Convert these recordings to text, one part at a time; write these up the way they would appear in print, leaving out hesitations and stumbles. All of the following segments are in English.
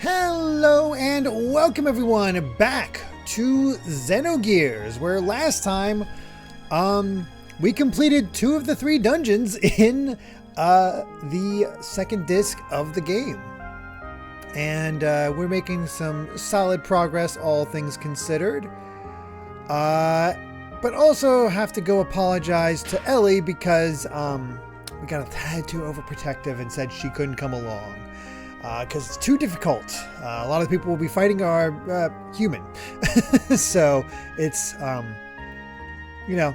Hello and welcome everyone back to Xenogears, where last time we completed 2 of the 3 dungeons in the second disc of the game. And we're making some solid progress, all things considered. But also have to go apologize to Ellie because we got a tad too overprotective and said she couldn't come along. Because it's too difficult. A lot of the people we'll be fighting are human. So it's, you know,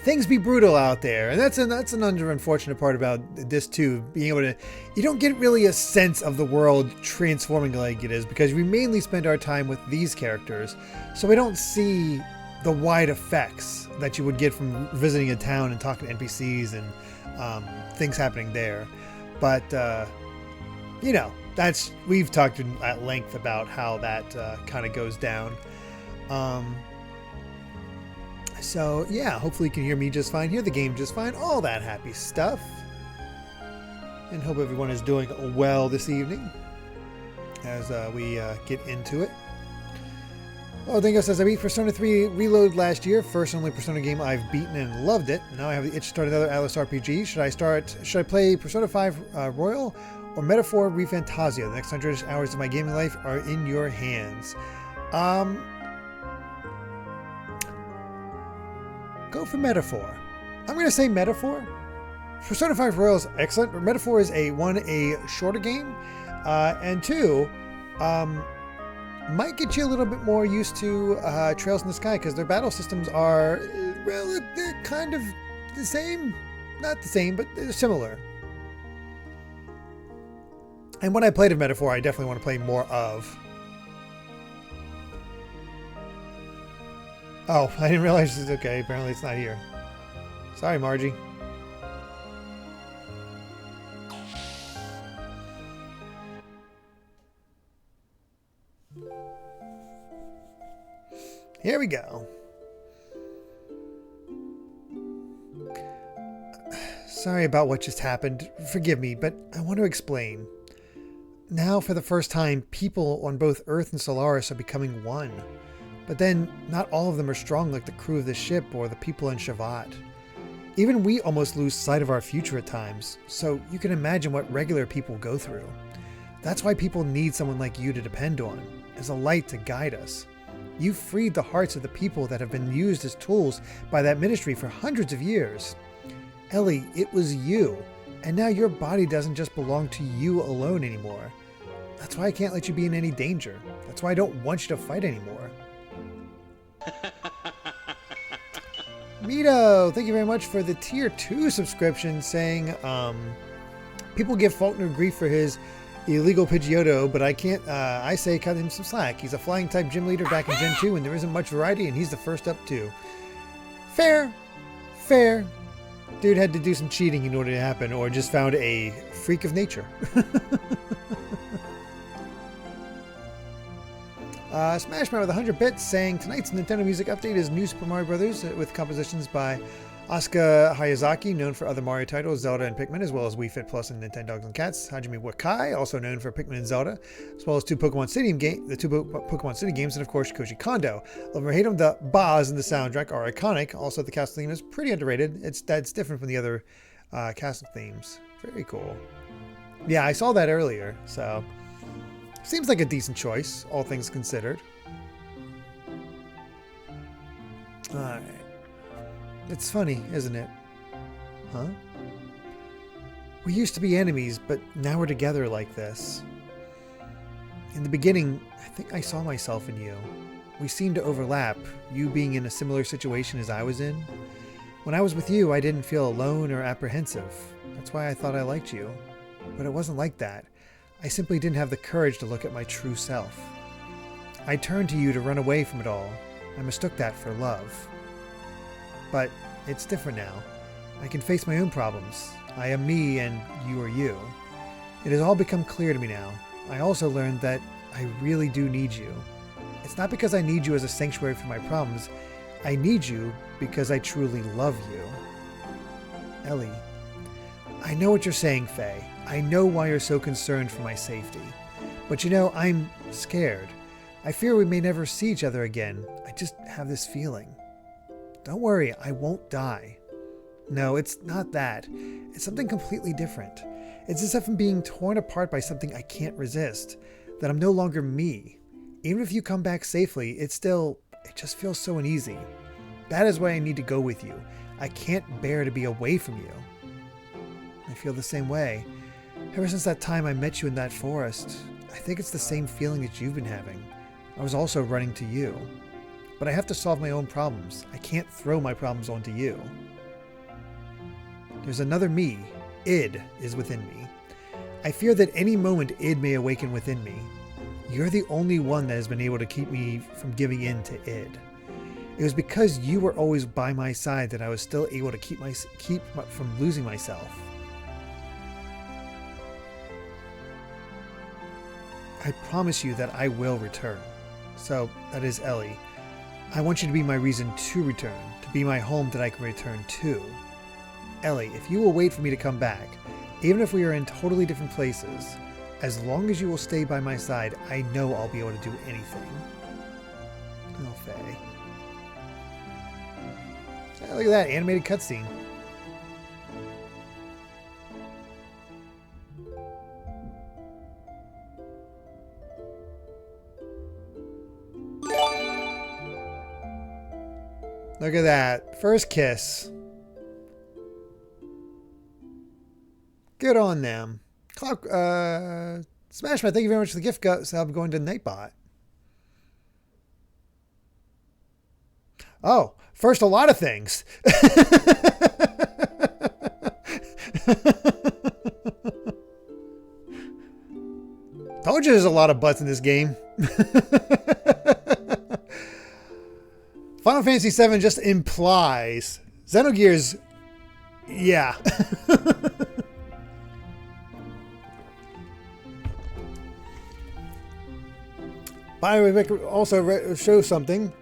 things be brutal out there. And that's an unfortunate part about this too. Being able to, you don't get really a sense of the world transforming like it is because we mainly spend our time with these characters. So we don't see the wide effects that you would get from visiting a town and talking to NPCs and things happening there. But, you know, we've talked at length about how that kind of goes down. So yeah, hopefully you can hear me just fine, hear the game just fine, all that happy stuff. And hope everyone is doing well this evening as we get into it. Oh, Dingo says, I beat Persona 3 Reload last year. First and only Persona game I've beaten and loved it. Now I have the itch to start another Atlas RPG. Should I play Persona 5 Royal or Metaphor ReFantasia? The next 100 hours of my gaming life are in your hands. Go for Metaphor. I'm going to say Metaphor. Persona 5 Royal is excellent, but Metaphor is a shorter game, and 2, might get you a little bit more used to Trails in the Sky because their battle systems are, well, they're kind of the same. Not the same, but they're similar. And when I played of Metaphor, I definitely want to play more of. Oh, I didn't realize it's okay. Apparently it's not here. Sorry, Margie. Here we go. Sorry about what just happened. Forgive me, but I want to explain. Now, for the first time, people on both Earth and Solaris are becoming one. But then, not all of them are strong like the crew of this ship or the people in Shavat. Even we almost lose sight of our future at times, so you can imagine what regular people go through. That's why people need someone like you to depend on, as a light to guide us. You freed the hearts of the people that have been used as tools by that ministry for hundreds of years. Ellie, it was you, and now your body doesn't just belong to you alone anymore. That's why I can't let you be in any danger. That's why I don't want you to fight anymore. Mito, thank you very much for the tier 2 subscription saying, people give Faulkner grief for his illegal Pidgeotto, but I can't, I say cut him some slack. He's a flying type gym leader back in Gen 2 and there isn't much variety and he's the first up too. Fair. Fair. Dude had to do some cheating in order to happen or just found a freak of nature. Smashman with 100 bits saying tonight's Nintendo Music Update is New Super Mario Bros. With compositions by Asuka Hayazaki, known for other Mario titles, Zelda and Pikmin, as well as Wii Fit Plus and Nintendo Dogs and Cats. Hajime Wakai, also known for Pikmin and Zelda, as well as the 2 Pokemon City games, and of course Koji Kondo. Love or hate him, the bars in the soundtrack are iconic. Also, the castle theme is pretty underrated. That's different from the other castle themes. Very cool. Yeah, I saw that earlier, so seems like a decent choice, all things considered. Alright. It's funny, isn't it? Huh? We used to be enemies, but now we're together like this. In the beginning, I think I saw myself in you. We seemed to overlap, you being in a similar situation as I was in. When I was with you, I didn't feel alone or apprehensive. That's why I thought I liked you. But it wasn't like that. I simply didn't have the courage to look at my true self. I turned to you to run away from it all. I mistook that for love. But it's different now. I can face my own problems. I am me and you are you. It has all become clear to me now. I also learned that I really do need you. It's not because I need you as a sanctuary for my problems. I need you because I truly love you. Ellie. I know what you're saying, Faye. I know why you're so concerned for my safety. But you know, I'm scared. I fear we may never see each other again. I just have this feeling. Don't worry, I won't die. No, it's not that. It's something completely different. It's as if I'm being torn apart by something I can't resist. That I'm no longer me. Even if you come back safely, it just feels so uneasy. That is why I need to go with you. I can't bear to be away from you. I feel the same way. Ever since that time I met you in that forest, I think it's the same feeling that you've been having. I was also running to you. But I have to solve my own problems. I can't throw my problems onto you. There's another me. Id is within me. I fear that any moment Id may awaken within me. You're the only one that has been able to keep me from giving in to Id. It was because you were always by my side that I was still able to keep from losing myself. I promise you that I will return. So, that is Ellie. I want you to be my reason to return, to be my home that I can return to. Ellie, if you will wait for me to come back, even if we are in totally different places, as long as you will stay by my side, I know I'll be able to do anything. Oh, Faye. Hey, look at that animated cutscene. Look at that. First kiss. Good on them. Smashman, thank you very much for the gift sub going to Nightbot. Oh, first a lot of things. Told you there's a lot of butts in this game. Final Fantasy VII just implies. Xenogears, yeah. By the way, we could also show something.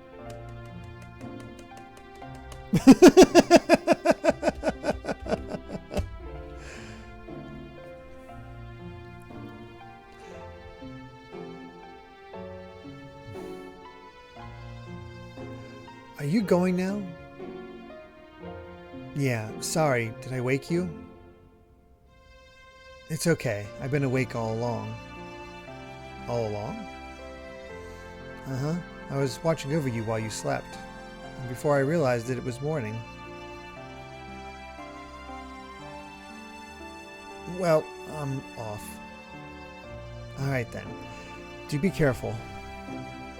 Are you going now? Yeah, sorry. Did I wake you? It's okay. I've been awake all along. All along? Uh-huh. I was watching over you while you slept. And before I realized it was morning. Well, I'm off. Alright then. Do be careful.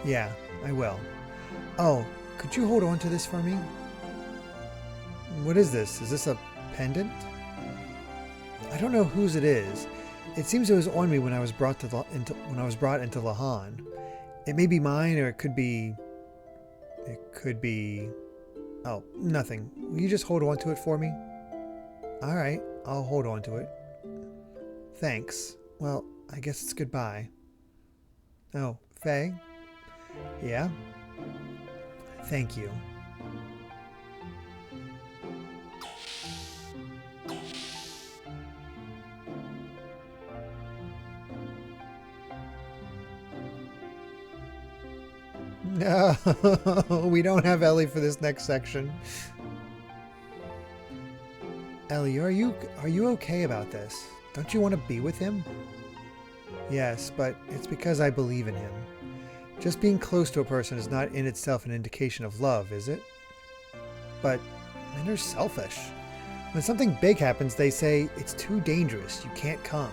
Yeah, I will. Oh, could you hold on to this for me? What is this? Is this a pendant? I don't know whose it is. It seems it was on me when I was brought into Lahan. It may be mine, or it could be. Oh, nothing. Will you just hold on to it for me? All right, I'll hold on to it. Thanks. Well, I guess it's goodbye. Oh, Faye? Yeah? Thank you. No, we don't have Ellie for this next section. Ellie, are you okay about this? Don't you want to be with him? Yes, but it's because I believe in him. Just being close to a person is not in itself an indication of love, is it? But men are selfish. When something big happens, they say, it's too dangerous, you can't come.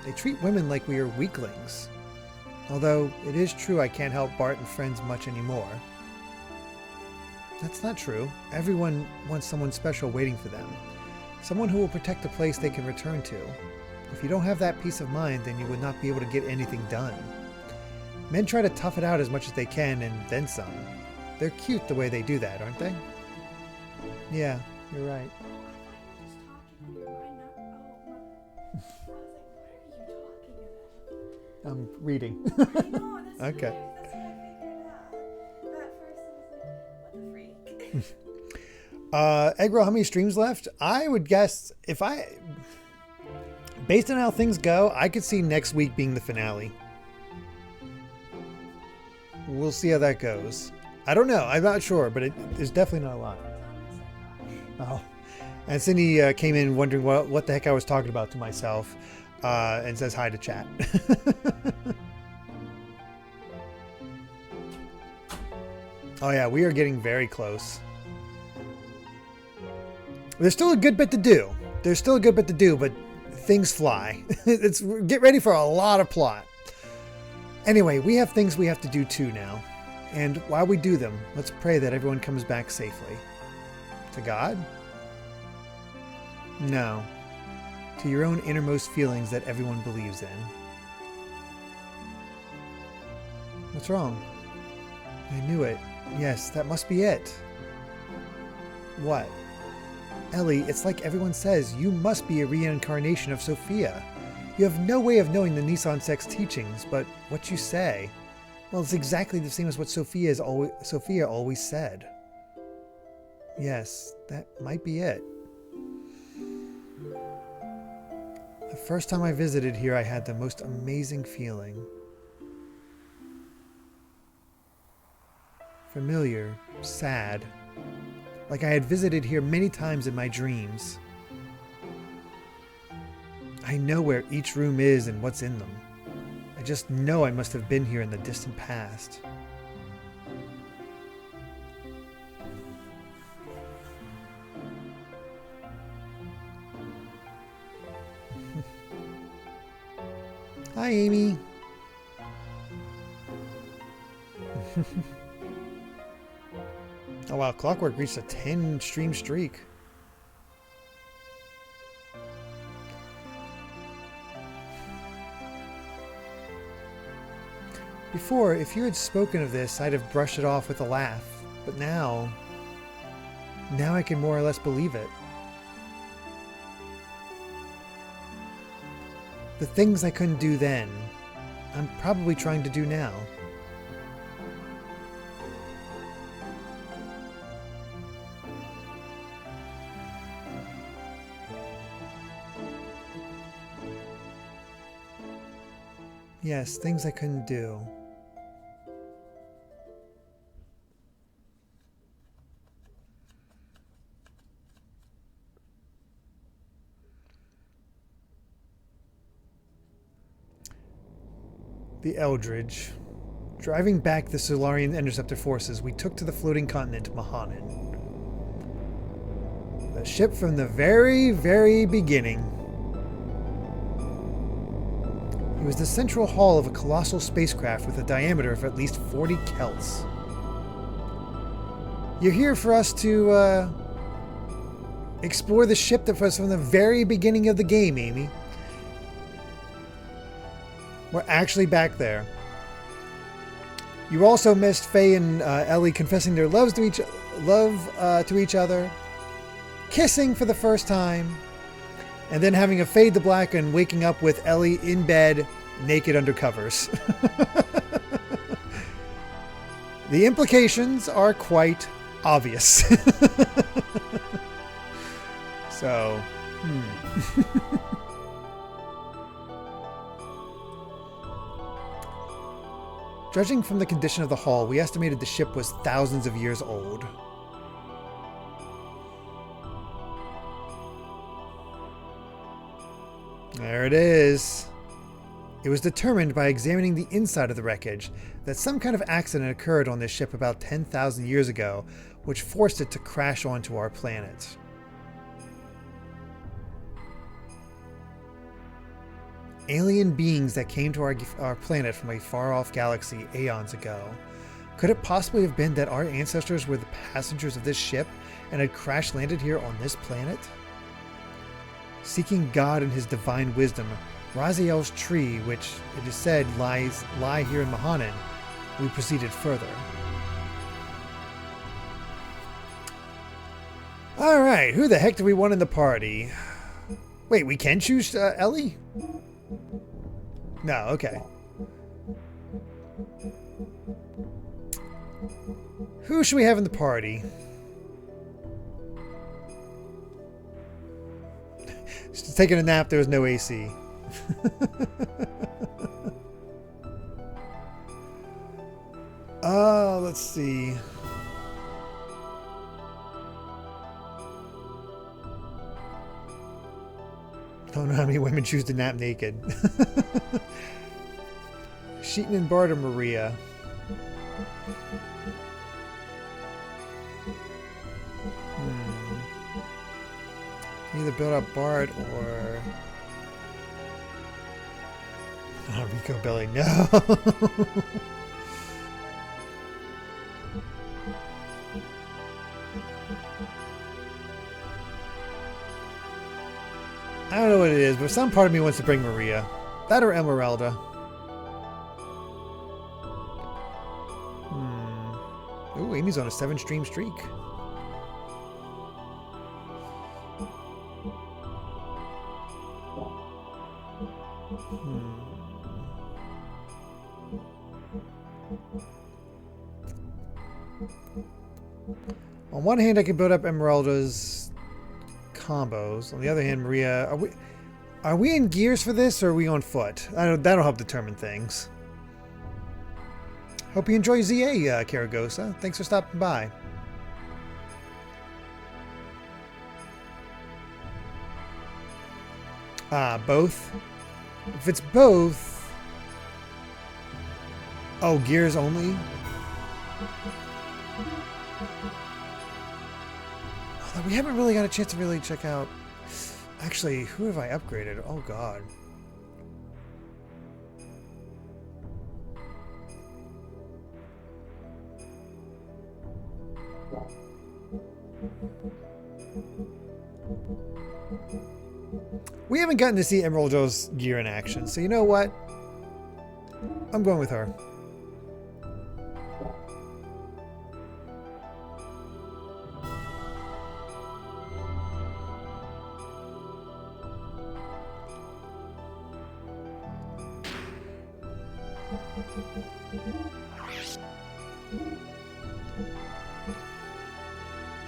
They treat women like we are weaklings. Although, it is true I can't help Bart and friends much anymore. That's not true. Everyone wants someone special waiting for them. Someone who will protect a place they can return to. If you don't have that peace of mind, then you would not be able to get anything done. Men try to tough it out as much as they can, and then some. They're cute the way they do that, aren't they? Yeah, you're right. I'm reading. I know, that's okay. Okay. That's what I figured out. But at first I was like, what the freak? Egg Roll, how many streams left? I would guess, based on how things go, I could see next week being the finale. we'll see how that goes. I don't know. I'm not sure, but there's definitely not a lot. Oh. And Cindy came in wondering what the heck I was talking about to myself, and says hi to chat. Oh yeah, we are getting very close. There's still a good bit to do. But things fly. Get ready for a lot of plot. Anyway, we have things we have to do too now. And while we do them, let's pray that everyone comes back safely. To God? No. To your own innermost feelings that everyone believes in. What's wrong? I knew it. Yes, that must be it. What? Ellie, it's like everyone says, you must be a reincarnation of Sophia. You have no way of knowing the Nissan Sect's teachings, but what you say, well, it's exactly the same as what Sophia always said. Yes, that might be it. The first time I visited here, I had the most amazing feeling. Familiar, sad, like I had visited here many times in my dreams. I know where each room is and what's in them. I just know I must have been here in the distant past. Hi, Amy. Oh wow, Clockwork reached a 10 stream streak. Before, if you had spoken of this, I'd have brushed it off with a laugh. But now I can more or less believe it. The things I couldn't do then, I'm probably trying to do now. Yes, things I couldn't do. The Eldridge. Driving back the Solarian interceptor forces, we took to the floating continent Mahanan. The ship from the very, very beginning. It was the central hull of a colossal spacecraft with a diameter of at least 40 Kelts. You're here for us to explore the ship that was from the very beginning of the game, Amy. We're actually back there. You also missed Faye and Ellie confessing their love to each other, kissing for the first time, and then having a fade to black and waking up with Ellie in bed, naked under covers. The implications are quite obvious. So, Judging from the condition of the hull, we estimated the ship was thousands of years old. There it is. It was determined by examining the inside of the wreckage that some kind of accident occurred on this ship about 10,000 years ago, which forced it to crash onto our planet. Alien beings that came to our planet from a far-off galaxy aeons ago. Could it possibly have been that our ancestors were the passengers of this ship and had crash-landed here on this planet? Seeking God and his divine wisdom, Raziel's tree, which it is said lie here in Mahanan, we proceeded further. Alright, who the heck do we want in the party? Wait, we can choose Ellie? No, okay. Who should we have in the party? Just taking a nap, there was no AC. Let's see. Don't know how many women choose to nap naked. Sheeton and Bart or Maria? Can either build up Bart or... Oh, Rico Belly, no! I don't know what it is, but some part of me wants to bring Maria. That or Emeralda. Ooh, Amy's on a 7-stream streak. On one hand, I can build up Emeralda's combos. On the other hand, Maria, are we in gears for this, or are we on foot? That'll help determine things. Hope you enjoy ZA, Karagosa. Thanks for stopping by. Both. If it's both... Oh, gears only? We haven't really got a chance to really check out... Actually, who have I upgraded? Oh, God. We haven't gotten to see Emeraldo's gear in action, so you know what? I'm going with her.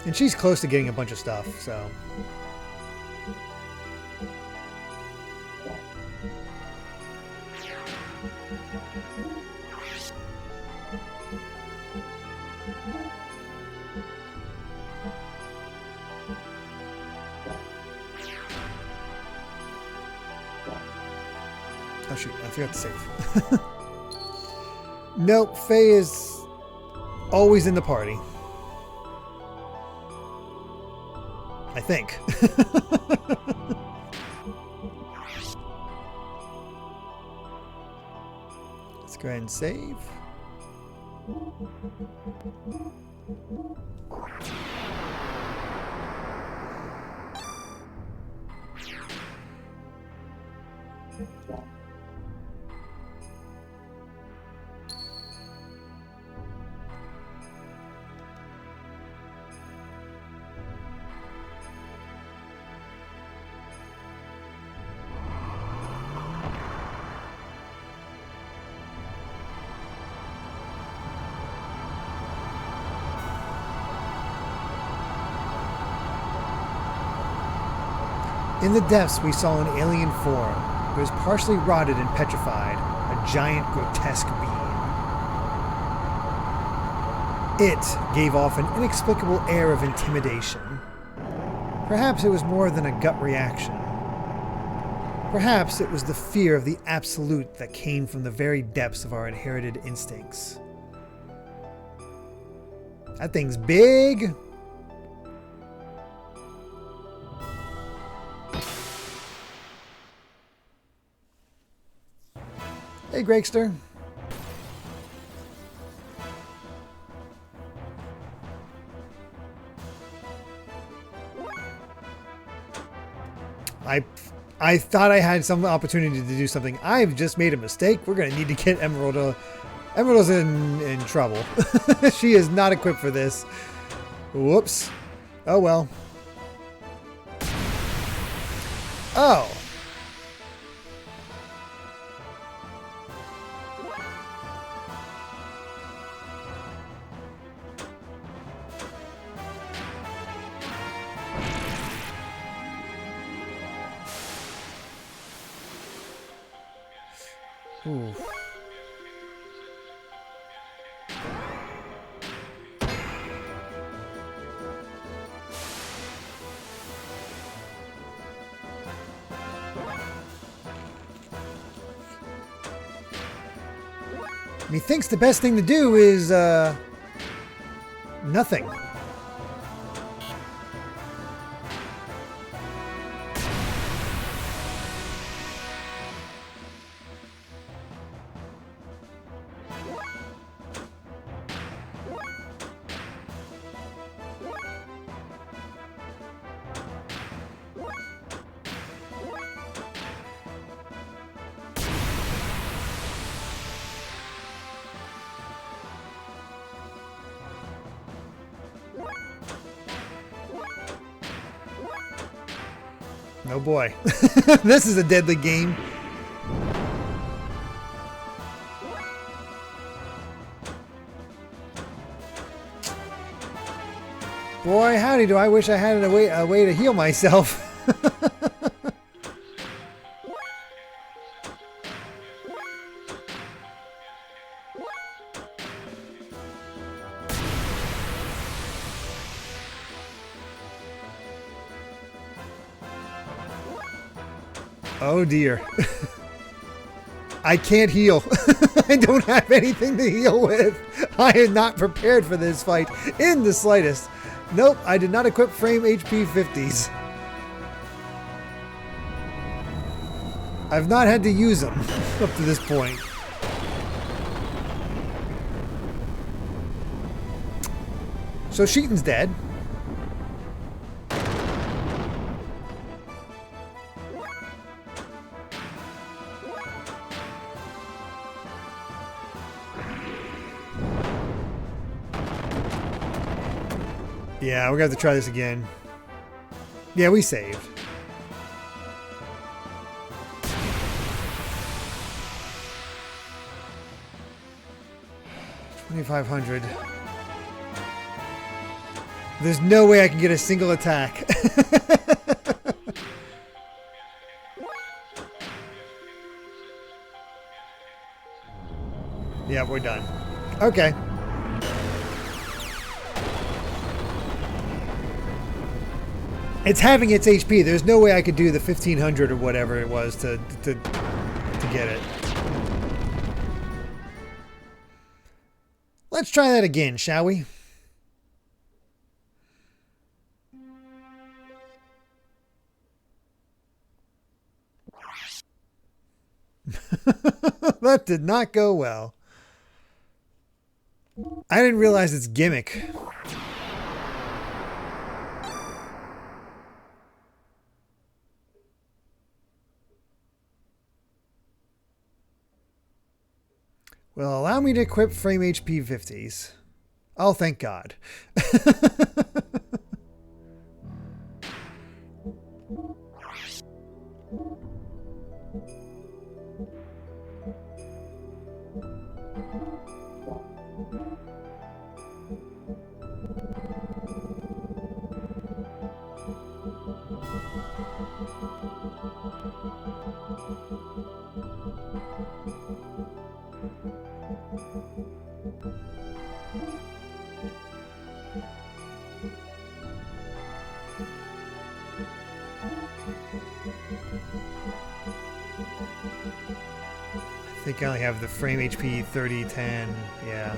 And she's close to getting a bunch of stuff, so... Oh shoot, I forgot to save. Nope, Faye is always in the party. I think. Let's go ahead and save. In the depths, we saw an alien form. It was partially rotted and petrified, a giant, grotesque being. It gave off an inexplicable air of intimidation. Perhaps it was more than a gut reaction. Perhaps it was the fear of the absolute that came from the very depths of our inherited instincts. That thing's big! Hey, Gregster. I thought I had some opportunity to do something. I've just made a mistake. We're going to need to get Emeralda. Emeralda's in trouble. She is not equipped for this. Whoops. Oh, well. Oh. Ooh. Methinks the best thing to do is, nothing. Oh boy. This is a deadly game. Boy, howdy, do I wish I had a way to heal myself. Oh dear. I can't heal. I don't have anything to heal with. I am not prepared for this fight in the slightest. Nope, I did not equip frame HP 50s. I've not had to use them up to this point. So Sheeton's dead. Yeah, we're gonna have to try this again. Yeah, we saved. $2,500. There's no way I can get a single attack. Yeah, we're done. Okay. It's having its HP. There's no way I could do the 1,500 or whatever it was to get it. Let's try that again, shall we? That did not go well. I didn't realize it's gimmick. Well, allow me to equip frame HP 50s. Oh, thank God. I think I only have the frame HP 3010. Yeah.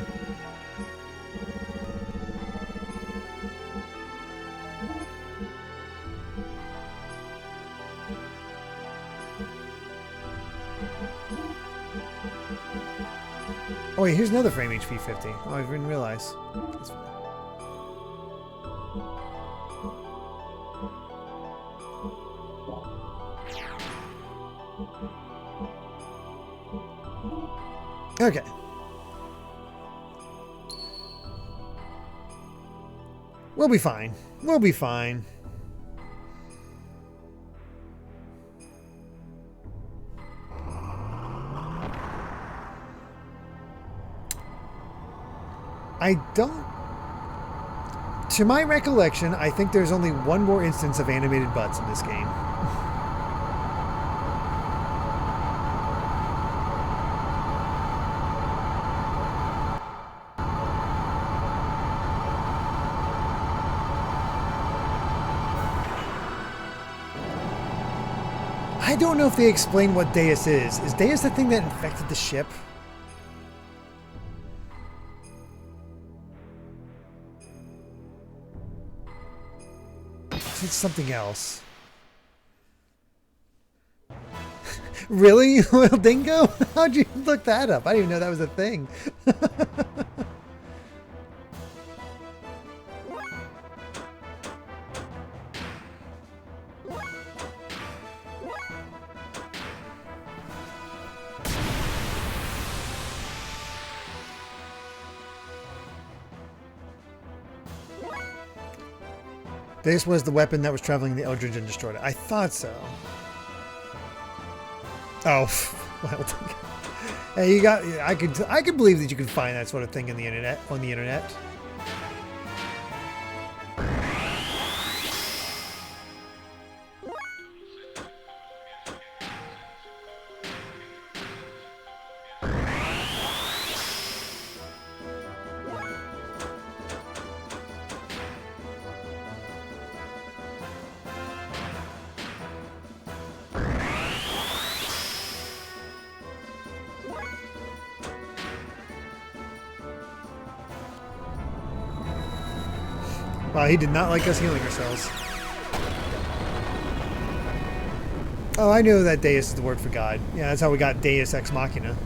Oh wait, here's another frame HP 50. Oh, I didn't realize. That's fine. Okay. We'll be fine. We'll be fine. I don't... To my recollection, I think there's only one more instance of animated butts in this game. I don't know if they explain what Deus is. Is Deus the thing that infected the ship? it's something else. Really? Oil dingo? How'd you look that up? I didn't even know that was a thing. This was the weapon that was traveling the Eldridge and destroyed it. I thought so. Oh, well, hey, you got. I could believe that you could find that sort of thing in the internet on the internet. Wow, he did not like us healing ourselves. Oh, I knew that Deus is the word for God. Yeah, that's how we got Deus Ex Machina.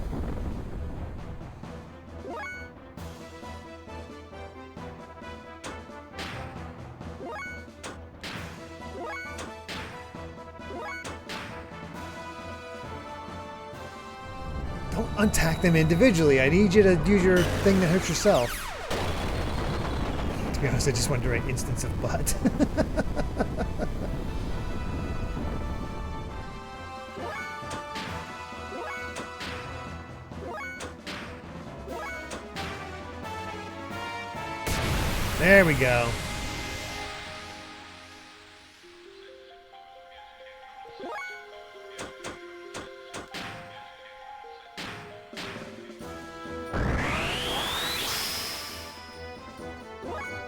Don't untack them individually. I need you to use your thing that hurts yourself. To be honest, I just wanted to write instance of butt. There we go.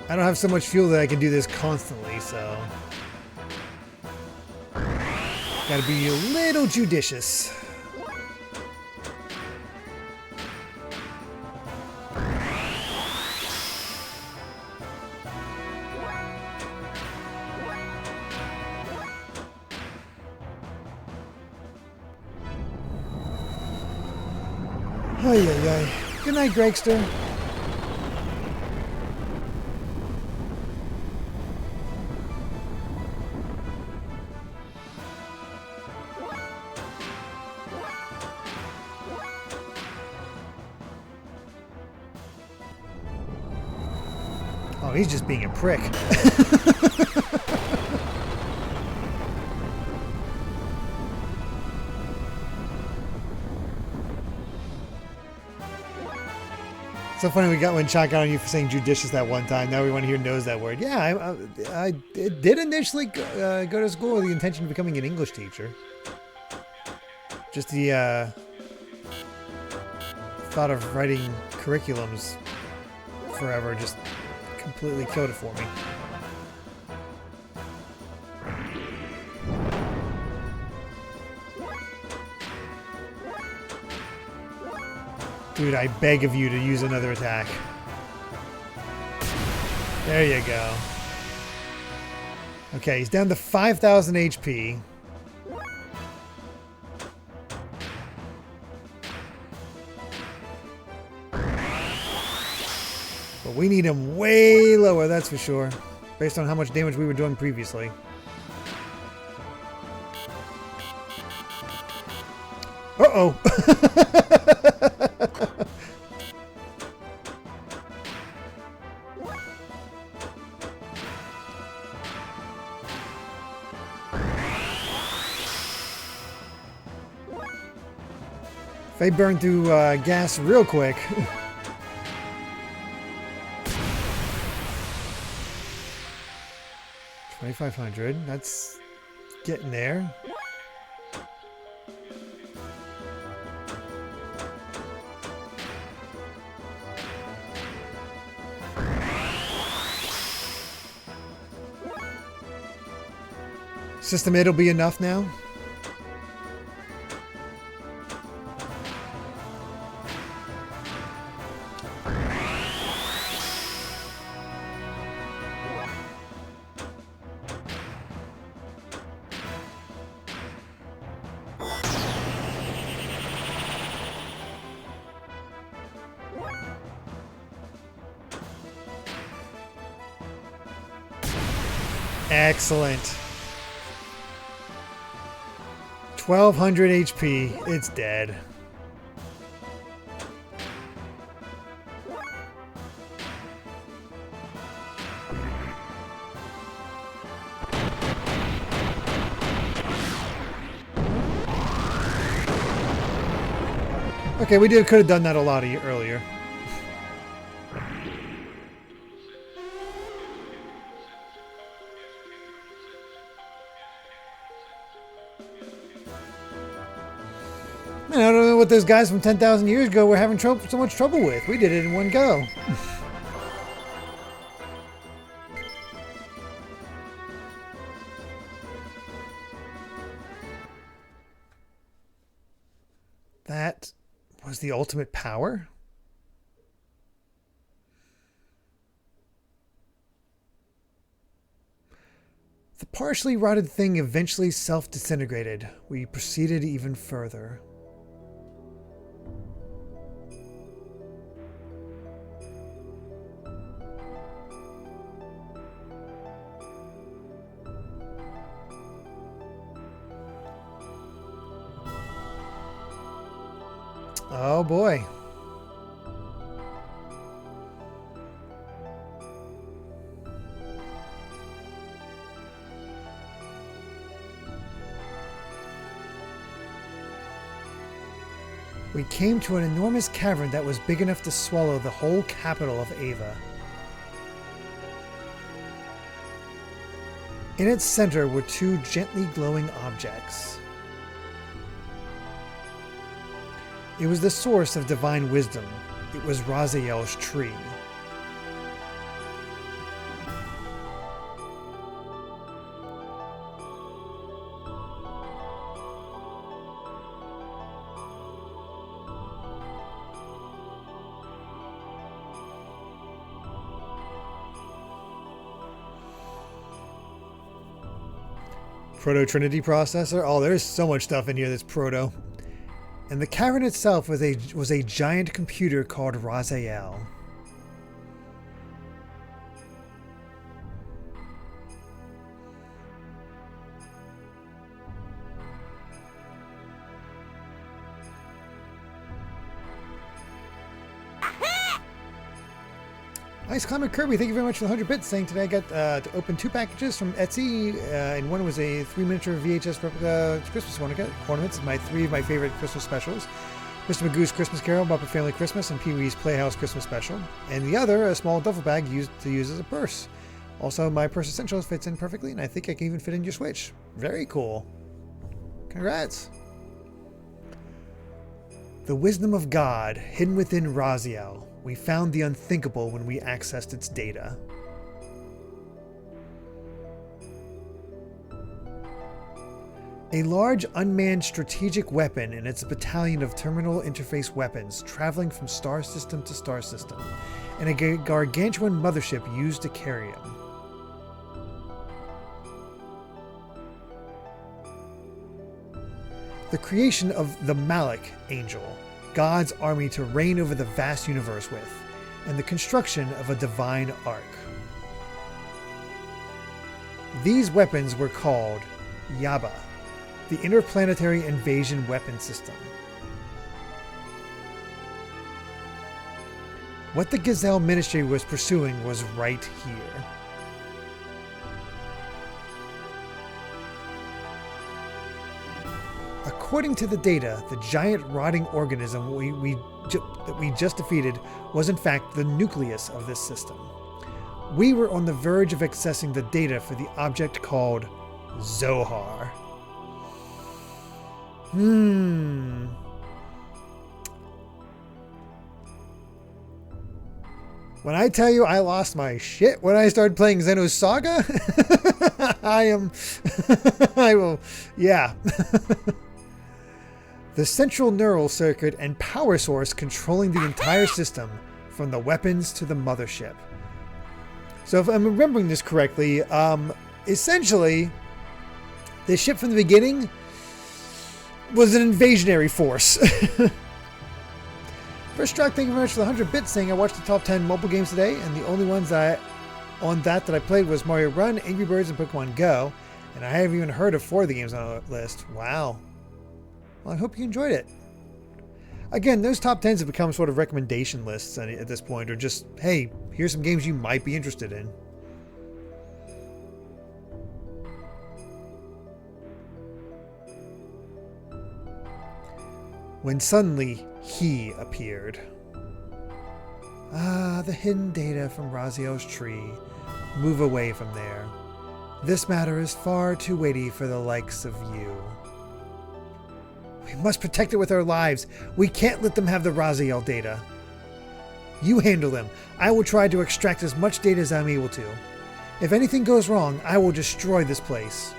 I don't have so much fuel that I can do this constantly, so gotta be a little judicious. Ay, ay, ay. Good night, Gregster. Oh, he's just being a prick. So funny we got one shot got on you for saying judicious that one time. Now everyone here knows that word. Yeah, I did initially go to school with the intention of becoming an English teacher. Just the thought of writing curriculums forever just completely killed it for me. Dude, I beg of you to use another attack. There you go. Okay, he's down to 5,000 HP. But we need him way lower, that's for sure. Based on how much damage we were doing previously. Uh-oh! If they burn through gas real quick. 2,500. That's getting there. System 8 will be enough now. Excellent. 1200 HP. It's dead. Okay, we could have done that a lot earlier. Man, I don't know what those guys from 10,000 years ago were having so much trouble with. We did it in one go. That was the ultimate power? The partially rotted thing eventually self-disintegrated. We proceeded even further. Oh boy. We came to an enormous cavern that was big enough to swallow the whole capital of Ava. In its center were two gently glowing objects. It was the source of divine wisdom. It was Raziel's tree. Proto-Trinity processor? Oh, there's so much stuff in here that's proto. And the cavern itself was a giant computer called Raziel. Nice comment, Kirby. Thank you very much for the 100 bits. Saying today I got to open 2 packages from Etsy, and one was a 3 miniature VHS replica Christmas ornaments. 3 of my favorite Christmas specials: Mr. Magoo's Christmas Carol, Muppet Family Christmas, and Pee Wee's Playhouse Christmas Special. And the other, a small duffel bag used as a purse. Also, my purse essentials fits in perfectly, and I think I can even fit in your Switch. Very cool. Congrats. The wisdom of God hidden within Raziel. We found the unthinkable when we accessed its data. A large unmanned strategic weapon and its battalion of terminal interface weapons traveling from star system to star system, and a gargantuan mothership used to carry him. The creation of the Malik Angel, God's army to reign over the vast universe with, and the construction of a divine ark. These weapons were called Yaba, the Interplanetary Invasion Weapon System. What the Gazelle Ministry was pursuing was right here. According to the data, the giant rotting organism that we just defeated was in fact the nucleus of this system. We were on the verge of accessing the data for the object called Zohar. When I tell you I lost my shit when I started playing Xeno's Saga, yeah. The central neural circuit and power source controlling the entire system, from the weapons to the mothership. So if I'm remembering this correctly, essentially, the ship from the beginning was an invasionary force. First Struck, thank you very much for the 100 bits, saying I watched the top 10 mobile games today, and the only ones I on that I played was Mario Run, Angry Birds, and Pokemon Go. And I haven't even heard of 4 of the games on the list. Wow. Well, I hope you enjoyed it. Again, those top 10s have become sort of recommendation lists at this point, or just, hey, here's some games you might be interested in. When suddenly he appeared. Ah, the hidden data from Raziel's tree. Move away from there. This matter is far too weighty for the likes of you. We must protect it with our lives. We can't let them have the Raziel data. You handle them. I will try to extract as much data as I'm able to. If anything goes wrong, I will destroy this place.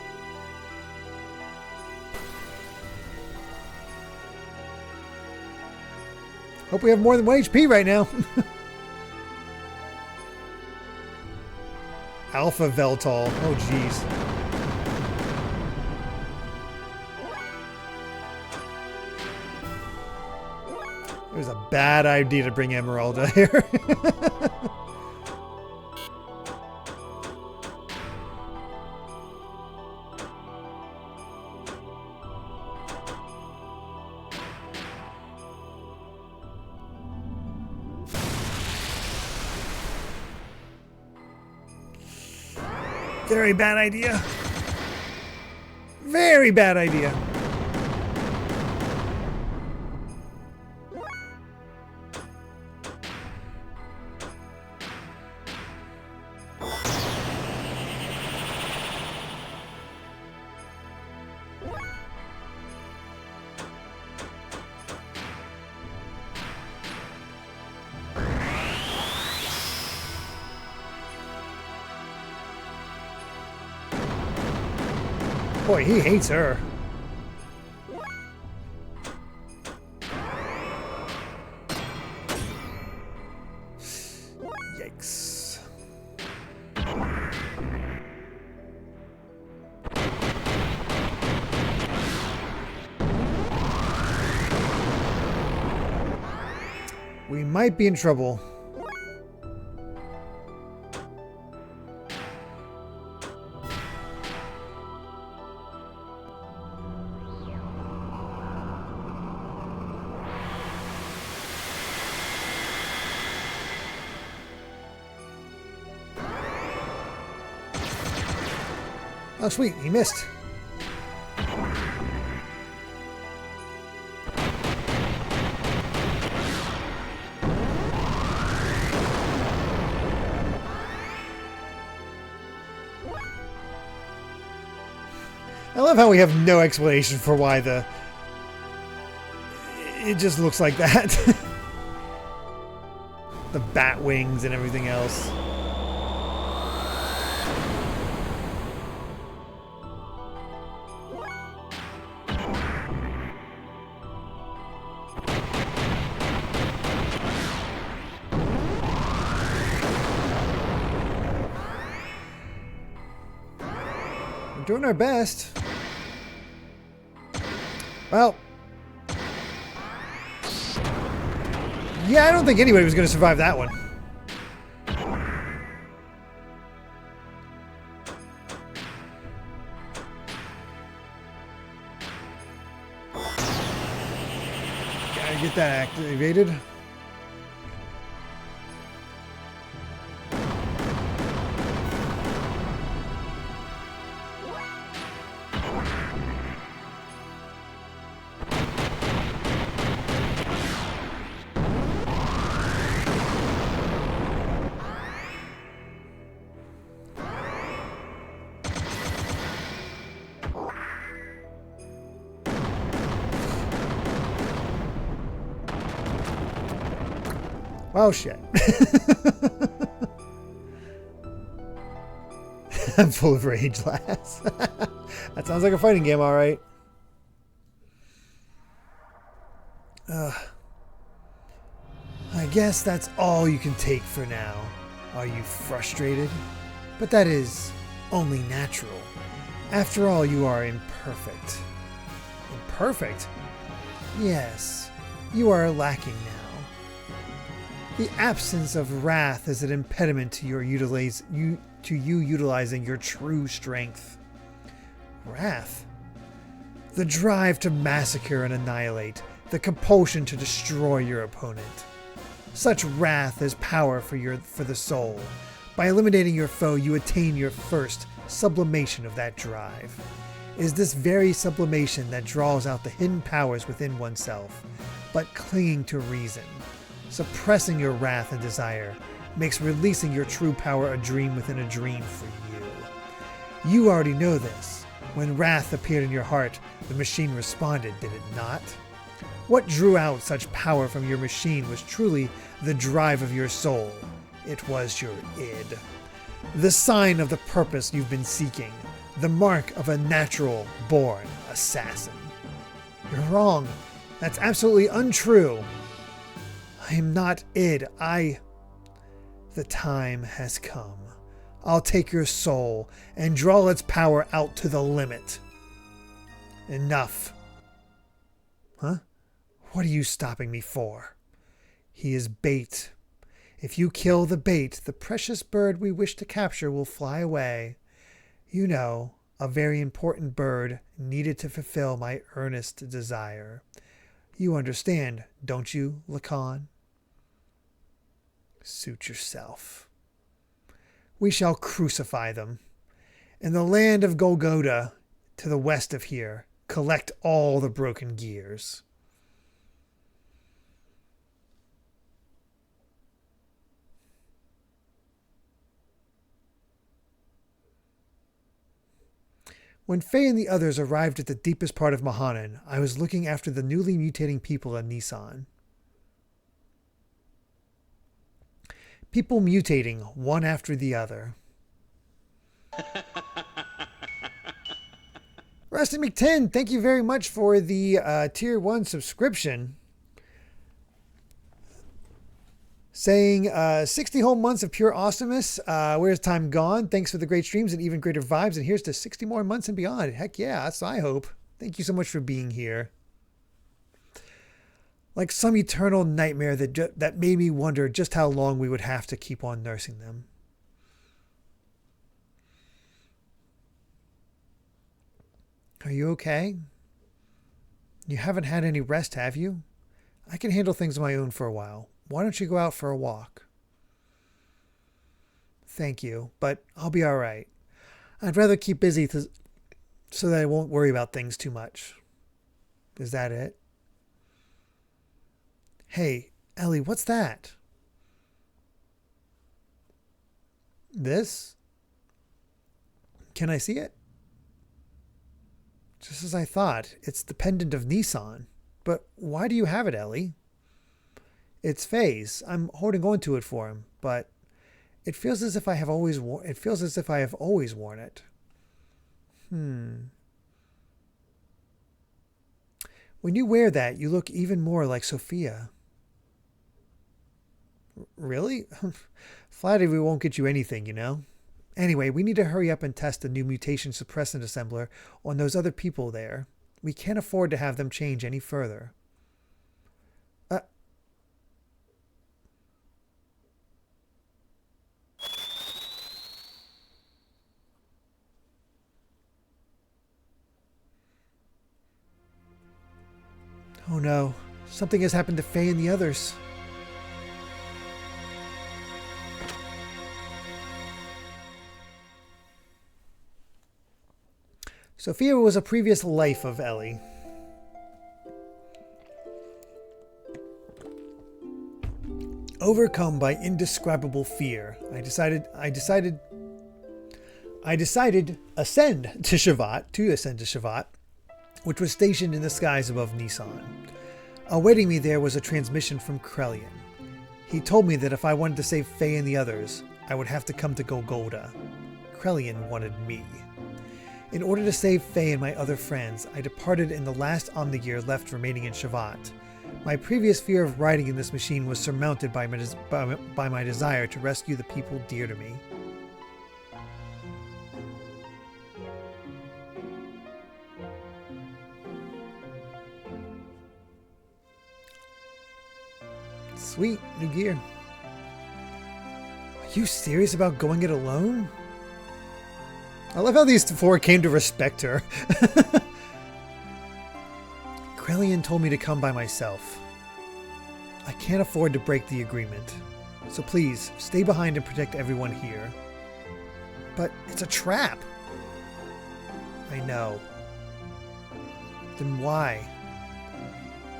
Hope we have more than 1 HP right now. Alpha Veltol. Oh, jeez. It was a bad idea to bring Emeralda here. Very bad idea. Very bad idea. Boy, he hates her. Yikes. We might be in trouble. Oh, sweet, he missed. I love how we have no explanation for why it just looks like that. The bat wings and everything else. Doing our best. Well, yeah, I don't think anybody was going to survive that one. Gotta get that activated. Oh shit. I'm full of rage, lass. That sounds like a fighting game, alright. I guess that's all you can take for now. Are you frustrated? But that is only natural. After all, you are imperfect. Imperfect? Yes, you are lacking now. The absence of wrath is an impediment to you utilizing your true strength. Wrath? The drive to massacre and annihilate, the compulsion to destroy your opponent. Such wrath is power for the soul. By eliminating your foe, you attain your first sublimation of that drive. It is this very sublimation that draws out the hidden powers within oneself, but clinging to reason, suppressing your wrath and desire, makes releasing your true power a dream within a dream for you. You already know this. When wrath appeared in your heart, the machine responded, did it not? What drew out such power from your machine was truly the drive of your soul. It was your id. The sign of the purpose you've been seeking. The mark of a natural-born assassin. You're wrong. That's absolutely untrue. I am not id. The time has come. I'll take your soul and draw its power out to the limit. Enough. Huh? What are you stopping me for? He is bait. If you kill the bait, the precious bird we wish to capture will fly away. You know, a very important bird needed to fulfill my earnest desire. You understand, don't you, Lacan? Suit yourself. We shall crucify them. In the land of Golgotha, to the west of here, collect all the broken gears. When Faye and the others arrived at the deepest part of Mahanan, I was looking after the newly mutating people in Nissan. People mutating one after the other. Rusty McTen, thank you very much for the Tier 1 subscription. Saying 60 whole months of pure awesomeness. Where's time gone? Thanks for the great streams and even greater vibes. And here's to 60 more months and beyond. Heck yeah, that's I hope. Thank you so much for being here. Like some eternal nightmare that made me wonder just how long we would have to keep on nursing them. Are you okay? You haven't had any rest, have you? I can handle things on my own for a while. Why don't you go out for a walk? Thank you, but I'll be all right. I'd rather keep busy so that I won't worry about things too much. Is that it? Hey, Ellie, what's that? This? Can I see it? Just as I thought, it's the pendant of Nissan. But why do you have it, Ellie? It's Faye's. I'm holding on to it for him, but it feels as if I have always worn it. When you wear that, you look even more like Sophia. Really? Flattery won't get you anything, you know? Anyway, we need to hurry up and test the new mutation suppressant assembler on those other people there. We can't afford to have them change any further. Oh no, something has happened to Faye and the others. Sophia was a previous life of Ellie. Overcome by indescribable fear, I decided ascend to Shavat, which was stationed in the skies above Nissan. Awaiting me there was a transmission from Krelian. He told me that if I wanted to save Faye and the others, I would have to come to Golgotha. Krelian wanted me. In order to save Faye and my other friends, I departed in the last Omnigear left remaining in Shavat. My previous fear of riding in this machine was surmounted by my desire to rescue the people dear to me. Sweet, new gear. you serious about going it alone? I love how these four came to respect her. Krelian told me to come by myself. I can't afford to break the agreement. So please, stay behind and protect everyone here. But it's a trap. I know. Then why?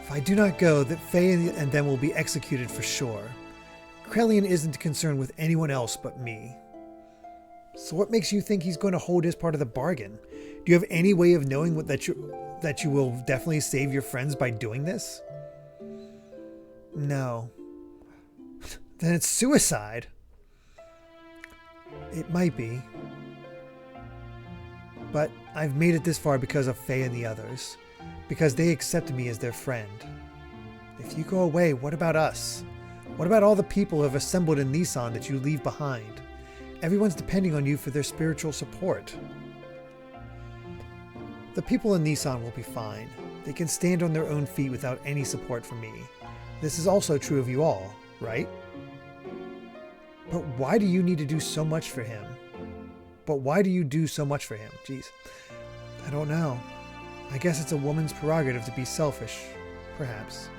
If I do not go, that Faye and them will be executed for sure. Krelian isn't concerned with anyone else but me. So what makes you think he's going to hold his part of the bargain? Do you have any way of knowing that you will definitely save your friends by doing this? No. Then it's suicide. It might be. But I've made it this far because of Faye and the others. Because they accepted me as their friend. If you go away, what about us? What about all the people who have assembled in Nissan that you leave behind? Everyone's depending on you for their spiritual support. The people in Nissan will be fine. They can stand on their own feet without any support from me. This is also true of you all, right? But why do you need to do so much for him? Jeez. I don't know. I guess it's a woman's prerogative to be selfish, perhaps.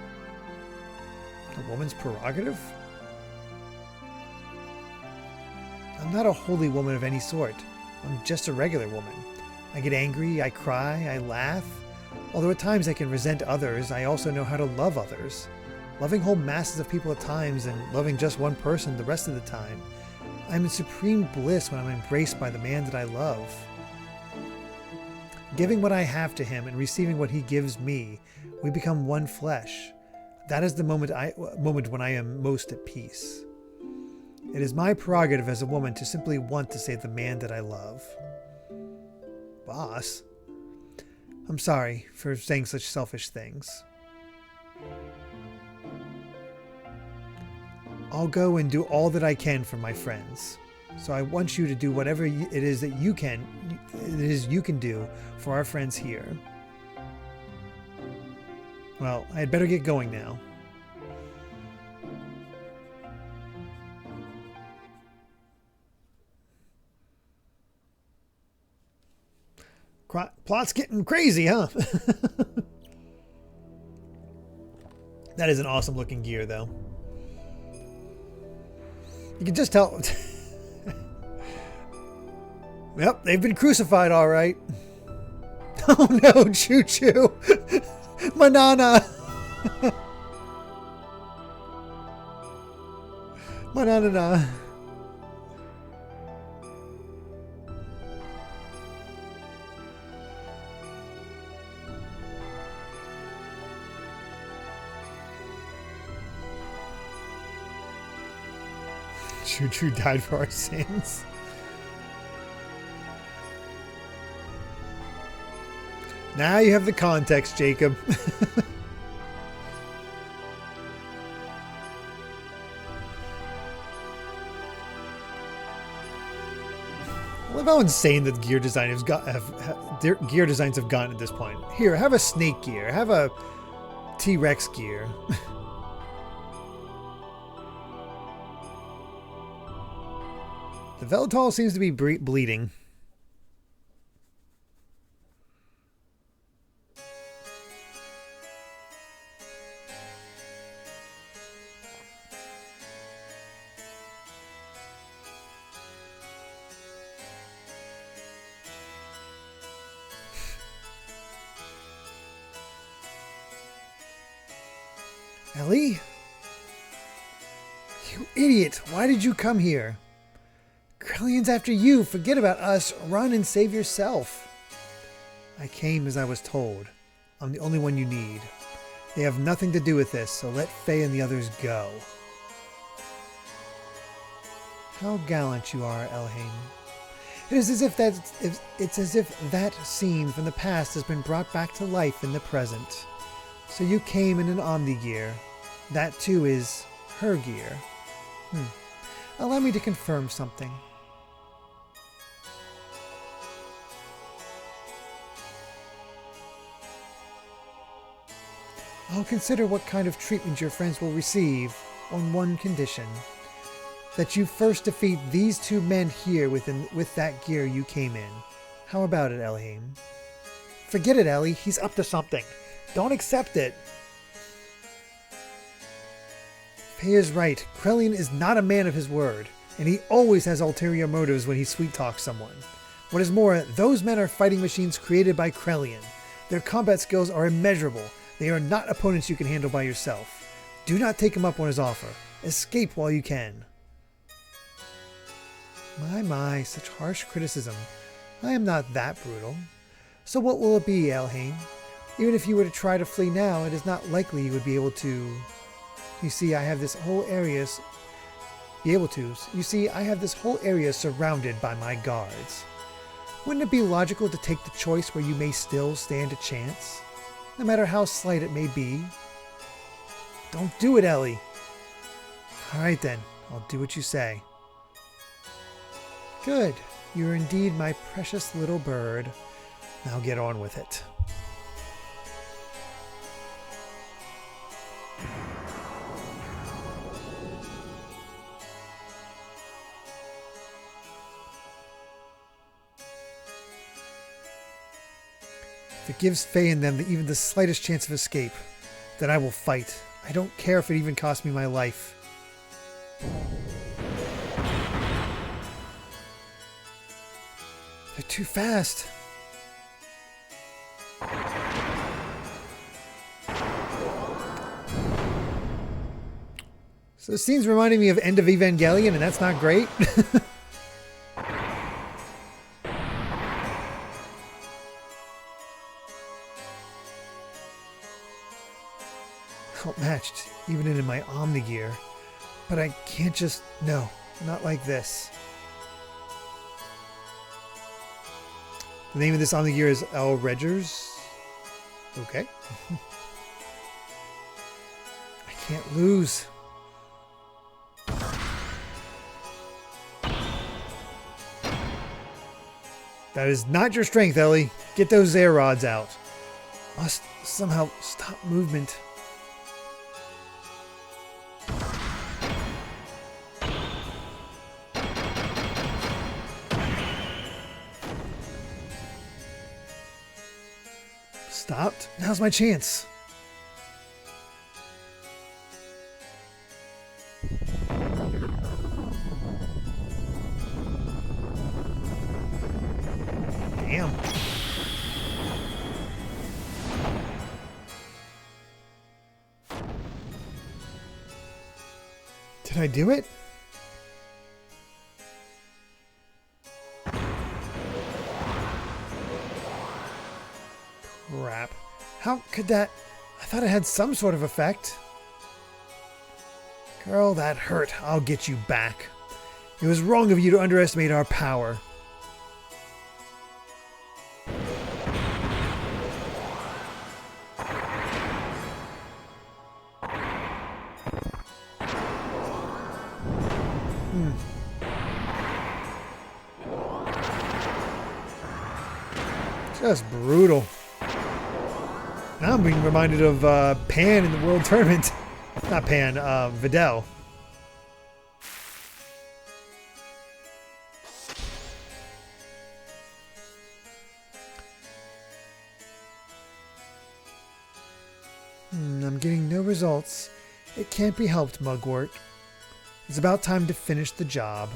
A woman's prerogative? I'm not a holy woman of any sort. I'm just a regular woman. I get angry, I cry, I laugh. Although at times I can resent others, I also know how to love others. Loving whole masses of people at times and loving just one person the rest of the time. I'm in supreme bliss when I'm embraced by the man that I love. Giving what I have to him and receiving what he gives me, we become one flesh. That is the moment when I am most at peace. It is my prerogative as a woman to simply want to save the man that I love. Boss, I'm sorry for saying such selfish things. I'll go and do all that I can for my friends. So I want you to do whatever it is that you can do for our friends here. Well, I had better get going now. Plot's getting crazy, huh? That is an awesome looking gear, though. You can just tell. Yep, they've been crucified, all right. Oh no, Choo Choo. Manana. Manana. Choo Choo died for our sins. Now you have the context, Jacob. I love how insane that gear designs have gotten at this point. Here, have a snake gear. Have a T-Rex gear. The Velatol seems to be bleeding. Ellie? You idiot! Why did you come here? Krelian's after you. Forget about us. Run and save yourself. I came as I was told. I'm the only one you need. They have nothing to do with this, so let Faye and the others go. How gallant you are, Elhain. It's as if that scene from the past has been brought back to life in the present. So you came in an Omni gear. That too is her gear. Allow me to confirm something. I'll consider what kind of treatment your friends will receive on one condition. that you first defeat these two men here with that gear you came in. How about it, Elhaim? Forget it, Ellie. He's up to something. Don't accept it. Faye's right. Krelian is not a man of his word, and he always has ulterior motives when he sweet-talks someone. What is more, those men are fighting machines created by Krelian. Their combat skills are immeasurable. They are not opponents you can handle by yourself. Do not take him up on his offer. Escape while you can. My, such harsh criticism. I am not that brutal. So what will it be, Elhaim? Even if you were to try to flee now, it is not likely you would be able to. You see, I have this whole area surrounded by my guards. Wouldn't it be logical to take the choice where you may still stand a chance? No matter how slight it may be. Don't do it, Ellie. Alright then, I'll do what you say. Good. You're indeed my precious little bird. Now get on with it. If it gives Faye and them even the slightest chance of escape, then I will fight. I don't care if it even costs me my life. They're too fast. So this scene's reminding me of End of Evangelion, and that's not great. Outmatched, even in my Omni gear. But I can't just... No, not like this. The name of this Omni gear is El Regers. Okay. I can't lose. That is not your strength, Ellie. Get those air rods out. Must somehow stop movement. Stopped. Now's my chance. Damn. Did I do it? Crap. How could that... I thought it had some sort of effect. Girl, that hurt. I'll get you back. It was wrong of you to underestimate our power. Just brutal. Now I'm being reminded of Pan in the World Tournament. Not Pan, Videl. I'm getting no results. It can't be helped, Mugwort. It's about time to finish the job.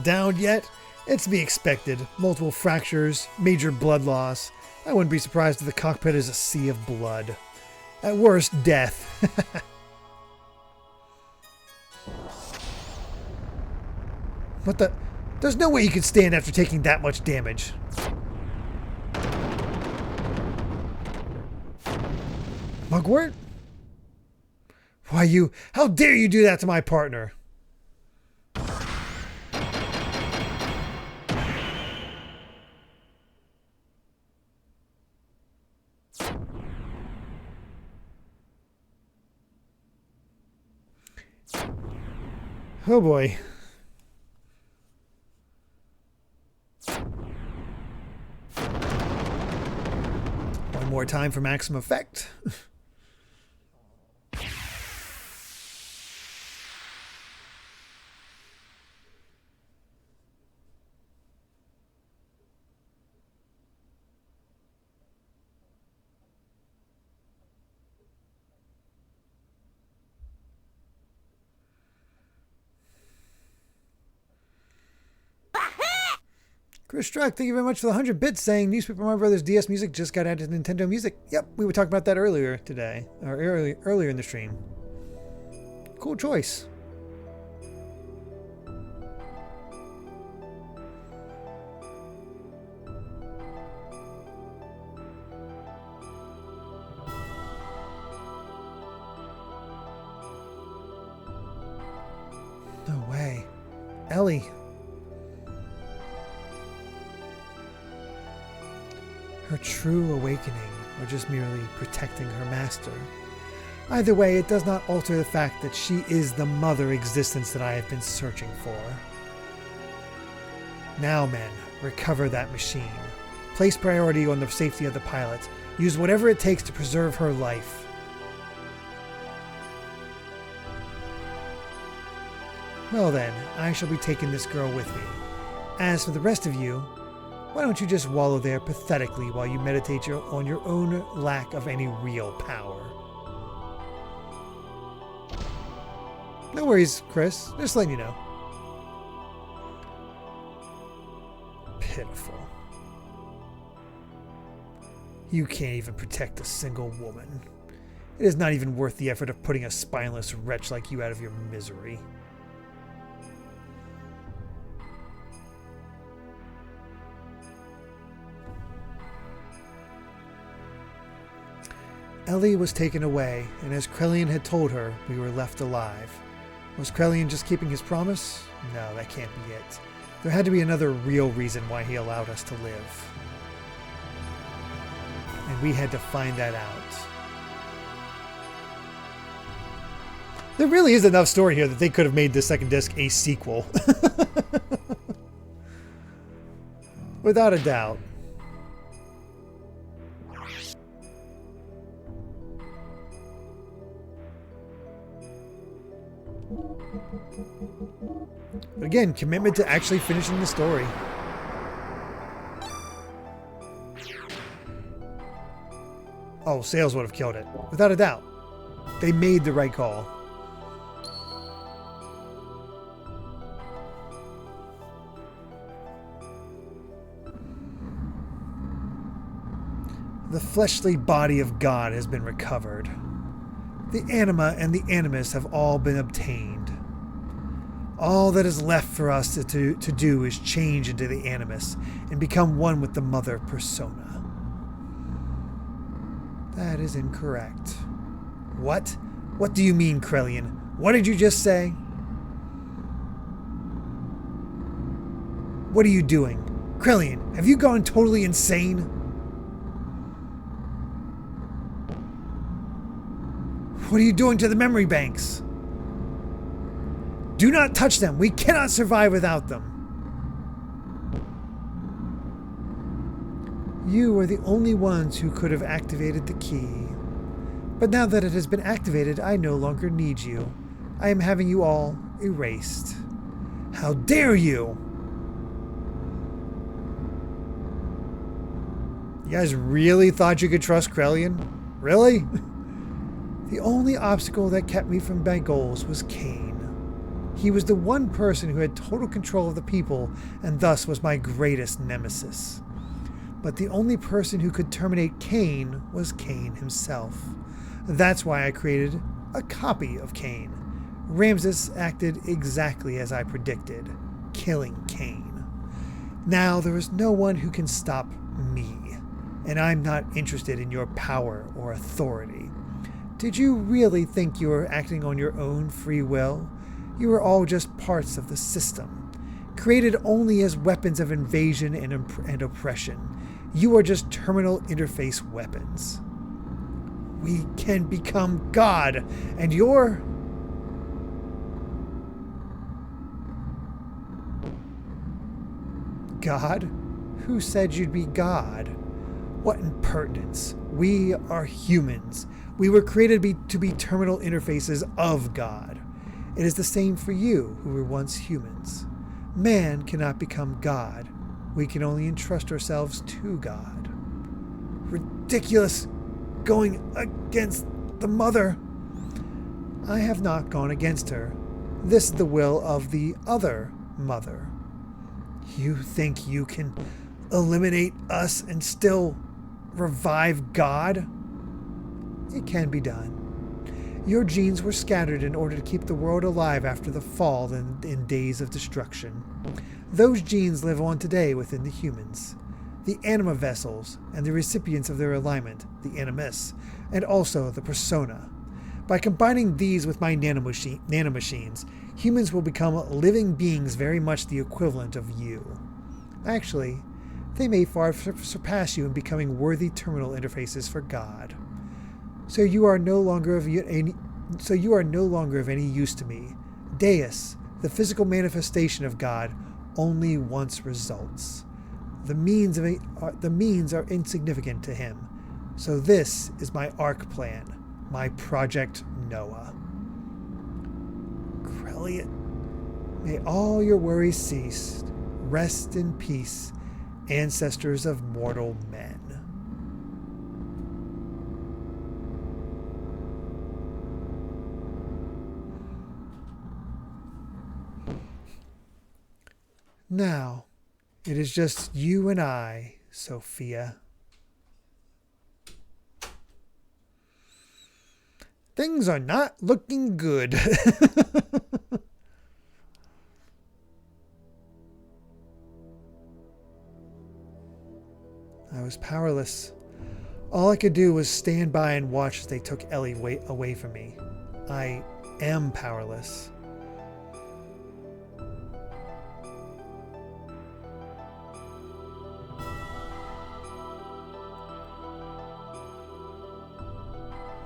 Downed yet? It's to be expected. Multiple fractures, major blood loss. I wouldn't be surprised if the cockpit is a sea of blood. At worst, death. What the? There's no way you could stand after taking that much damage. Mugwort? Why you... How dare you do that to my partner? Oh boy. One more time for maximum effect. Chris Struck, thank you very much for the 100 bits saying Newspaper Mario Brothers DS music just got added to Nintendo Music. Yep, we were talking about that earlier today, or earlier in the stream. Cool choice. No way. Ellie. Her true awakening, or just merely protecting her master. Either way, it does not alter the fact that she is the mother existence that I have been searching for. Now, men, recover that machine. Place priority on the safety of the pilot. Use whatever it takes to preserve her life. Well then, I shall be taking this girl with me. As for the rest of you, why don't you just wallow there pathetically while you meditate on your own lack of any real power? No worries, Chris. Just letting you know. Pitiful. You can't even protect a single woman. It is not even worth the effort of putting a spineless wretch like you out of your misery. Ellie was taken away, and as Krelian had told her, we were left alive. Was Krelian just keeping his promise? No, that can't be it. There had to be another real reason why he allowed us to live. And we had to find that out. There really is enough story here that they could have made this second disc a sequel. Without a doubt. But again, commitment to actually finishing the story. Oh, sales would have killed it. Without a doubt. They made the right call. The fleshly body of God has been recovered. The anima and the animus have all been obtained. All that is left for us to do is change into the animus and become one with the mother persona. That is incorrect. What? What do you mean, Krelian? What did you just say? What are you doing? Krelian, have you gone totally insane? What are you doing to the memory banks? Do not touch them. We cannot survive without them. You are the only ones who could have activated the key. But now that it has been activated, I no longer need you. I am having you all erased. How dare you! You guys really thought you could trust Krelian? Really? The only obstacle that kept me from my goals was Cain. He was the one person who had total control of the people and thus was my greatest nemesis. But the only person who could terminate Cain was Cain himself. That's why I created a copy of Cain. Ramses acted exactly as I predicted, killing Cain. Now there is no one who can stop me, and I'm not interested in your power or authority. Did you really think you were acting on your own free will? You are all just parts of the system, created only as weapons of invasion and oppression. You are just terminal interface weapons. We can become God, and you're... God? Who said you'd be God? What impertinence. We are humans. We were created to be terminal interfaces of God. It is the same for you, who were once humans. Man cannot become God. We can only entrust ourselves to God. Ridiculous! Going against the mother! I have not gone against her. This is the will of the other mother. You think you can eliminate us and still revive God? It can be done. Your genes were scattered in order to keep the world alive after the fall and in days of destruction. Those genes live on today within the humans, the anima vessels, and the recipients of their alignment, the animus, and also the persona. By combining these with my nanomachines, humans will become living beings very much the equivalent of you. Actually, they may far surpass you in becoming worthy terminal interfaces for God. So you are no longer of any use to me. Deus, the physical manifestation of God, only wants results. The means are insignificant to him. So this is my arc plan, my Project Noah. Krelian, may all your worries cease. Rest in peace, ancestors of mortal men. Now, it is just you and I, Sophia. Things are not looking good. I was powerless. All I could do was stand by and watch as they took Ellie away from me. I am powerless.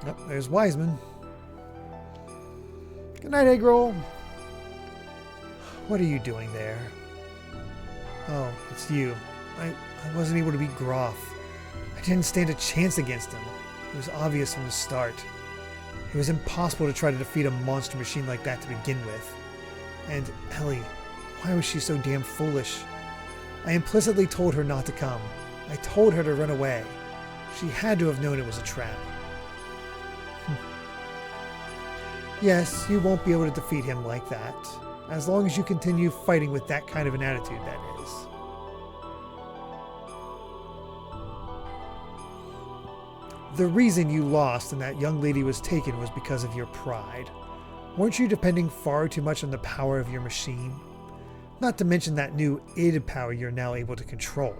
Oh, there's Wiseman. Good night, egg roll. What are you doing there? Oh, it's you. I wasn't able to beat Groff. I didn't stand a chance against him. It was obvious from the start. It was impossible to try to defeat a monster machine like that to begin with. And Ellie, why was she so damn foolish? I implicitly told her not to come. I told her to run away. She had to have known it was a trap. Yes, you won't be able to defeat him like that. As long as you continue fighting with that kind of an attitude, that is. The reason you lost and that young lady was taken was because of your pride. Weren't you depending far too much on the power of your machine? Not to mention that new id power you're now able to control.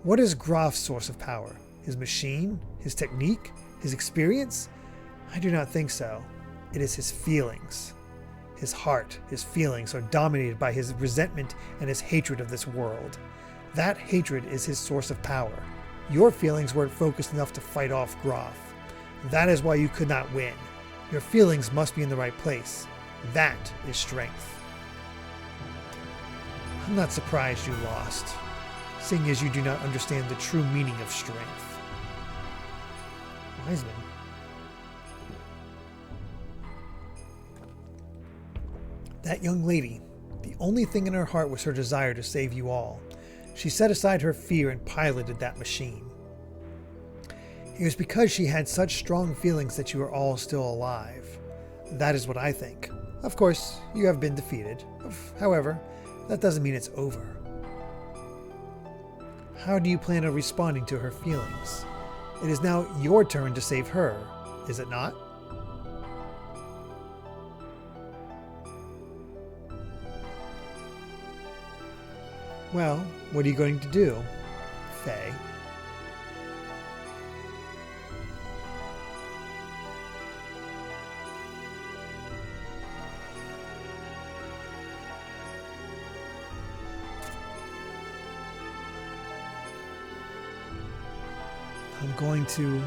What is Groff's source of power? His machine? His technique? His experience? I do not think so. It is his feelings. His heart, his feelings are dominated by his resentment and his hatred of this world. That hatred is his source of power. Your feelings weren't focused enough to fight off Groff. That is why you could not win. Your feelings must be in the right place. That is strength. I'm not surprised you lost, seeing as you do not understand the true meaning of strength. Wiseman. That young lady, the only thing in her heart was her desire to save you all. She set aside her fear and piloted that machine. It was because she had such strong feelings that you are all still alive. That is what I think. Of course, you have been defeated. However, that doesn't mean it's over. How do you plan on responding to her feelings? It is now your turn to save her, is it not? Well, what are you going to do, Faye? I'm going to...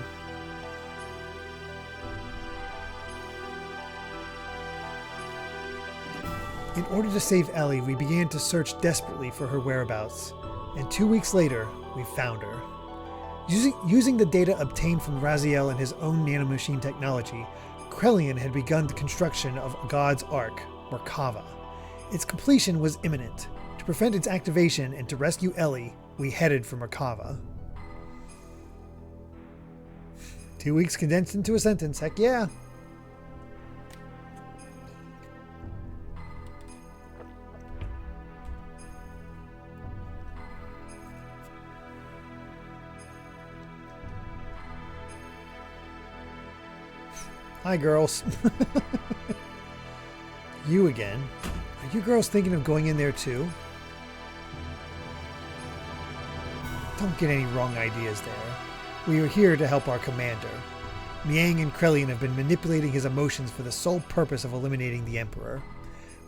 In order to save Ellie, we began to search desperately for her whereabouts, and 2 weeks later, we found her. Using the data obtained from Raziel and his own nanomachine technology, Krelian had begun the construction of God's Ark, Merkava. Its completion was imminent. To prevent its activation and to rescue Ellie, we headed for Merkava. 2 weeks condensed into a sentence, heck yeah! Hi, girls. You again. Are you girls thinking of going in there too? Don't get any wrong ideas there. We are here to help our commander. Miang and Krelian have been manipulating his emotions for the sole purpose of eliminating the Emperor.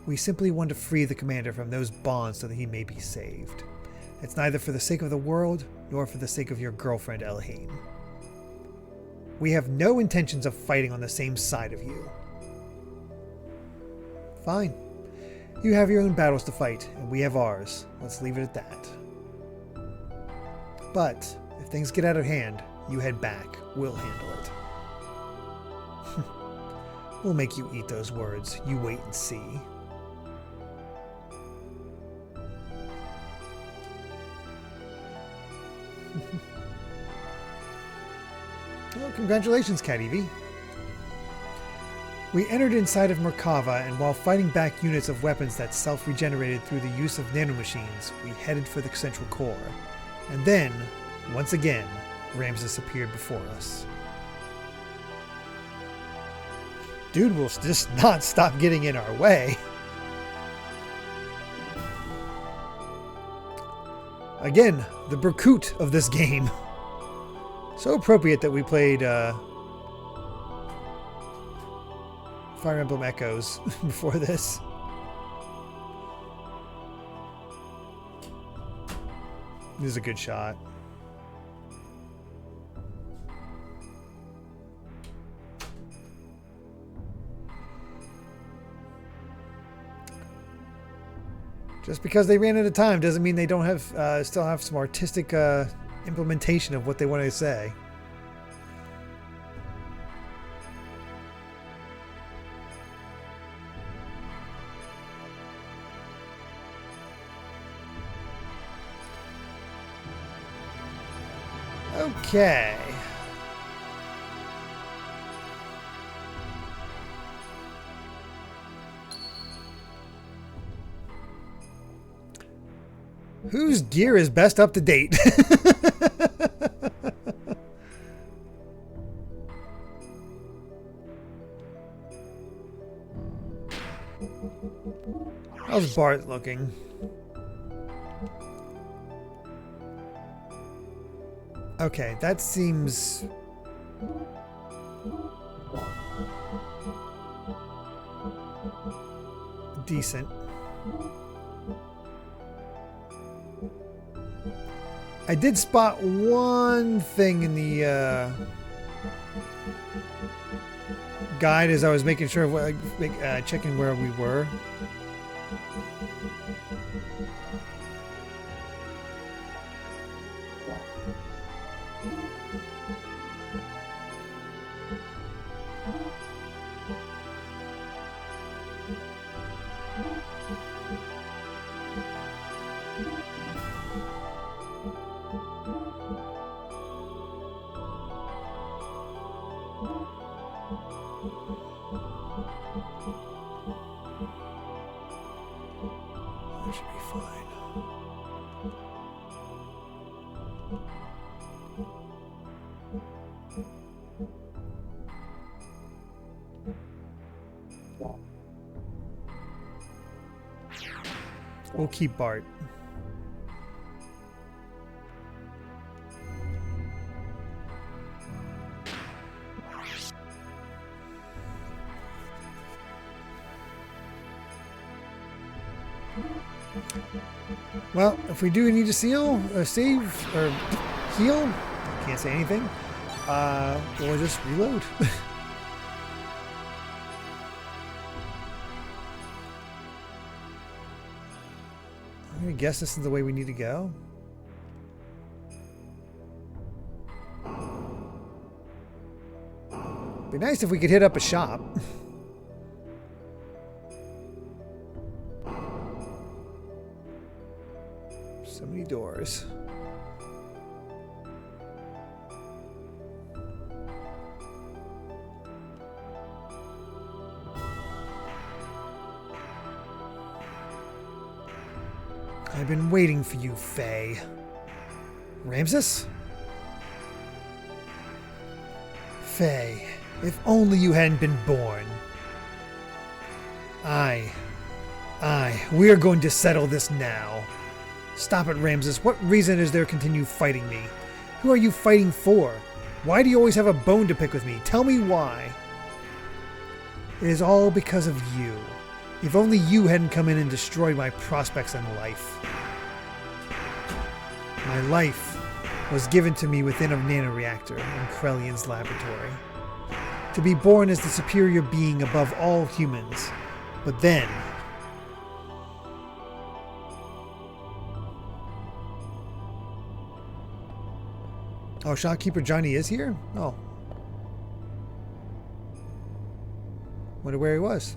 We simply want to free the commander from those bonds so that he may be saved. It's neither for the sake of the world, nor for the sake of your girlfriend, Elhain. We have no intentions of fighting on the same side of you. Fine. You have your own battles to fight, and we have ours. Let's leave it at that. But, if things get out of hand, you head back. We'll handle it. We'll make you eat those words. You wait and see. Well, congratulations, Cat Evie. We entered inside of Merkava, and while fighting back units of weapons that self-regenerated through the use of nanomachines, we headed for the central core. And then, once again, Ramses appeared before us. Dude will just not stop getting in our way. Again, the Berkut of this game. So appropriate that we played Fire Emblem Echoes before this. This is a good shot. Just because they ran out of time doesn't mean they don't have still have some artistic implementation of what they want to say. Okay. Whose gear is best up to date? How's Bart looking? Okay, that seems... decent. I did spot one thing in the guide as I was making sure of checking where we were. That should be fine. We'll keep Bart. Well, if we do need to save, or heal, I can't say anything, we'll just reload. I guess this is the way we need to go. Be nice if we could hit up a shop. So many doors. I've been waiting for you, Faye. Ramses? Faye, if only you hadn't been born. We are going to settle this now. Stop it, Ramses. What reason is there to continue fighting me? Who are you fighting for? Why do you always have a bone to pick with me? Tell me why. It is all because of you. If only you hadn't come in and destroyed my prospects in life. My life was given to me within a nanoreactor in Krelian's laboratory. To be born as the superior being above all humans. But then... Oh, Shopkeeper Johnny is here? Oh. Wonder where he was.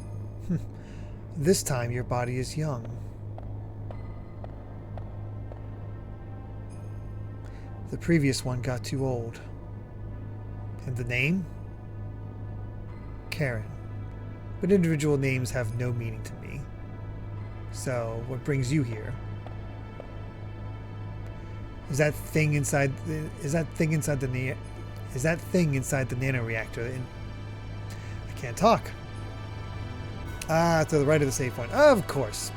This time your body is young. The previous one got too old. And the name? Karen. But individual names have no meaning to me. So, what brings you here? Is that thing inside the nanoreactor? I can't talk. Ah, to the right of the save point. Of course.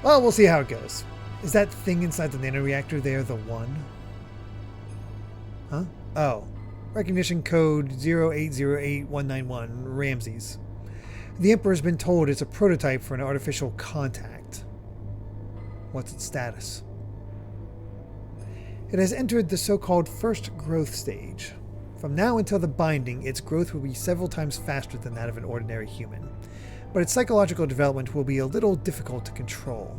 Well, we'll see how it goes. Is that thing inside the nanoreactor there the one? Huh? Oh. Recognition code 0808191, Ramses. The Emperor's been told it's a prototype for an artificial contact. What's its status? It has entered the so-called first growth stage. From now until the binding, its growth will be several times faster than that of an ordinary human. But its psychological development will be a little difficult to control.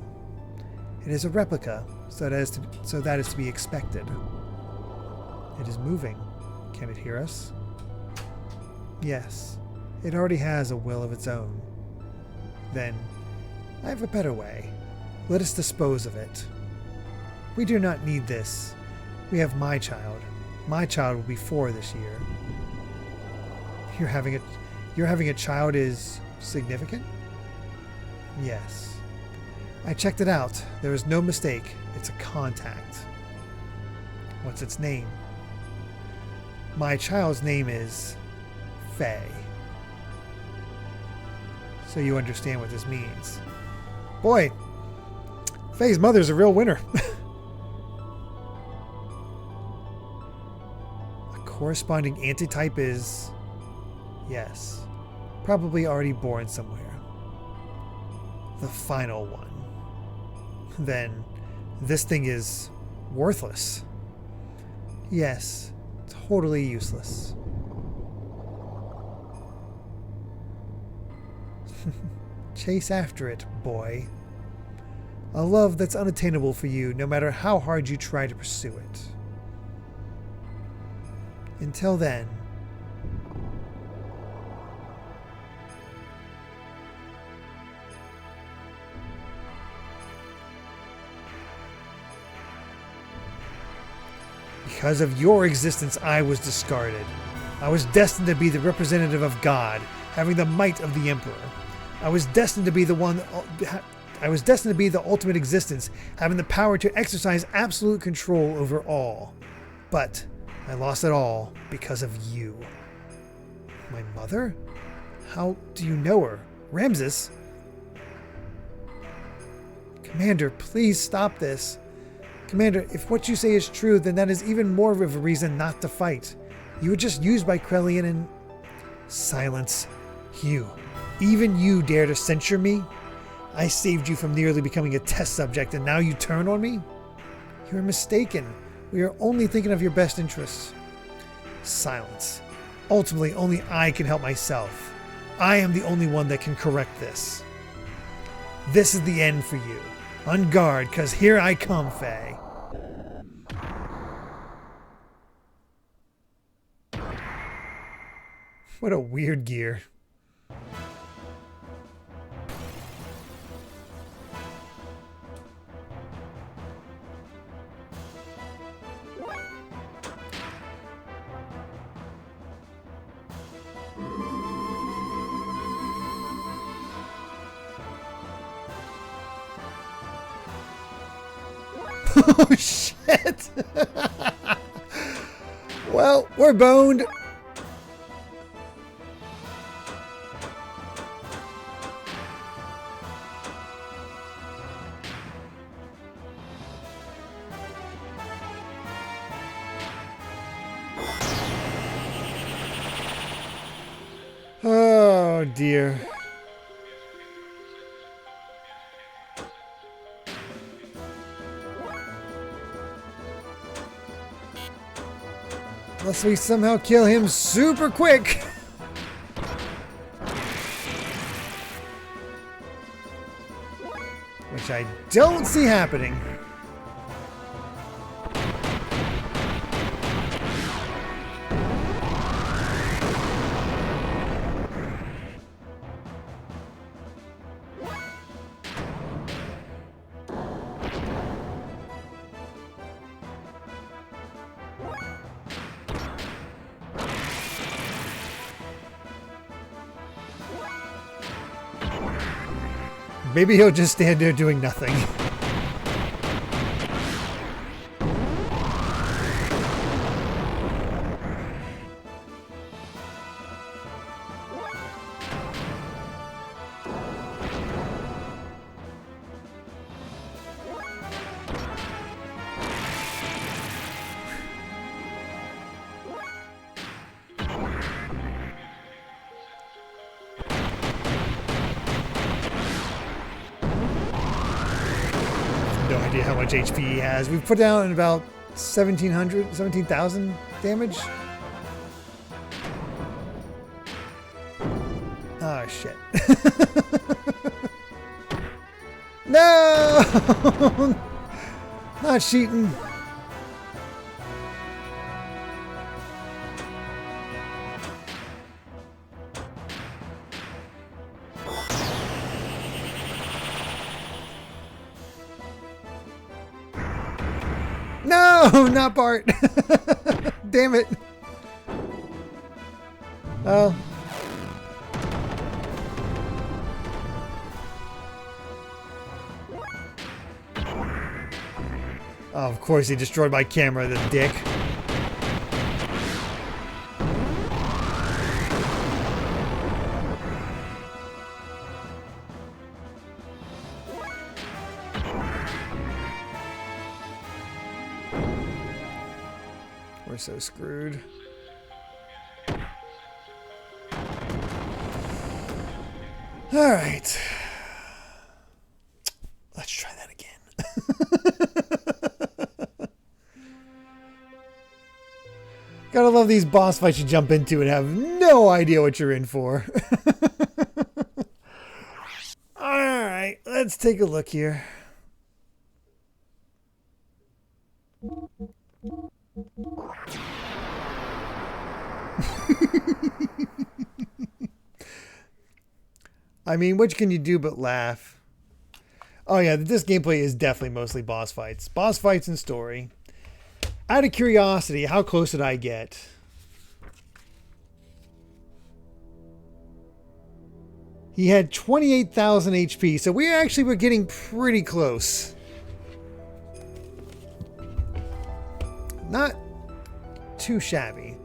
It is a replica, so that is to be expected. It is moving. Can it hear us? Yes. It already has a will of its own. Then, I have a better way. Let us dispose of it. We do not need this. We have my child. My child will be 4 this year. Your having a child is significant? Yes. I checked it out. There is no mistake. It's a contact. What's its name? My child's name is Faye. So you understand what this means. Boy, Faye's mother's a real winner. A corresponding antitype is... yes. Probably already born somewhere. The final one. Then, this thing is worthless. Yes, totally useless. Chase after it, boy. A love that's unattainable for you, no matter how hard you try to pursue it. Until then, because of your existence, I was discarded. I was destined to be the representative of God, having the might of the Emperor. I was destined to be the ultimate existence, having the power to exercise absolute control over all. But I lost it all because of you. My mother? How do you know her? Ramses? Commander, please stop this. Commander, if what you say is true, then that is even more of a reason not to fight. You were just used by Krelian and... Silence. You. Even you dare to censure me? I saved you from nearly becoming a test subject, and now you turn on me? You are mistaken. We are only thinking of your best interests. Silence. Ultimately, only I can help myself. I am the only one that can correct this. This is the end for you. On guard, 'cause here I come, Faye. What a weird gear. Oh, shit! Well, we're boned. Oh, dear. Unless we somehow kill him super quick. Which I don't see happening. Maybe he'll just stand there doing nothing. No idea how much HP he has. We've put down about 17,000 damage. Oh, shit. No! Not cheating. No, not Bart. Damn it. Oh. Oh, of course he destroyed my camera, the dick. We're so screwed. All right. Let's try that again. Gotta love these boss fights you jump into and have no idea what you're in for. All right, let's take a look here. I mean, what can you do but laugh? Oh yeah, this gameplay is definitely mostly boss fights. Boss fights and story. Out of curiosity, how close did I get? He had 28,000 HP, so we actually were getting pretty close. Not too shabby.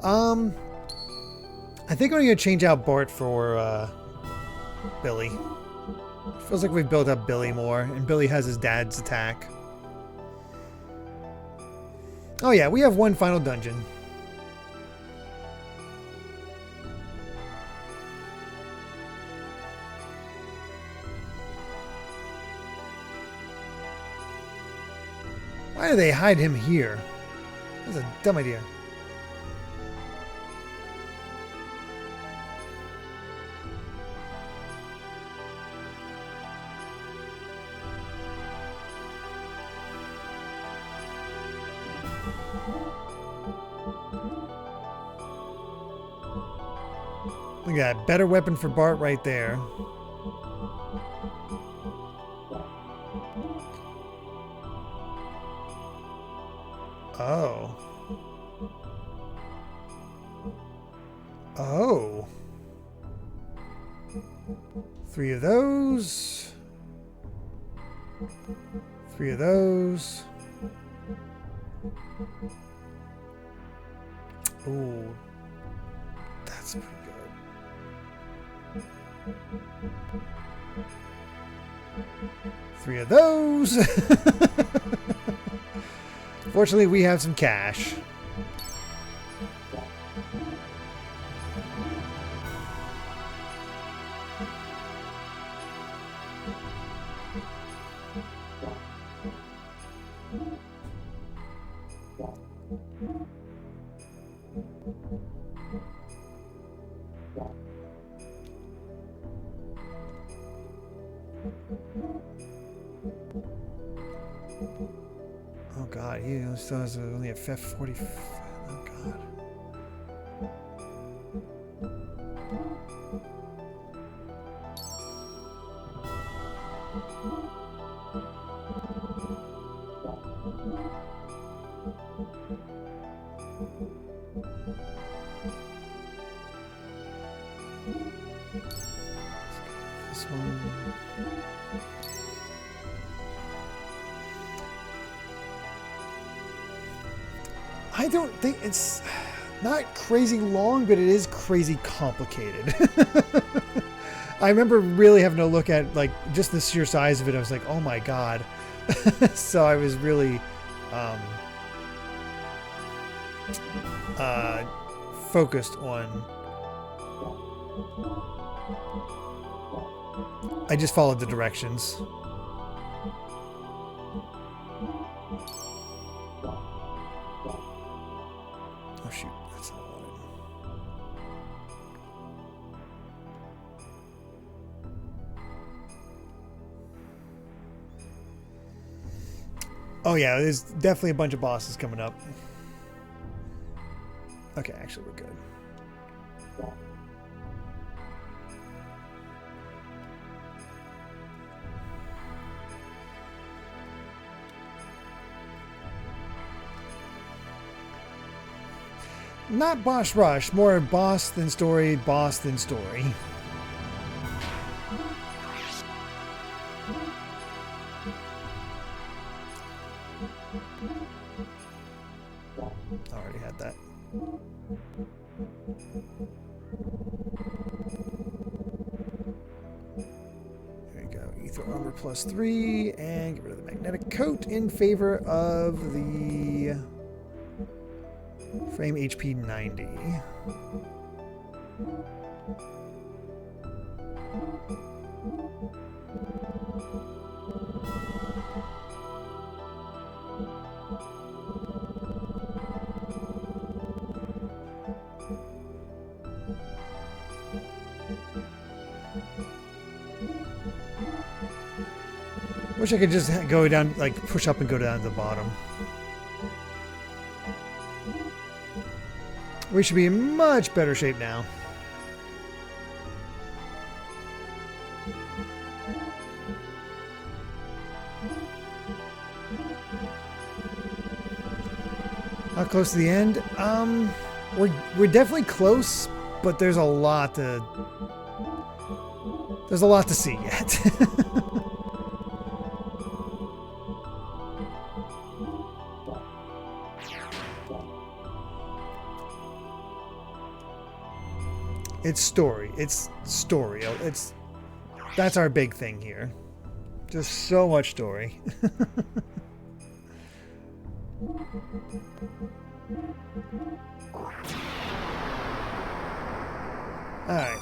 I think I'm gonna change out Bart for Billy. Feels like we've built up Billy more, and Billy has his dad's attack. Oh yeah, we have one final dungeon. Why do they hide him here? That's a dumb idea. Look at that. Better weapon for Bart right there. Oh. Oh. 3 of those. 3 of those. Ooh. That's pretty good. 3 of those. Fortunately, we have some cash. Oh god, he still has only a 45. Oh god. This one. I don't think it's not crazy long, but it is crazy complicated. I remember really having to look at like just the sheer size of it. I was like, oh my god. So I was really focused on. I just followed the directions. Oh shoot, that's not what Oh yeah, there's definitely a bunch of bosses coming up. Okay, actually we're good. Not boss rush, more boss than story, boss than story. I already had that. There we go. Ether armor +3 and get rid of the magnetic coat in favor of the frame HP 90. Wish I could just go down, like push up and go down to the bottom. We should be in much better shape now. How close to the end? We're definitely close, but there's a lot to see yet. It's story. It's story. That's our big thing here. Just so much story. Alright.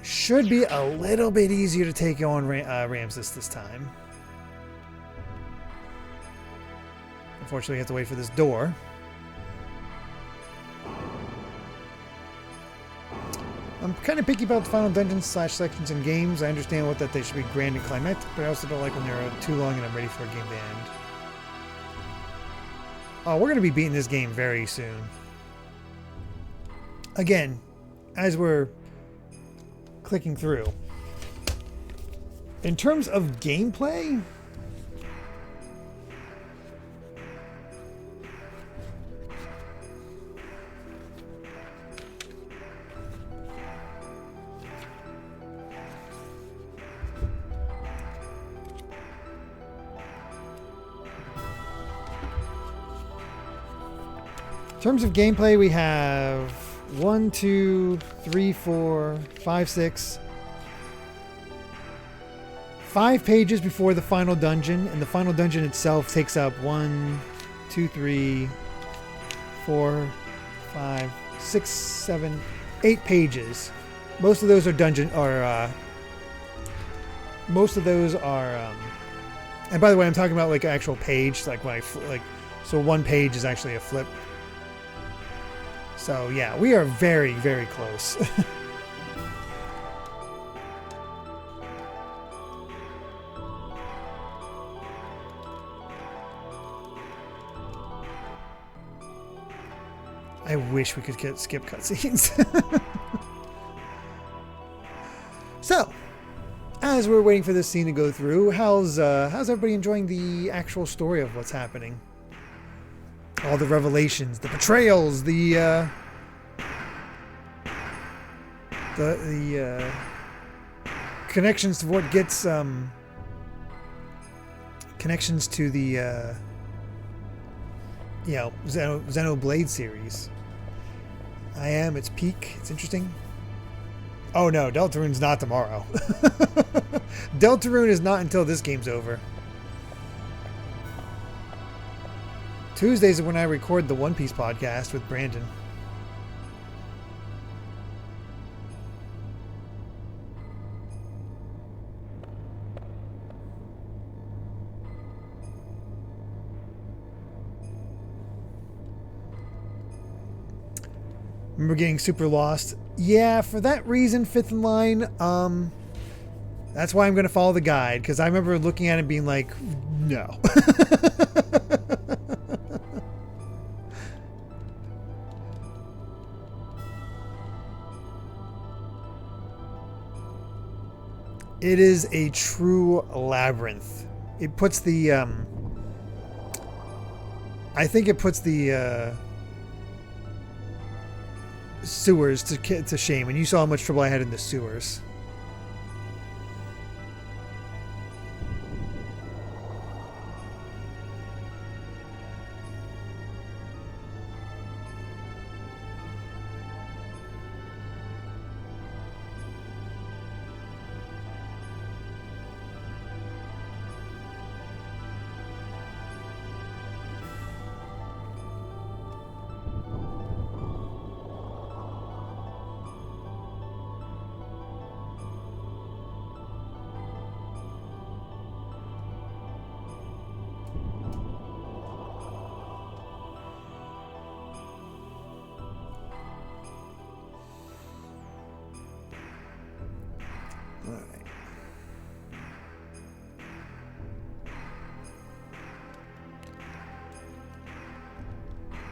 Should be a little bit easier to take on Ramses this time. Unfortunately, we have to wait for this door. I'm kind of picky about the final dungeons / sections in games. I understand that they should be grand and climactic, but I also don't like when they're too long and I'm ready for a game to end. Oh, we're going to be beating this game very soon. Again, as we're clicking through. In terms of gameplay, we have 1, 2, 3, 4, 5, 6, 5 pages before the final dungeon, and the final dungeon itself takes up 1, 2, 3, 4, 5, 6, 7, 8 pages. Most of those are and by the way, I'm talking about like an actual page, like when so one page is actually a flip. So yeah, we are very, very close. I wish we could skip cutscenes. So, as we're waiting for this scene to go through, how's everybody enjoying the actual story of what's happening? All the revelations, the betrayals, the connections to what gets connections to the Xenoblade series. I am. It's peak. It's interesting. Oh no, Deltarune's not tomorrow. Deltarune is not until this game's over. Tuesdays are when I record the One Piece podcast with Brandon. Remember getting super lost? Yeah, for that reason, fifth in line, that's why I'm going to follow the guide, because I remember looking at it and being like, no. It is a true labyrinth. It puts the, I think it puts the, sewers to shame, and you saw how much trouble I had in the sewers.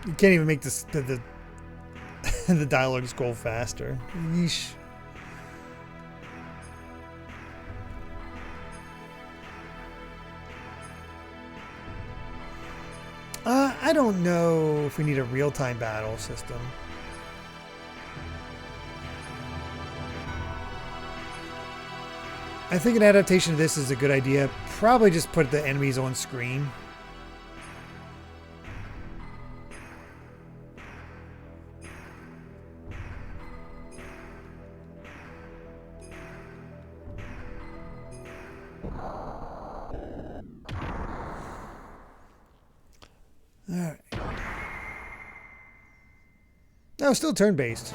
You can't even make this the the dialogue scroll faster. Yeesh. I don't know if we need a real-time battle system. I think an adaptation of this is a good idea. Probably just put the enemies on screen. Alright. No, still turn-based.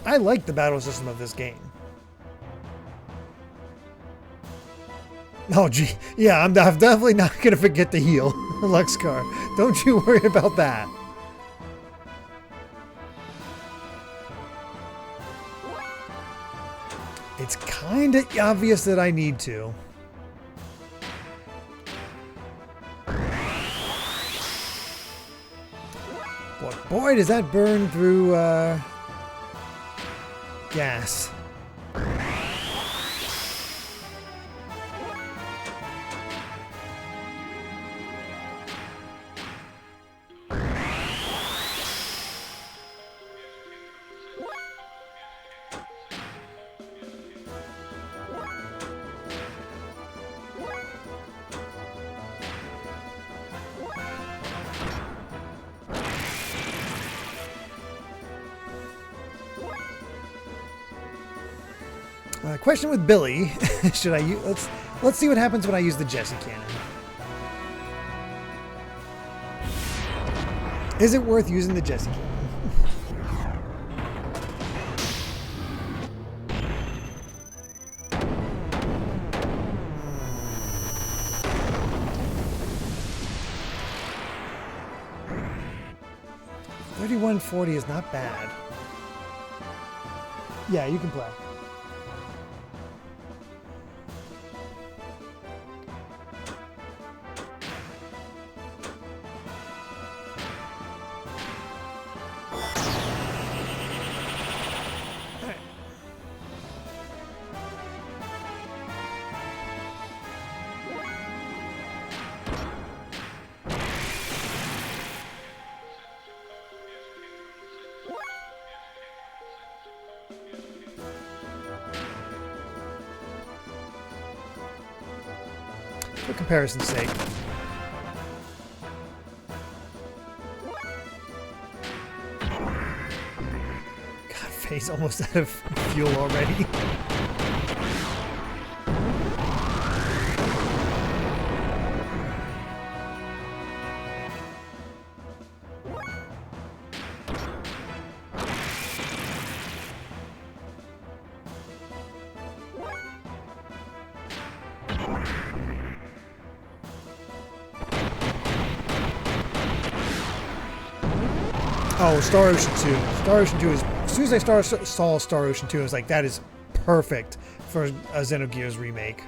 I like the battle system of this game. Oh, gee. Yeah, I'm definitely not going to forget to heal Luxcar. Don't you worry about that. It's kind of obvious that I need to. But boy, does that burn through gas. Question with Billy: should I use? Let's see what happens when I use the Jesse cannon. Is it worth using the Jesse cannon? $31.40 is not bad. Yeah, you can play. For comparison's sake. God, Faye's almost out of fuel already. Oh, Star Ocean 2. Star Ocean 2 is... As soon as I saw Star Ocean 2, I was like, that is perfect for a Xenogears remake.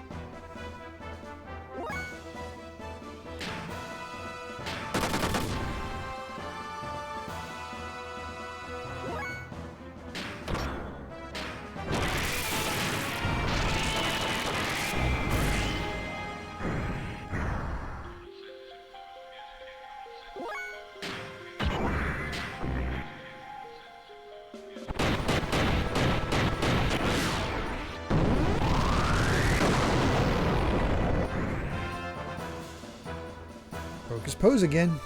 Broke his pose again.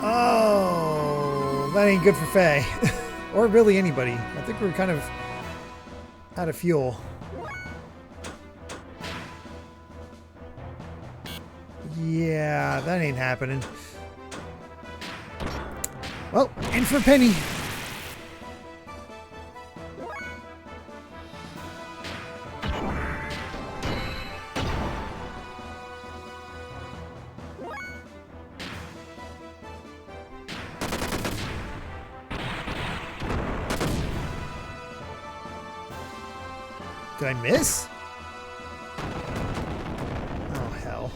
Oh, that ain't good for Faye. Or really anybody. I think we're kind of out of fuel. Yeah, that ain't happening. Well, in for a penny. Did I miss? Oh, hell.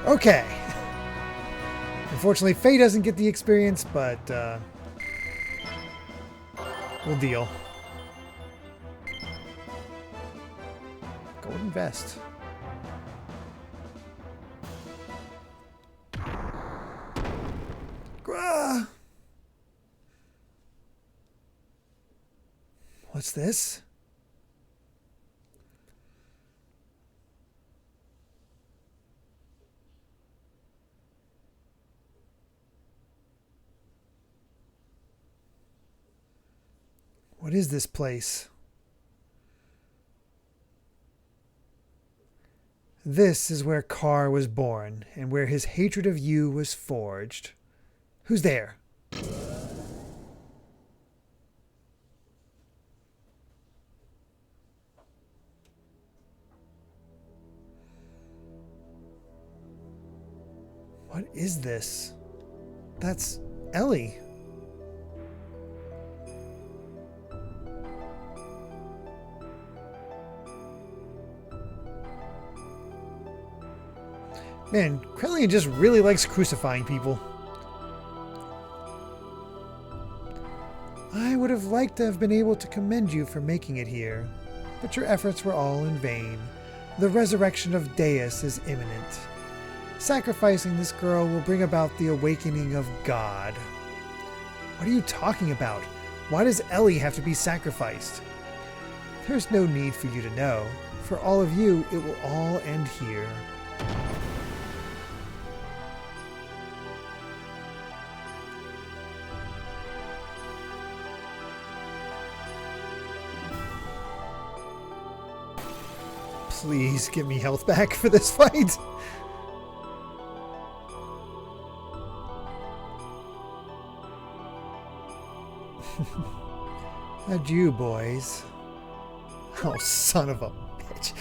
Okay. Unfortunately, Faye doesn't get the experience, but we'll deal. Golden vest. Grah! What's this? What is this place? This is where Carr was born, and where his hatred of you was forged. Who's there? What is this? That's Ellie. Man, Krelian just really likes crucifying people. I would have liked to have been able to commend you for making it here, but your efforts were all in vain. The resurrection of Deus is imminent. Sacrificing this girl will bring about the awakening of God. What are you talking about? Why does Ellie have to be sacrificed? There's no need for you to know. For all of you, it will all end here. Please give me health back for this fight. Adieu, boys. Oh, son of a bitch.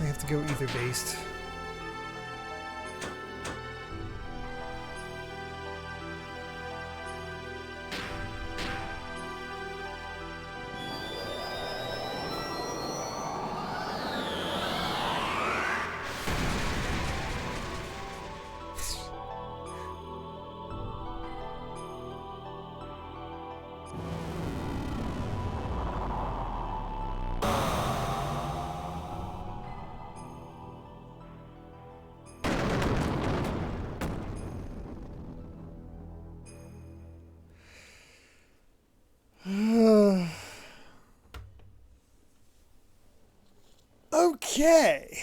I have to go ether based. Okay.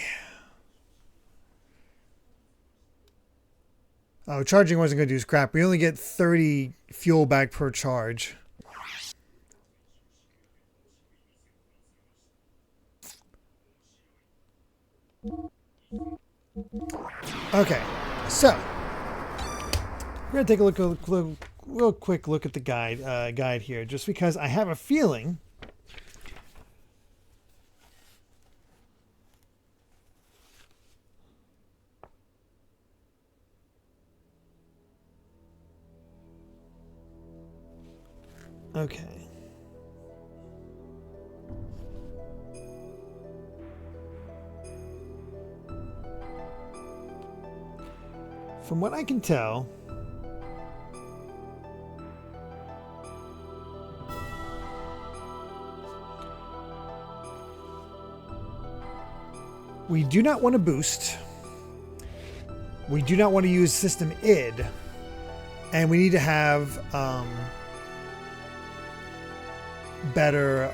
Oh, charging wasn't going to do scrap. We only get 30 fuel back per charge. Okay, so we're going to take a real quick look at the guide here, just because I have a feeling okay. From what I can tell, we do not want to boost. We do not want to use system id. And we need to have better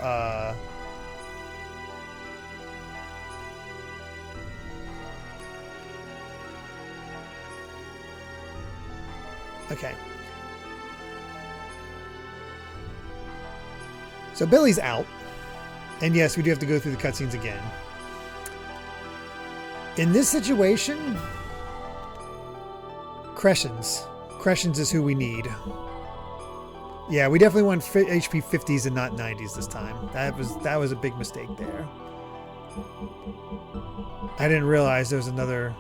Okay. So Billy's out. And yes, we do have to go through the cutscenes again. In this situation, Krelians. Krelians is who we need. Yeah, we definitely want HP 50s and not 90s this time. That was a big mistake there. I didn't realize there was another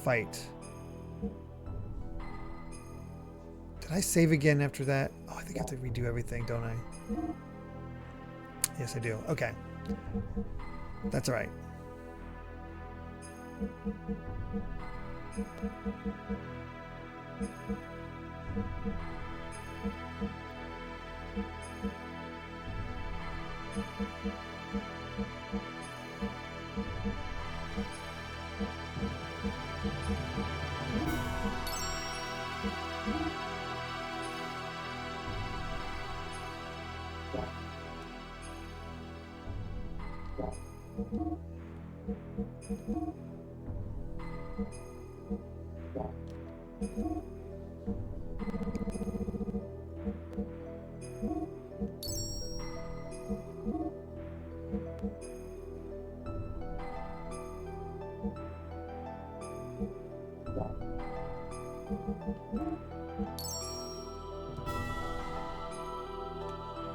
fight. Did I save again after that? Oh, I think I have to redo everything, don't I? Yes, I do. Okay. That's all right.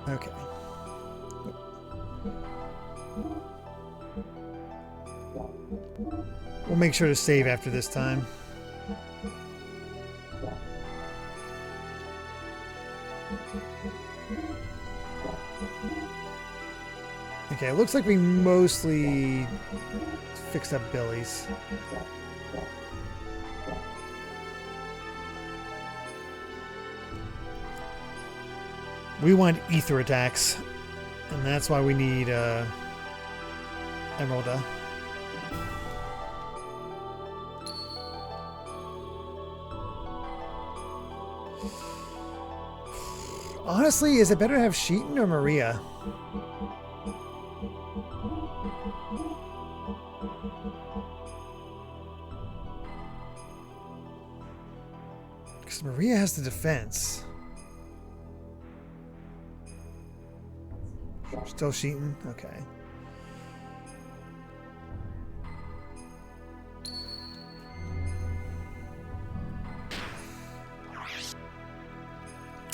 Okay. We'll make sure to save after this time. Okay, it looks like we mostly fixed up Billy's. We want ether attacks, and that's why we need Emeralda. Honestly, is it better to have Sheetan or Maria? Because Maria has the defense. Still Sheetan? Okay.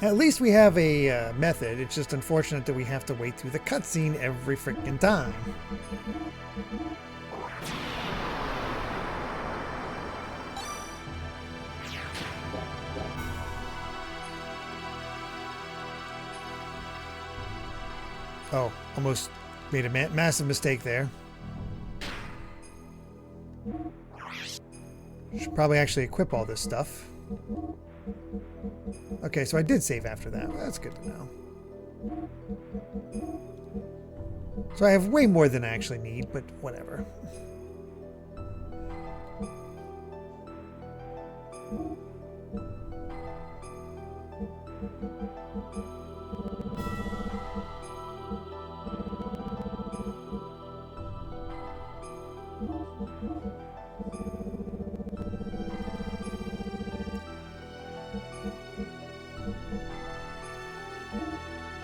At least we have a method. It's just unfortunate that we have to wait through the cutscene every freaking time. Oh, almost made a massive mistake there. Should probably actually equip all this stuff. Okay, so I did save after that. That's good to know. So I have way more than I actually need, but whatever.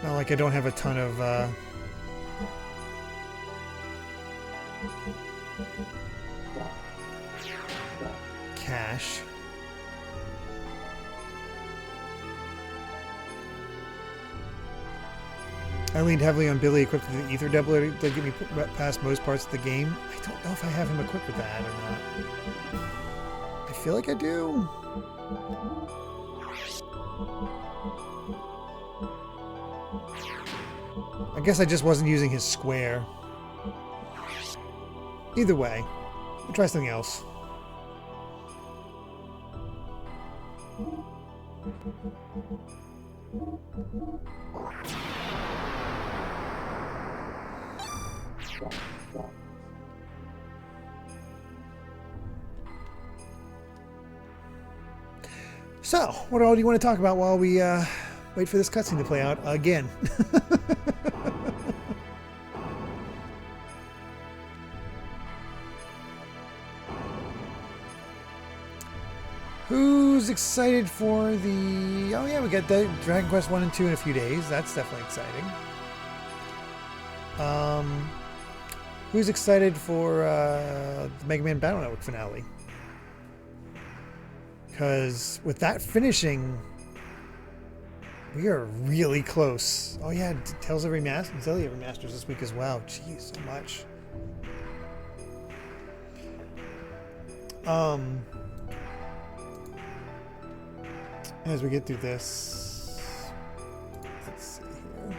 Not like I don't have a ton of cash. I leaned heavily on Billy equipped with the ether doubler to get me past most parts of the game. I don't know if I have him equipped with that or not. I feel like I do. I guess I just wasn't using his square. Either way, we'll try something else. So, what all do you want to talk about while we wait for this cutscene to play out again? excited for the... Oh yeah, we got the Dragon Quest 1 and 2 in a few days. That's definitely exciting. Who's excited for the Mega Man Battle Network finale? Because with that finishing, we are really close. Oh yeah, Tales of Remastered, Zelda Remasters this week as well. Jeez, so much. As we get through this, let's see here.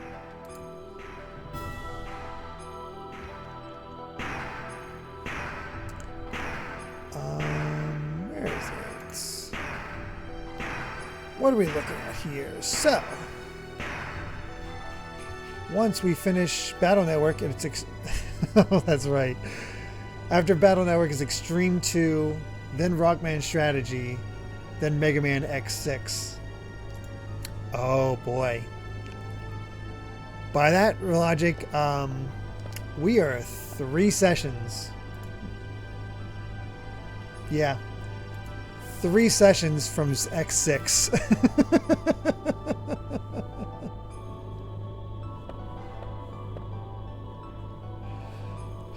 Where is it? What are we looking at here? So, once we finish Battle Network, and it's oh, that's right. After Battle Network is Extreme 2, then Rockman Strategy, then Mega Man X6. Oh boy. By that logic, we are 3 sessions. Yeah. 3 sessions from X6.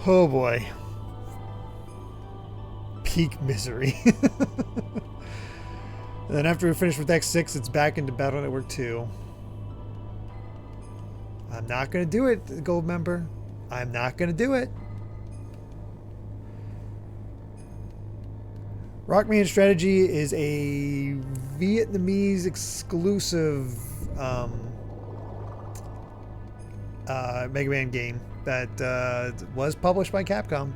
Oh boy. Peak misery. And then after we finish with X6, it's back into Battle Network 2. I'm not going to do it, Gold member. I'm not going to do it. Rockman Strategy is a Vietnamese exclusive Mega Man game that was published by Capcom.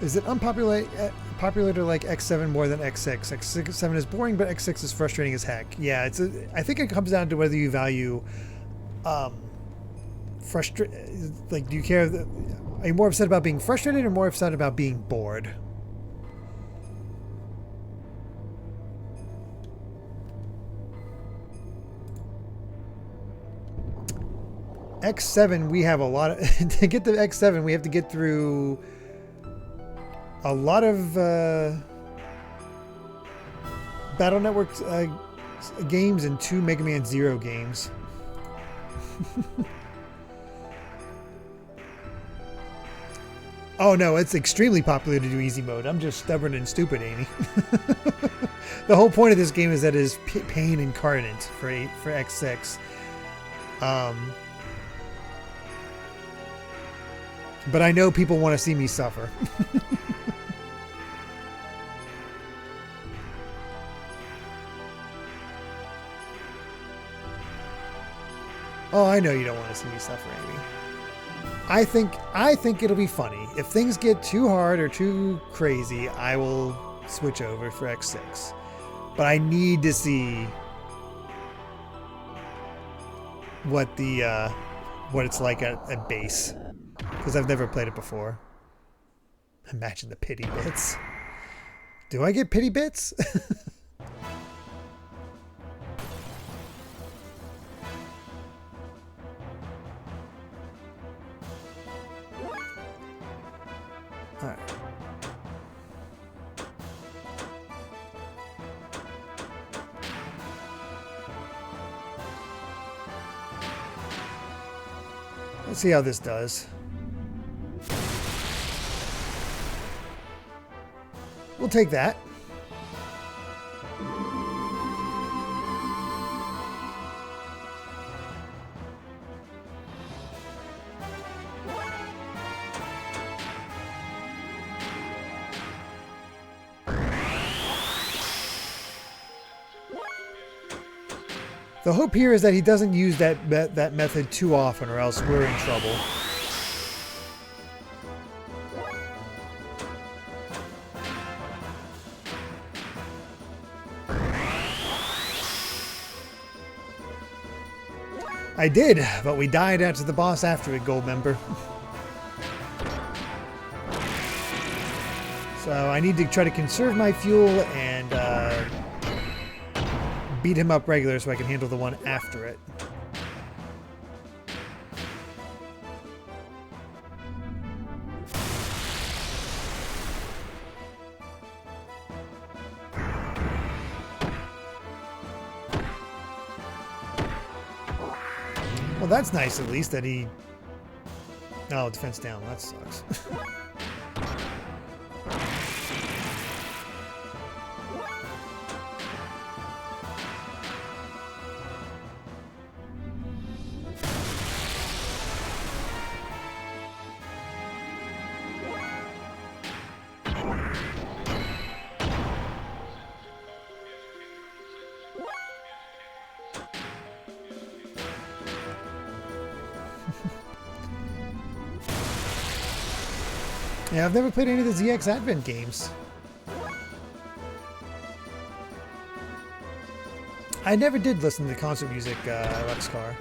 Is it unpopular to like X7 more than X6? X7 is boring, but X6 is frustrating as heck. Yeah, I think it comes down to whether you value like, do you care? Are you more upset about being frustrated or more upset about being bored? X7, we have a lot of... to get to X7, we have to get through a lot of Battle Network games and 2 Mega Man Zero games. Oh no, it's extremely popular to do easy mode. I'm just stubborn and stupid, Amy. The whole point of this game is that it is pain incarnate for X6. But I know people want to see me suffer. Oh, I know you don't want to see me suffer, Amy. I think it'll be funny. If things get too hard or too crazy, I will switch over for X6. But I need to see what it's like at base. Because I've never played it before. Imagine the pity bits. Do I get pity bits? Alright. Let's see how this does. We'll take that. The hope here is that he doesn't use that method too often, or else we're in trouble. I did, but we died out to the boss after it, Gold member. So So I need to try to conserve my fuel and beat him up regular so I can handle the one after it. Well, that's nice at least that he... Oh, defense down. That sucks. Yeah, I've never played any of the ZX Advent games. I never did listen to concert music, Luxcar.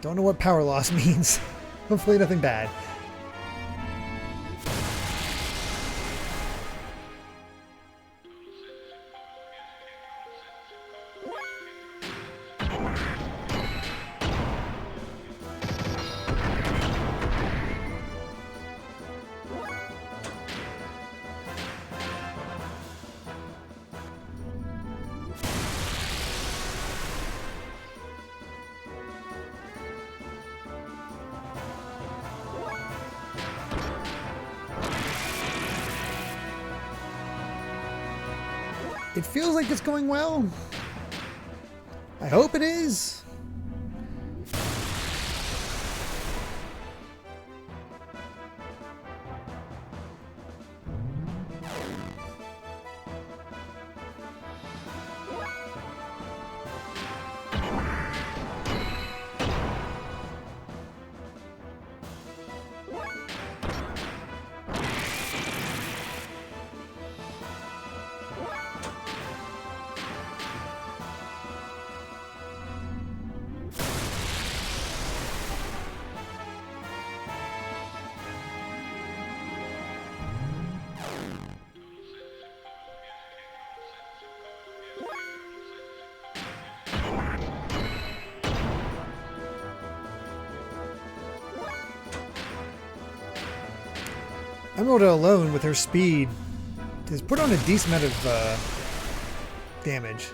Don't know what power loss means. Hopefully nothing bad. It feels like it's going well. I hope it is. Emeralda alone, with her speed, has put on a decent amount of damage.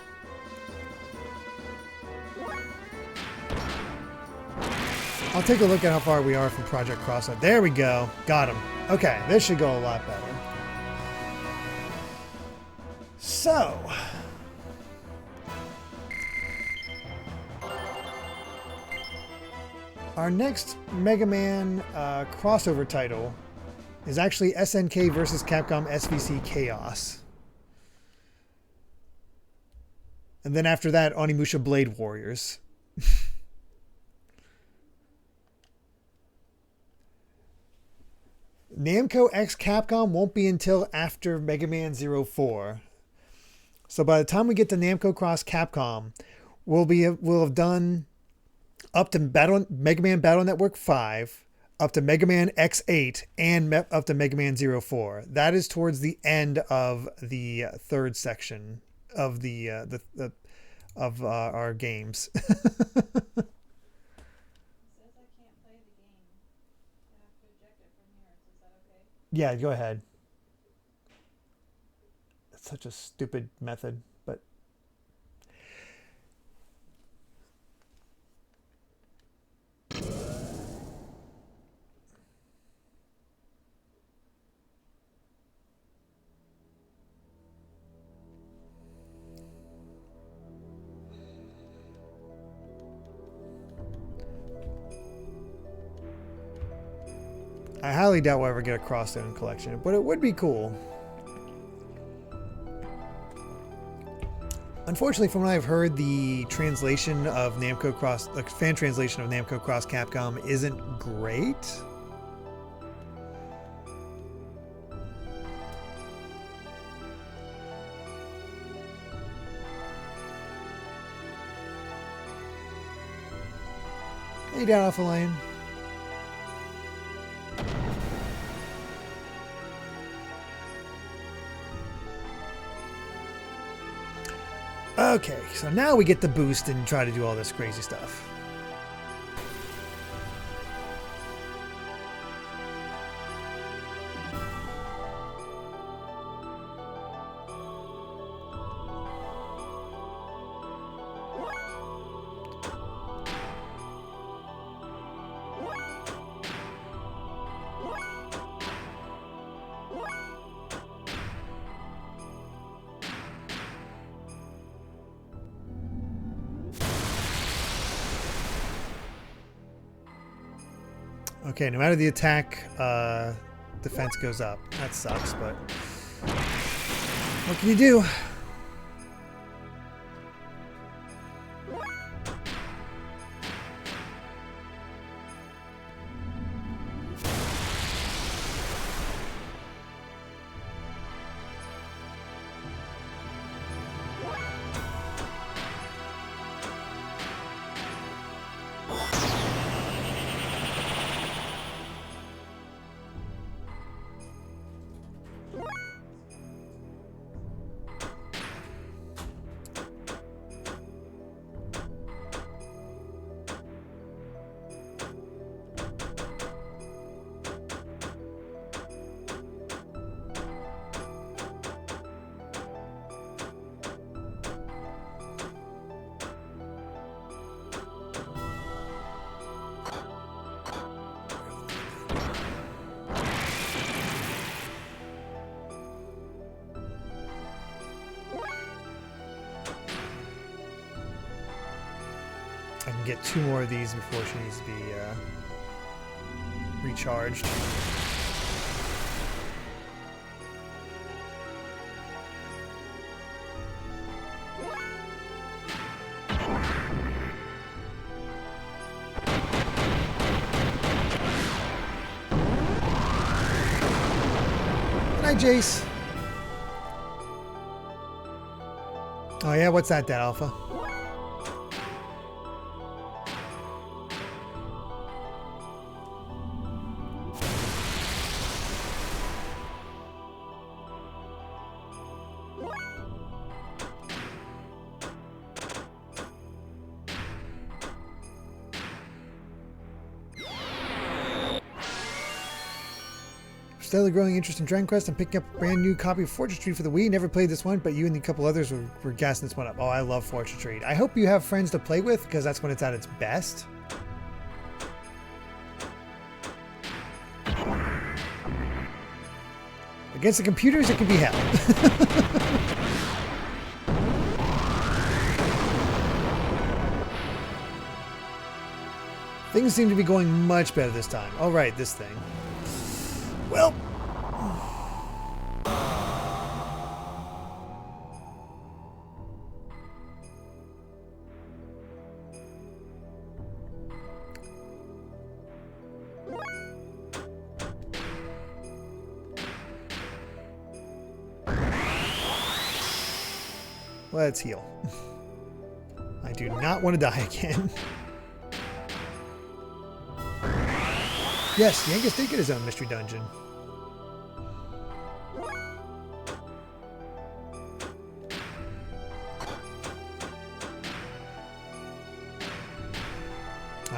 I'll take a look at how far we are from Project Crossout. There we go. Got him. Okay, this should go a lot better. So... our next Mega Man crossover title is actually SNK versus Capcom SVC Chaos. And then after that, Onimusha Blade Warriors. Namco X Capcom won't be until after Mega Man 04. So by the time we get to Namco Cross Capcom, we'll have done up to Mega Man Battle Network 5, up to Mega Man X8, and up to Mega Man 04. That is towards the end of the third section of our games. It says I can't play the game. I have to eject it from here. Is that okay? Yeah, go ahead. It's such a stupid method, but... I highly doubt we'll ever get a Crossstone collection, but it would be cool. Unfortunately, from what I've heard, the translation of Namco Cross, the fan translation of Namco Cross Capcom isn't great. Hey down, Alpha Lion. Okay, so now we get the boost and try to do all this crazy stuff. Okay, no matter the attack, defense goes up. That sucks, but what can you do? I can get 2 more of these before she needs to be recharged. Good night, Jace. Oh yeah, what's that, Alpha? Steadily growing interest in Dragon Quest and picking up a brand new copy of Fortune Street for the Wii. Never played this one, but you and a couple others were gassing this one up. Oh, I love Fortune Street. I hope you have friends to play with, because that's when it's at its best. Against the computers, it can be hell. Things seem to be going much better this time. All right, this thing. Well, let's heal. I do not want to die again. Yes, Yangus did get his own mystery dungeon.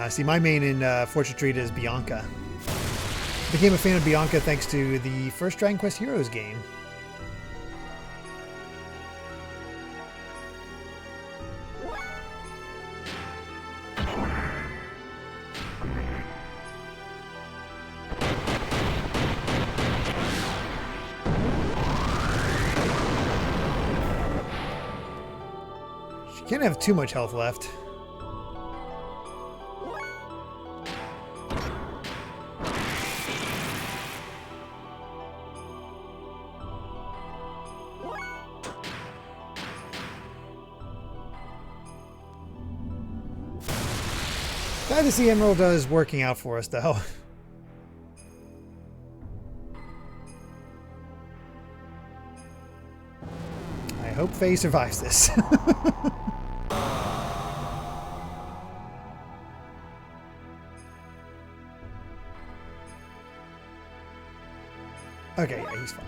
See, my main in Fortune Street is Bianca. Became a fan of Bianca thanks to the first Dragon Quest Heroes game. She can't have too much health left. Glad to see Emerald is working out for us, though. I hope Faye survives this. Okay, yeah, he's fine.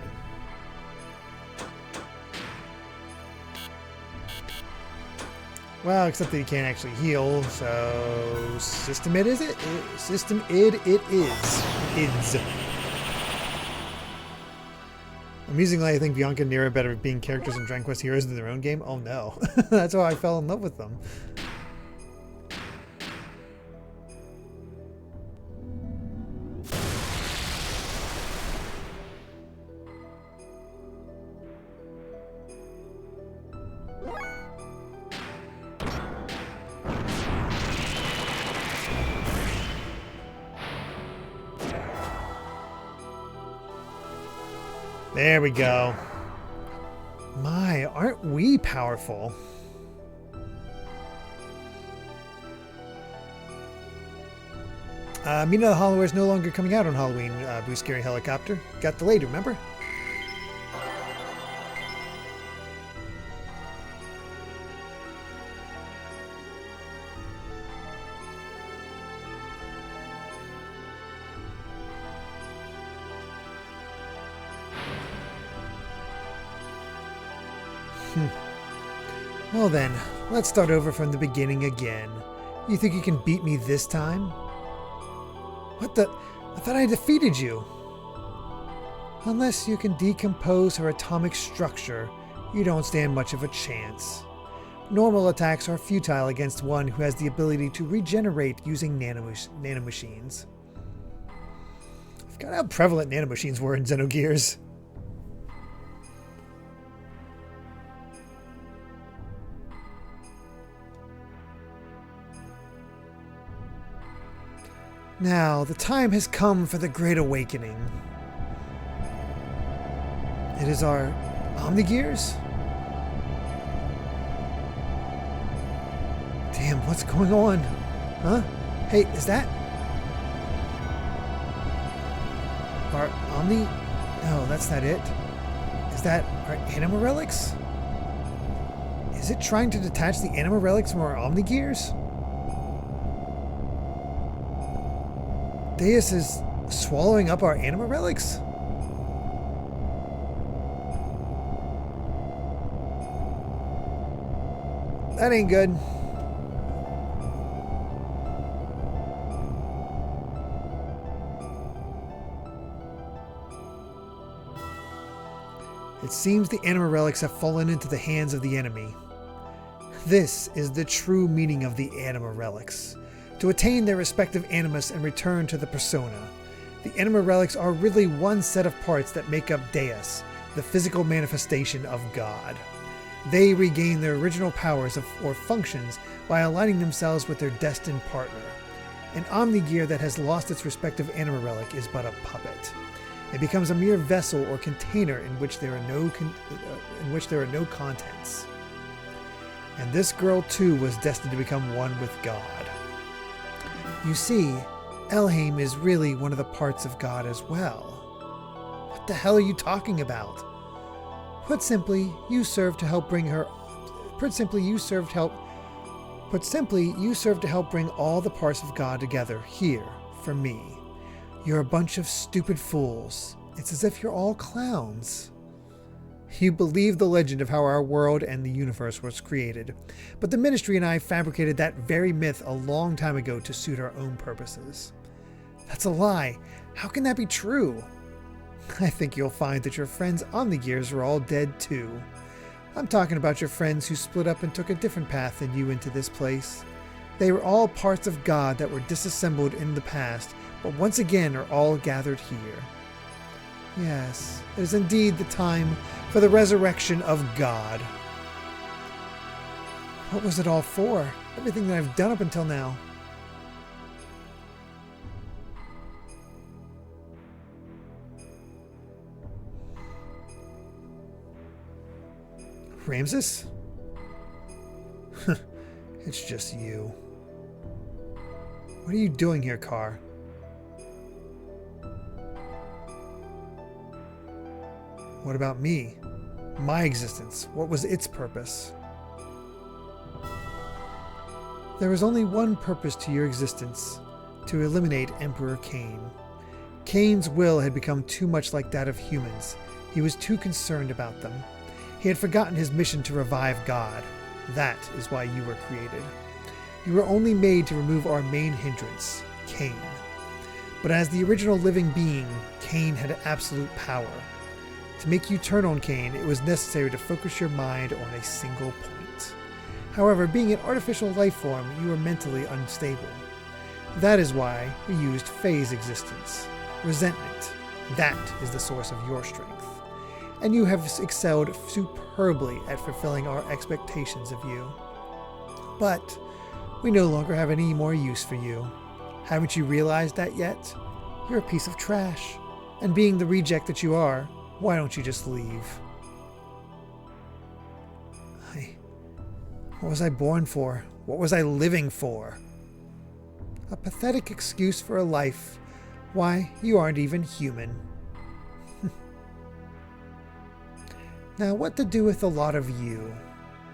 Well, except that he can't actually heal, so System Id is it? System Id it is. Ids. Amusingly, I think Bianca and Nira are better at being characters in Dragon Quest Heroes than their own game. Oh no. That's why I fell in love with them. There we go. My, aren't we powerful? Mina the Hollower is no longer coming out on Halloween, Blue Scary Helicopter. Got delayed, remember? Well then, let's start over from the beginning again. You think you can beat me this time? What the? I thought I defeated you. Unless you can decompose her atomic structure, you don't stand much of a chance. Normal attacks are futile against one who has the ability to regenerate using nanomachines. I forgot how prevalent nanomachines were in Xenogears. Now, the time has come for the Great Awakening. It is our Omnigears? Damn, what's going on? Huh? Hey, is that... our Omni... No, that's not it. Is that our Anima Relics? Is it trying to detach the Anima Relics from our Omnigears? Deus is swallowing up our Anima Relics? That ain't good. It seems the Anima Relics have fallen into the hands of the enemy. This is the true meaning of the Anima Relics. To attain their respective animus and return to the persona. The Anima Relics are really one set of parts that make up Deus, the physical manifestation of God. They regain their original powers or functions by aligning themselves with their destined partner. An Omnigear that has lost its respective Anima Relic is but a puppet. It becomes a mere vessel or container in which there are no contents. And this girl too was destined to become one with God. You see, Elheim is really one of the parts of God as well. What the hell are you talking about? Put simply, you serve to help bring her... Put simply, you serve to help bring all the parts of God together here, for me. You're a bunch of stupid fools. It's as if you're all clowns. You believe the legend of how our world and the universe was created, but the Ministry and I fabricated that very myth a long time ago to suit our own purposes. That's a lie. How can that be true? I think you'll find that your friends Omnigears are all dead too. I'm talking about your friends who split up and took a different path than you into this place. They were all parts of God that were disassembled in the past, but once again are all gathered here. Yes, it is indeed the time for the resurrection of God. What was it all for? Everything that I've done up until now. Ramses? It's just you. What are you doing here, Car? What about me? My existence, what was its purpose? There was only one purpose to your existence, to eliminate Emperor Cain. Cain's will had become too much like that of humans. He was too concerned about them. He had forgotten his mission to revive God. That is why you were created. You were only made to remove our main hindrance, Cain. But as the original living being, Cain had absolute power. To make you turn on Cain, it was necessary to focus your mind on a single point. However, being an artificial life form, you were mentally unstable. That is why we used Faye's existence. Resentment. That is the source of your strength. And you have excelled superbly at fulfilling our expectations of you. But we no longer have any more use for you. Haven't you realized that yet? You're a piece of trash. And being the reject that you are, why don't you just leave? What was I born for? What was I living for? A pathetic excuse for a life. Why, you aren't even human. Now, what to do with a lot of you?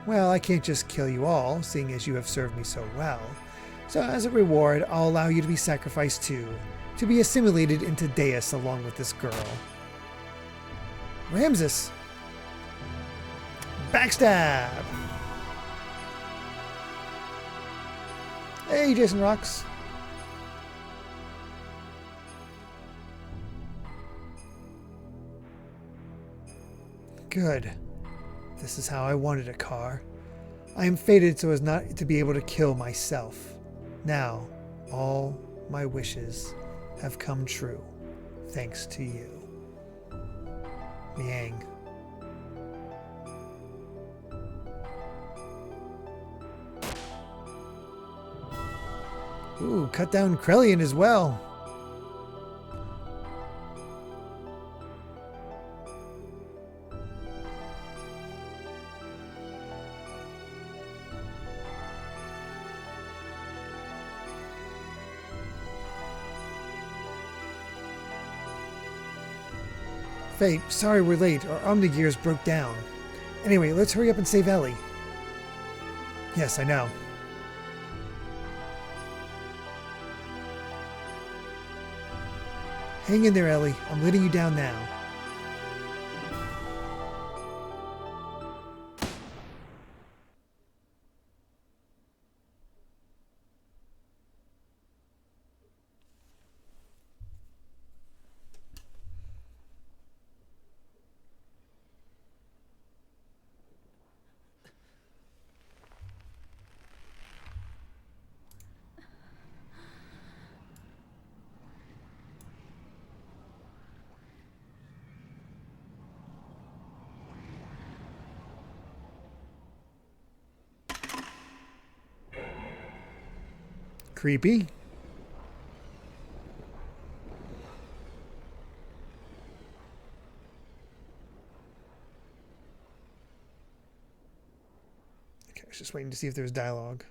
Well, I can't just kill you all, seeing as you have served me so well. So as a reward, I'll allow you to be sacrificed too, to be assimilated into Deus along with this girl. Ramses! Backstab! Hey, Jason Rocks. Good. This is how I wanted a car. I am fated so as not to be able to kill myself. Now, all my wishes have come true, thanks to you. Yang. Ooh, cut down Krelian as well. Faye, sorry we're late. Our Xenogears broke down. Anyway, let's hurry up and save Ellie. Yes, I know. Hang in there, Ellie. I'm letting you down now. Creepy. Okay, I was just waiting to see if there was dialogue.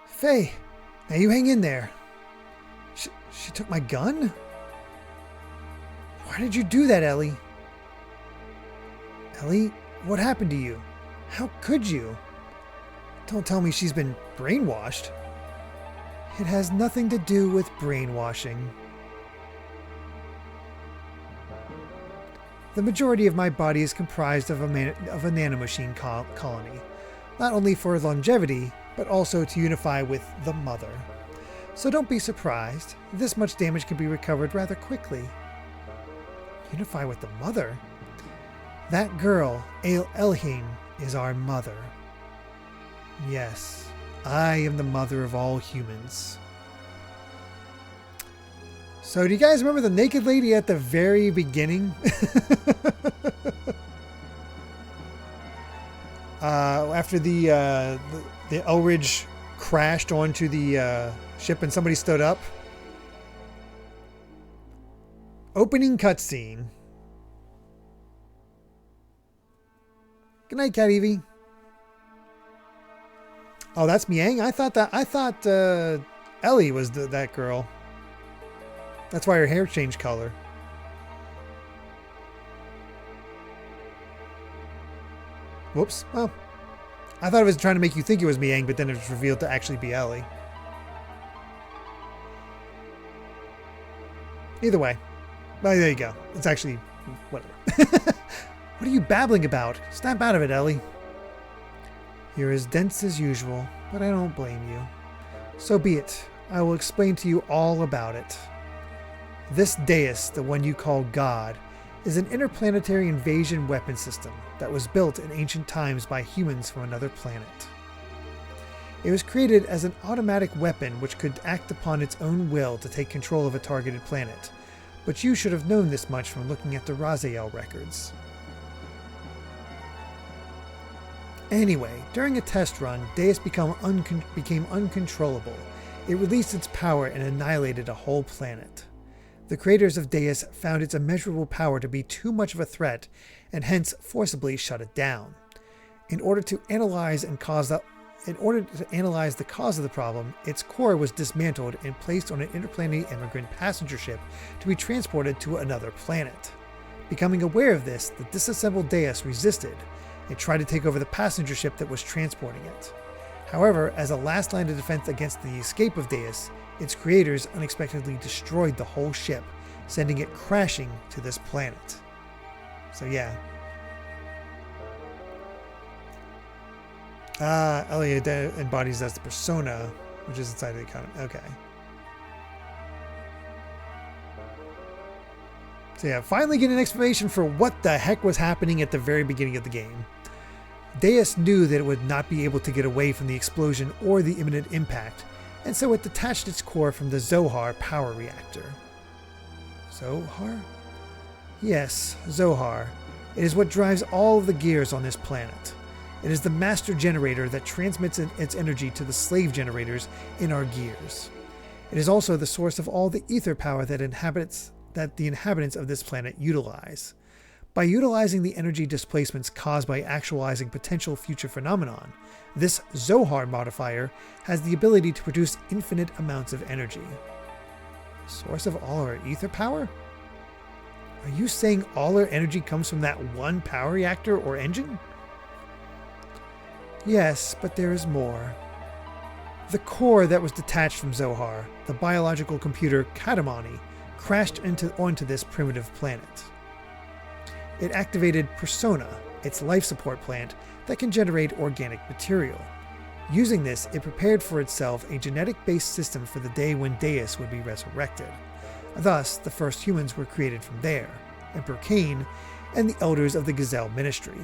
Faye, now you hang in there. She took my gun? Why did you do that, Ellie? Ellie, what happened to you? How could you? Don't tell me she's been brainwashed. It has nothing to do with brainwashing. The majority of my body is comprised of a nanomachine colony, not only for longevity, but also to unify with the mother. So don't be surprised. This much damage can be recovered rather quickly. Unify with the mother? That girl, Elhine, is our mother. Yes, I am the mother of all humans. So do you guys remember the naked lady at the very beginning? After the Elridge crashed onto the ship and somebody stood up. Opening cutscene. Good night, Cat Evie. Oh, that's Miang? I thought Ellie was that girl. That's why her hair changed color. Whoops. Well, I thought it was trying to make you think it was Miang, but then it was revealed to actually be Ellie. Either way. Well, there you go. It's actually... whatever. What are you babbling about? Snap out of it, Ellie. You're as dense as usual, but I don't blame you. So be it. I will explain to you all about it. This Deus, the one you call God, is an interplanetary invasion weapon system that was built in ancient times by humans from another planet. It was created as an automatic weapon which could act upon its own will to take control of a targeted planet, but you should have known this much from looking at the Raziel records. Anyway, during a test run, Deus became uncontrollable. It released its power and annihilated a whole planet. The creators of Deus found its immeasurable power to be too much of a threat and hence forcibly shut it down. In order to analyze the cause of the problem, its core was dismantled and placed on an interplanetary immigrant passenger ship to be transported to another planet. Becoming aware of this, the disassembled Deus resisted and tried to take over the passenger ship that was transporting it. However, as a last line of defense against the escape of Deus, its creators unexpectedly destroyed the whole ship, sending it crashing to this planet. So yeah. Ellie embodies as the persona, which is inside of the economy. Okay. So yeah, finally get an explanation for what the heck was happening at the very beginning of the game. Deus knew that it would not be able to get away from the explosion or the imminent impact, and so it detached its core from the Zohar power reactor. Zohar? Yes, Zohar. It is what drives all of the gears on this planet. It is the master generator that transmits its energy to the slave generators in our gears. It is also the source of all the ether power that the inhabitants of this planet utilize. By utilizing the energy displacements caused by actualizing potential future phenomenon, this Zohar modifier has the ability to produce infinite amounts of energy. Source of all our ether power? Are you saying all our energy comes from that one power reactor or engine? Yes, but there is more. The core that was detached from Zohar, the biological computer Katamani, crashed onto this primitive planet. It activated Persona, its life support plant that can generate organic material. Using this, it prepared for itself a genetic-based system for the day when Deus would be resurrected. Thus, the first humans were created from there, Emperor Cain and the elders of the Gazelle Ministry.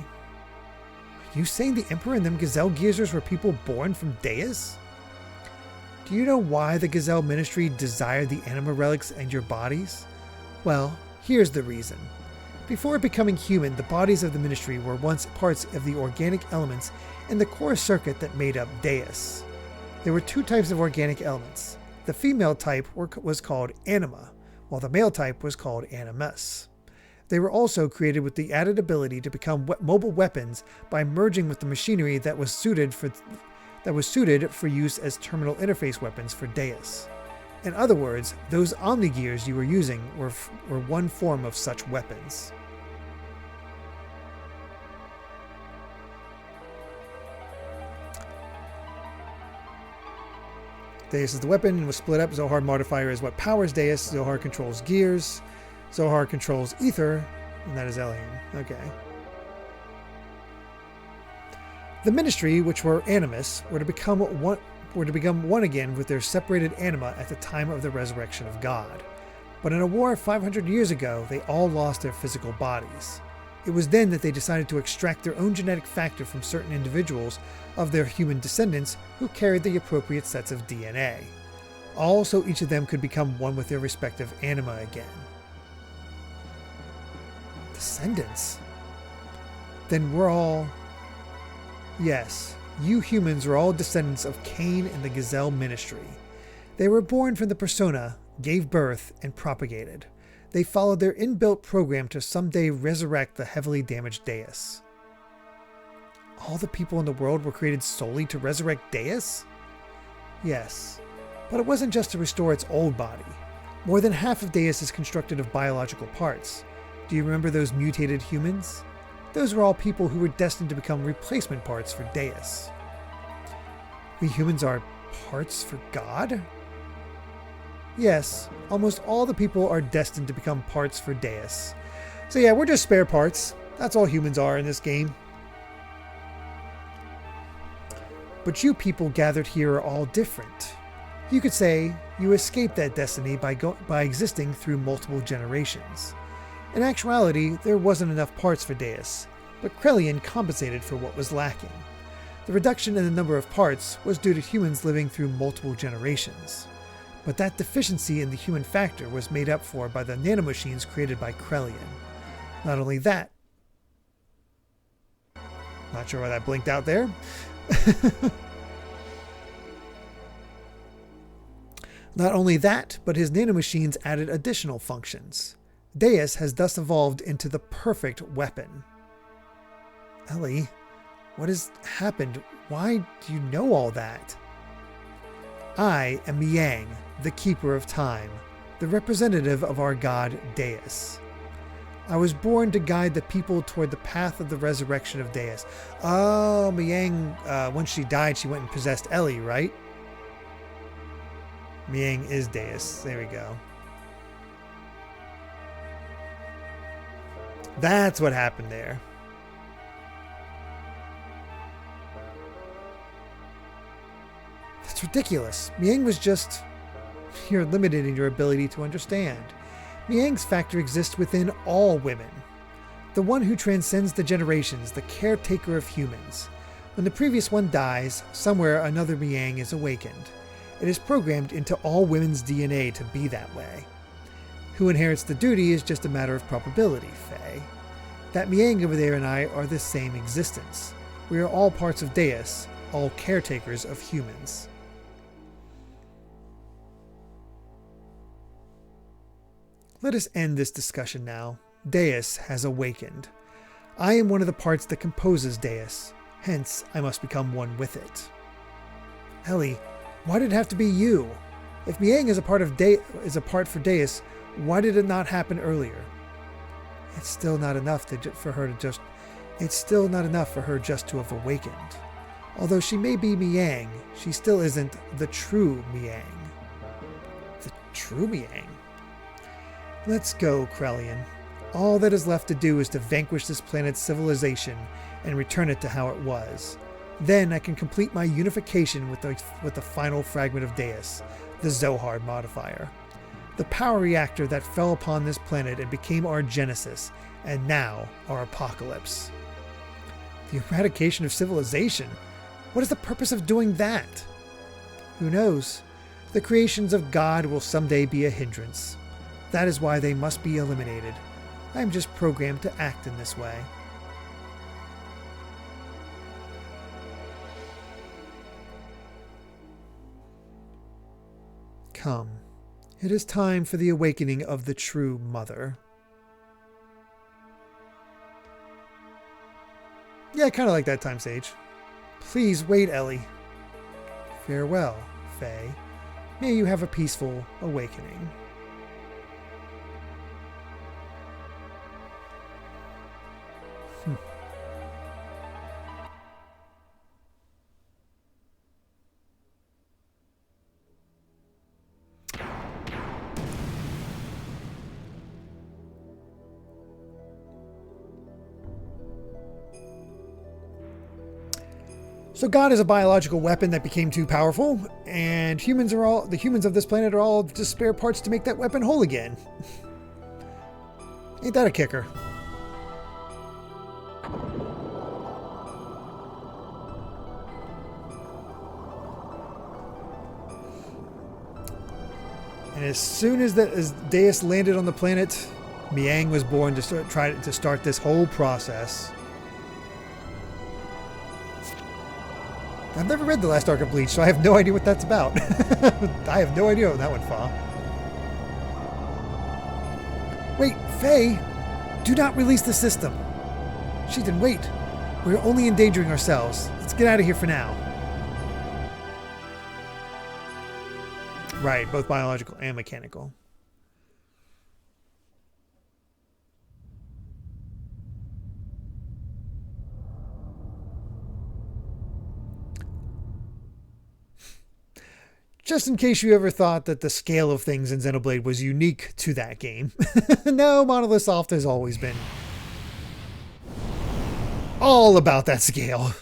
Are you saying the Emperor and them Xenogears were people born from Deus? Do you know why the Gazelle Ministry desired the anima relics and your bodies? Well, here's the reason. Before becoming human, the bodies of the Ministry were once parts of the organic elements in the core circuit that made up Deus. There were two types of organic elements. The female type was called anima, while the male type was called animus. They were also created with the added ability to become mobile weapons by merging with the machinery that was suited for use as terminal interface weapons for Deus. In other words, those Omnigears you were using were one form of such weapons. Deus is the weapon and was split up. Zohar modifier is what powers Deus. Zohar controls gears. Zohar controls ether, and that is Elian. Okay. The Ministry, which were Animus, were to become one again with their separated anima at the time of the resurrection of God. But in a war 500 years ago, they all lost their physical bodies. It was then that they decided to extract their own genetic factor from certain individuals of their human descendants who carried the appropriate sets of DNA. So each of them could become one with their respective anima again. Descendants? Then we're all... Yes, you humans are all descendants of Cain and the Gazelle Ministry. They were born from the persona, gave birth, and propagated. They followed their inbuilt program to someday resurrect the heavily damaged Deus. All the people in the world were created solely to resurrect Deus? Yes, but it wasn't just to restore its old body. More than half of Deus is constructed of biological parts. Do you remember those mutated humans? Those were all people who were destined to become replacement parts for Deus. We humans are parts for God? Yes, almost all the people are destined to become parts for Deus. So yeah, we're just spare parts. That's all humans are in this game. But you people gathered here are all different. You could say you escaped that destiny by existing through multiple generations. In actuality, there wasn't enough parts for Deus, but Krelian compensated for what was lacking. The reduction in the number of parts was due to humans living through multiple generations. But that deficiency in the human factor was made up for by the nanomachines created by Krelian. Not only that... Not sure why that blinked out there. Not only that, but his nanomachines added additional functions. Deus has thus evolved into the perfect weapon. Ellie, what has happened? Why do you know all that? I am Miang, the Keeper of Time, the representative of our god Deus. I was born to guide the people toward the path of the resurrection of Deus. Oh, Miang, once she died, she went and possessed Ellie, right? Miang is Deus. There we go. That's what happened there. That's ridiculous. Miang was just... You're limited in your ability to understand. Miang's factor exists within all women. The one who transcends the generations, the caretaker of humans. When the previous one dies, somewhere another Miang is awakened. It is programmed into all women's DNA to be that way. Who inherits the duty is just a matter of probability, Faye. That Miang over there and I are the same existence. We are all parts of Deus, all caretakers of humans. Let us end this discussion now. Deus has awakened. I am one of the parts that composes Deus, hence I must become one with it. Ellie, why did it have to be you? If Miang is a part for Deus, why did it not happen earlier? It's still not enough for her just to have awakened. Although she may be Miang, she still isn't the true Miang. The true Miang? Let's go, Krelian. All that is left to do is to vanquish this planet's civilization and return it to how it was. Then I can complete my unification with the final fragment of Deus, the Zohar modifier. The power reactor that fell upon this planet and became our genesis, and now our apocalypse. The eradication of civilization? What is the purpose of doing that? Who knows? The creations of God will someday be a hindrance. That is why they must be eliminated. I am just programmed to act in this way. Come. It is time for the awakening of the true mother. Yeah, I kind of like that time sage. Please wait, Ellie. Farewell, Faye. May you have a peaceful awakening. So God is a biological weapon that became too powerful, and the humans of this planet are all just spare parts to make that weapon whole again. Ain't that a kicker? And as soon as Deus landed on the planet, Miang was born to start this whole process. I've never read the last arc of Bleach, so I have no idea what that's about. I have no idea what that went for. Wait, Faye! Do not release the system. Sheaton, wait. We're only endangering ourselves. Let's get out of here for now. Right, both biological and mechanical. Just in case you ever thought that the scale of things in Xenoblade was unique to that game. No, Monolith Soft has always been all about that scale.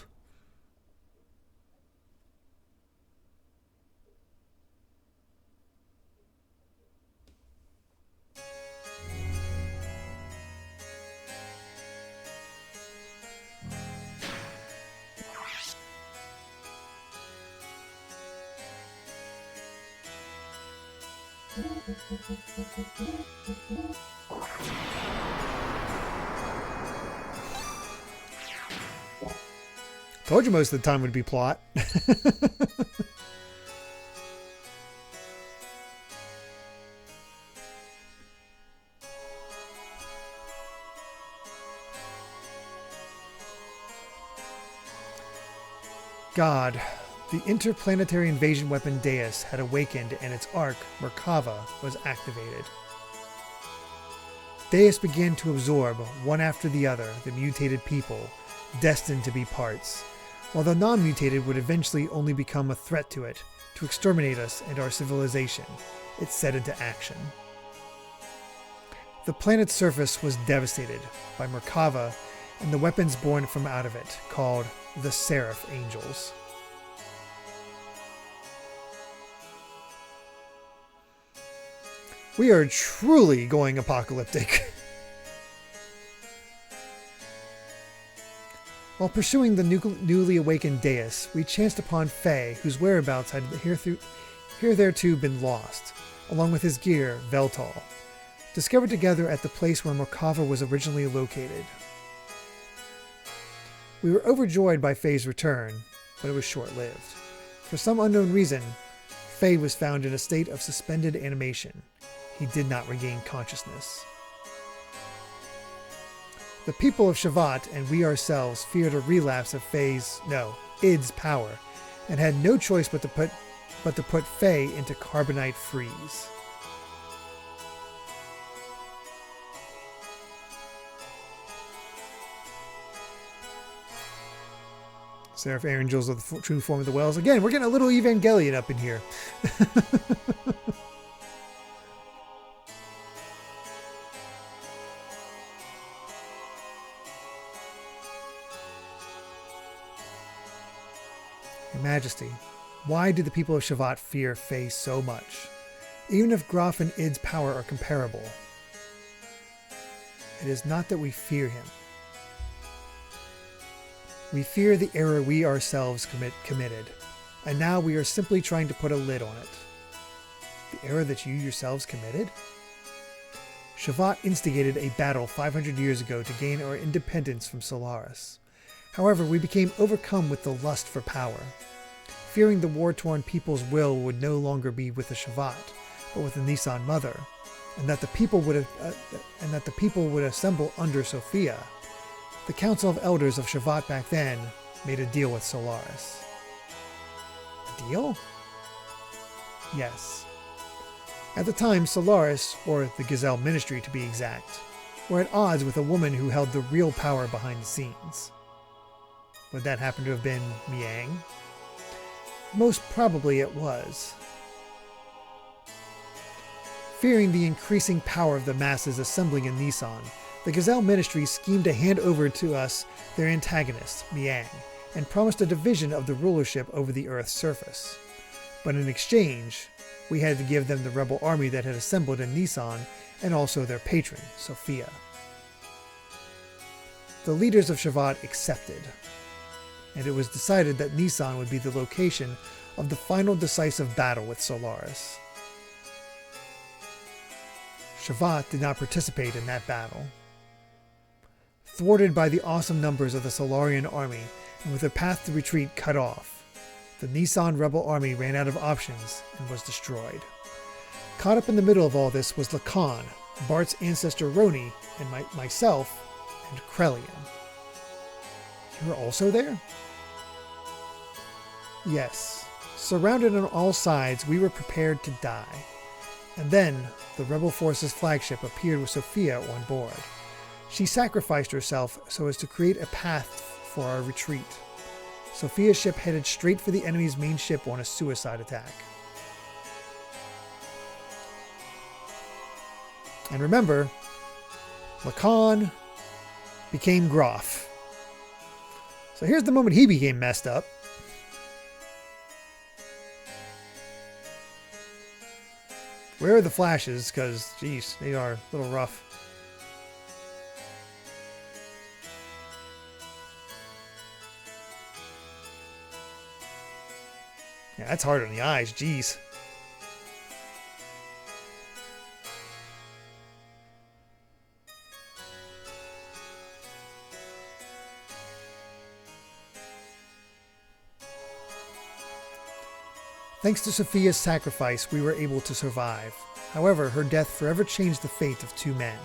Told you most of the time would be plot. God, the interplanetary invasion weapon Deus had awakened and its arc, Merkava, was activated. Deus began to absorb, one after the other, the mutated people, destined to be parts, while the non-mutated would eventually only become a threat to it, to exterminate us and our civilization. It set into action. The planet's surface was devastated by Merkava and the weapons born from out of it, called the Seraph Angels. We are truly going apocalyptic. While pursuing the newly awakened Deus, we chanced upon Faye, whose whereabouts had hitherto been lost, along with his gear, Veltal, discovered together at the place where Merkava was originally located. We were overjoyed by Faye's return, but it was short-lived. For some unknown reason, Faye was found in a state of suspended animation. He did not regain consciousness. The people of Shavat and we ourselves feared a relapse of Id's power, and had no choice but to put Faye into carbonite freeze. Seraph Angels of the true form of the Wells. Again, we're getting a little Evangelion up in here. Your Majesty, why do the people of Shavat fear Faye so much? Even if Graf and Id's power are comparable. It is not that we fear him. We fear the error we ourselves committed, and now we are simply trying to put a lid on it. The error that you yourselves committed? Shavat instigated a battle 500 years ago to gain our independence from Solaris. However, we became overcome with the lust for power, fearing the war-torn people's will would no longer be with the Shavat, but with the Nissan Mother, and that the people would assemble under Sophia. The Council of Elders of Shavat back then made a deal with Solaris. A deal? Yes. At the time, Solaris, or the Gazelle Ministry to be exact, were at odds with a woman who held the real power behind the scenes. Would that happen to have been Miang? Most probably it was. Fearing the increasing power of the masses assembling in Nissan, the Gazelle Ministry schemed to hand over to us their antagonist, Miang, and promised a division of the rulership over the Earth's surface. But in exchange, we had to give them the rebel army that had assembled in Nissan and also their patron, Sophia. The leaders of Shavat accepted, and it was decided that Nissan would be the location of the final decisive battle with Solaris. Shavat did not participate in that battle. Thwarted by the awesome numbers of the Solarian army, and with their path to retreat cut off, the Nissan rebel army ran out of options and was destroyed. Caught up in the middle of all this was Lacan, Bart's ancestor Roni, and myself and Krelian. You were also there? Yes. Surrounded on all sides, we were prepared to die. And then, the Rebel Force's flagship appeared with Sophia on board. She sacrificed herself so as to create a path for our retreat. Sophia's ship headed straight for the enemy's main ship on a suicide attack. And remember, Lacan became Groff. So here's the moment he became messed up. Where are the flashes? Because, geez, they are a little rough. Yeah, that's hard on the eyes, geez. Thanks to Sophia's sacrifice, we were able to survive. However, her death forever changed the fate of 2 men.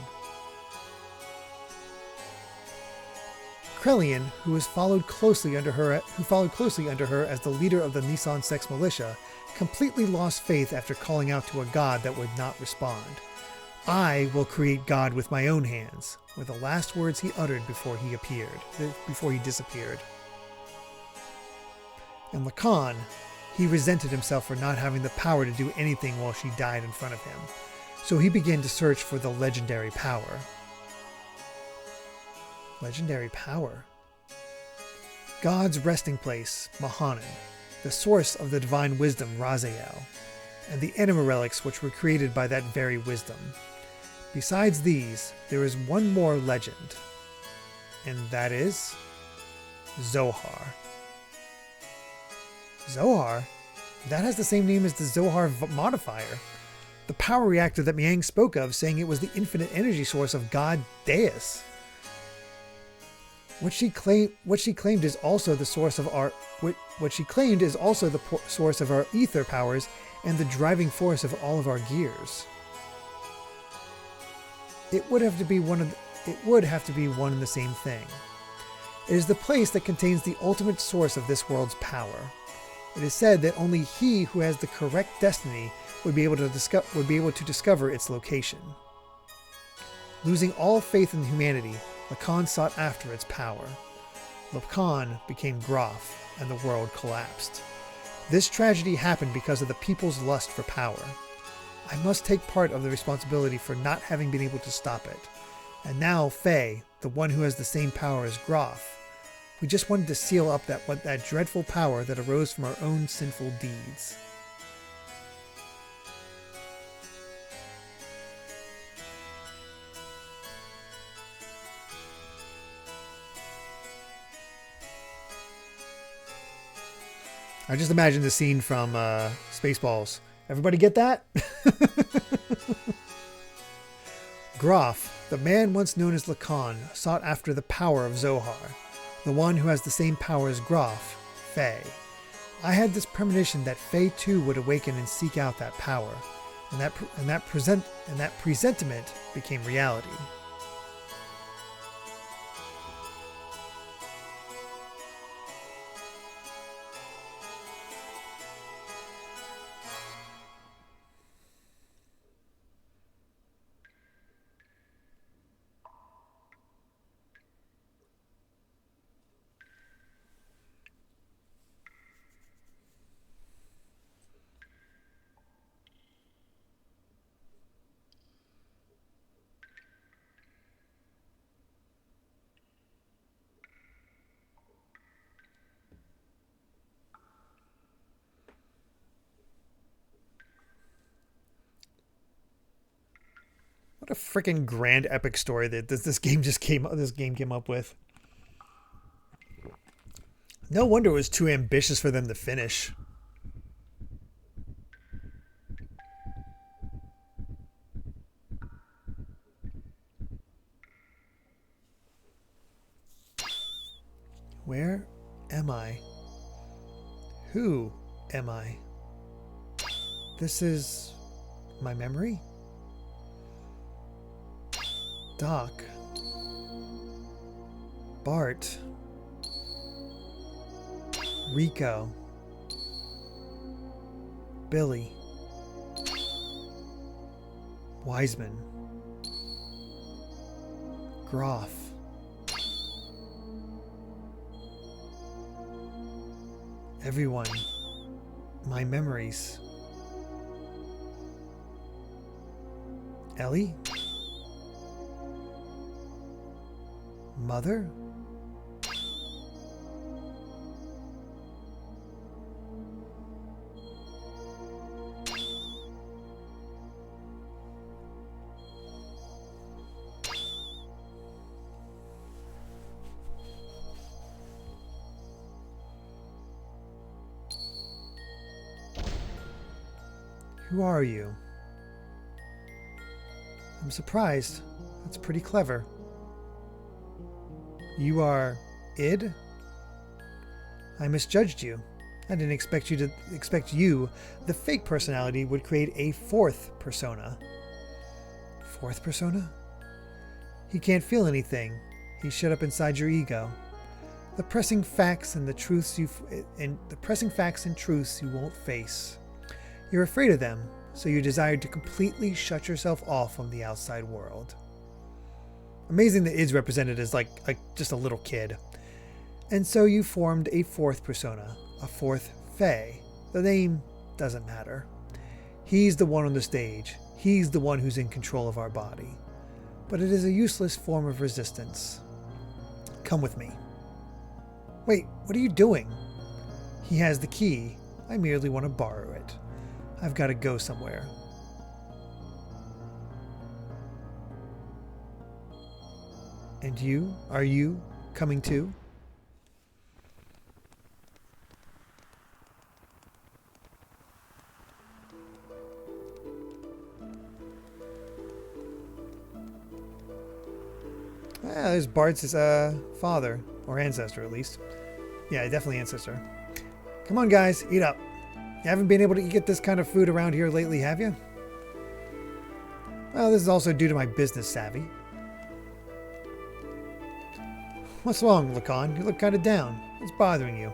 Krelian, who followed closely under her as the leader of the Nissan Sex Militia, completely lost faith after calling out to a god that would not respond. "I will create God with my own hands," were the last words he uttered before he disappeared. And Lacan, he resented himself for not having the power to do anything while she died in front of him. So he began to search for the legendary power. Legendary power. God's resting place, Mahanan, the source of the divine wisdom, Raziel, and the anima relics which were created by that very wisdom. Besides these, there is one more legend, and that is Zohar. Zohar? That has the same name as the Zohar modifier, the power reactor that Miang spoke of, saying it was the infinite energy source of God Deus. What she claimed is also the source of our source of our ether powers and the driving force of all of our gears. It would have to be one and the same thing. It is the place that contains the ultimate source of this world's power. It is said that only he who has the correct destiny would be able to discover its location. Losing all faith in humanity, Lacan sought after its power. Lacan became Groff, and the world collapsed. This tragedy happened because of the people's lust for power. I must take part of the responsibility for not having been able to stop it. And now Faye, the one who has the same power as Groff, we just wanted to seal up that dreadful power that arose from our own sinful deeds. I just imagine the scene from Spaceballs. Everybody get that? Groff, the man once known as Lacan, sought after the power of Zohar, the one who has the same power as Groff, Faye. I had this premonition that Faye too would awaken and seek out that power, and that presentiment became reality. What a freaking grand epic story that this game came up with. No wonder it was too ambitious for them to finish. Where am I? Who am I? This is my memory? Doc. Bart. Rico. Billy. Wiseman. Groff. Everyone. My memories. Ellie? Mother? Who are you? I'm surprised. That's pretty clever. You are id? I misjudged you. I didn't expect you, the fake personality, would create a fourth persona. Fourth persona? He can't feel anything. He's shut up inside your ego. The pressing facts and truths you won't face. You're afraid of them, so you desired to completely shut yourself off from the outside world. Amazing that id's represented as like just a little kid. And so you formed a fourth persona, a fourth Fae. The name doesn't matter. He's the one on the stage. He's the one who's in control of our body. But it is a useless form of resistance. Come with me. Wait, what are you doing? He has the key. I merely want to borrow it. I've got to go somewhere. And you? Are you coming too? There's Bart's father, or ancestor at least. Yeah, definitely ancestor. Come on guys, eat up. You haven't been able to get this kind of food around here lately, have you? Well, this is also due to my business savvy. What's wrong, Lacan? You look kind of down. What's bothering you?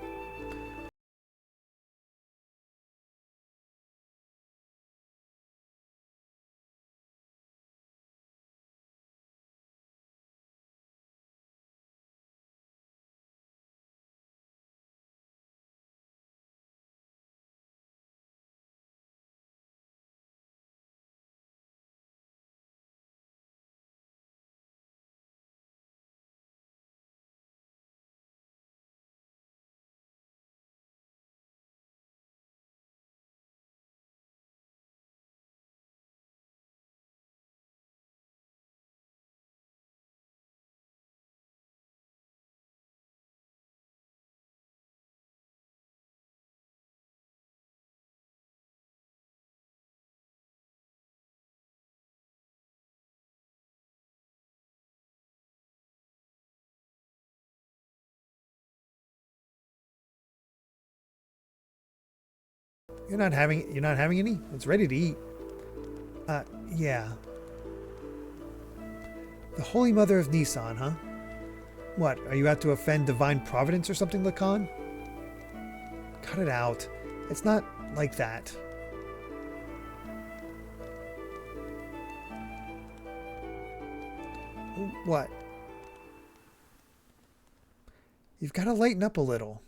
You're not having any? It's ready to eat. Yeah. The Holy Mother of Nissan, huh? What, are you out to offend divine providence or something, Lacan? Cut it out. It's not like that. What? You've got to lighten up a little.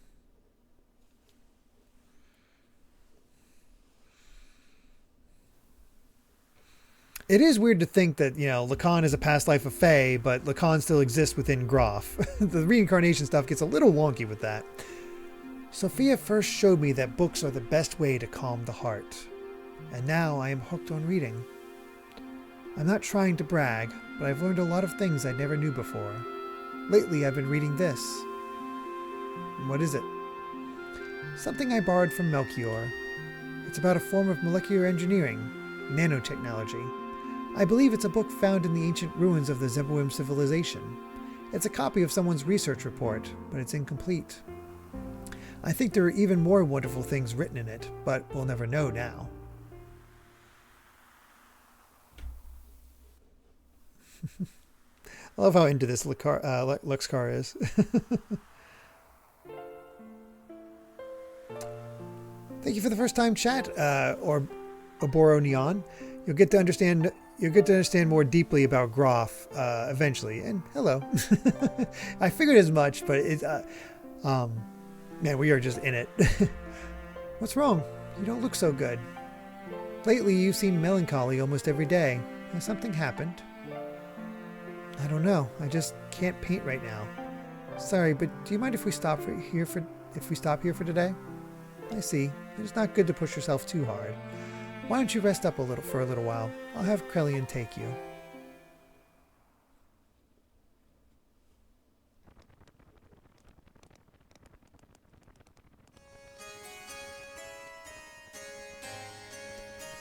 It is weird to think that, Lacan is a past life of Fae, but Lacan still exists within Groff. The reincarnation stuff gets a little wonky with that. Sophia first showed me that books are the best way to calm the heart. And now I am hooked on reading. I'm not trying to brag, but I've learned a lot of things I never knew before. Lately I've been reading this. What is it? Something I borrowed from Melchior. It's about a form of molecular engineering, nanotechnology. I believe it's a book found in the ancient ruins of the Zeboim civilization. It's a copy of someone's research report, but it's incomplete. I think there are even more wonderful things written in it, but we'll never know now. I love how into this Luxcar is. Thank you for the first time chat, or Oboro Neon. You'll get to understand more deeply about Groff eventually. And hello. I figured as much, but it's man, we are just in it. What's wrong? You don't look so good. Lately, you've seemed melancholy almost every day. Has something happened? I don't know. I just can't paint right now. Sorry, but do you mind if we stop here for today? I see. It's not good to push yourself too hard. Why don't you rest up for a little while? I'll have Krelian take you.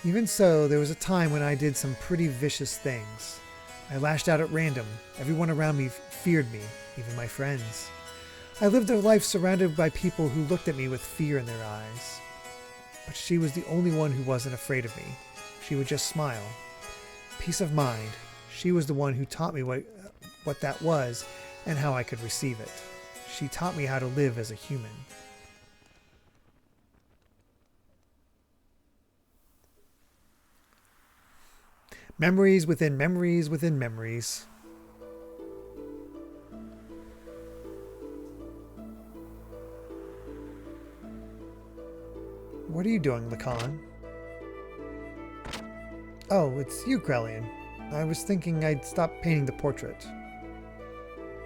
Even so, there was a time when I did some pretty vicious things. I lashed out at random. Everyone around me feared me, even my friends. I lived a life surrounded by people who looked at me with fear in their eyes. But she was the only one who wasn't afraid of me. She would just smile. Peace of mind. She was the one who taught me what that was and how I could receive it. She taught me how to live as a human. Memories within memories within memories. What are you doing, Lacan? Oh, it's you, Krelian. I was thinking I'd stop painting the portrait.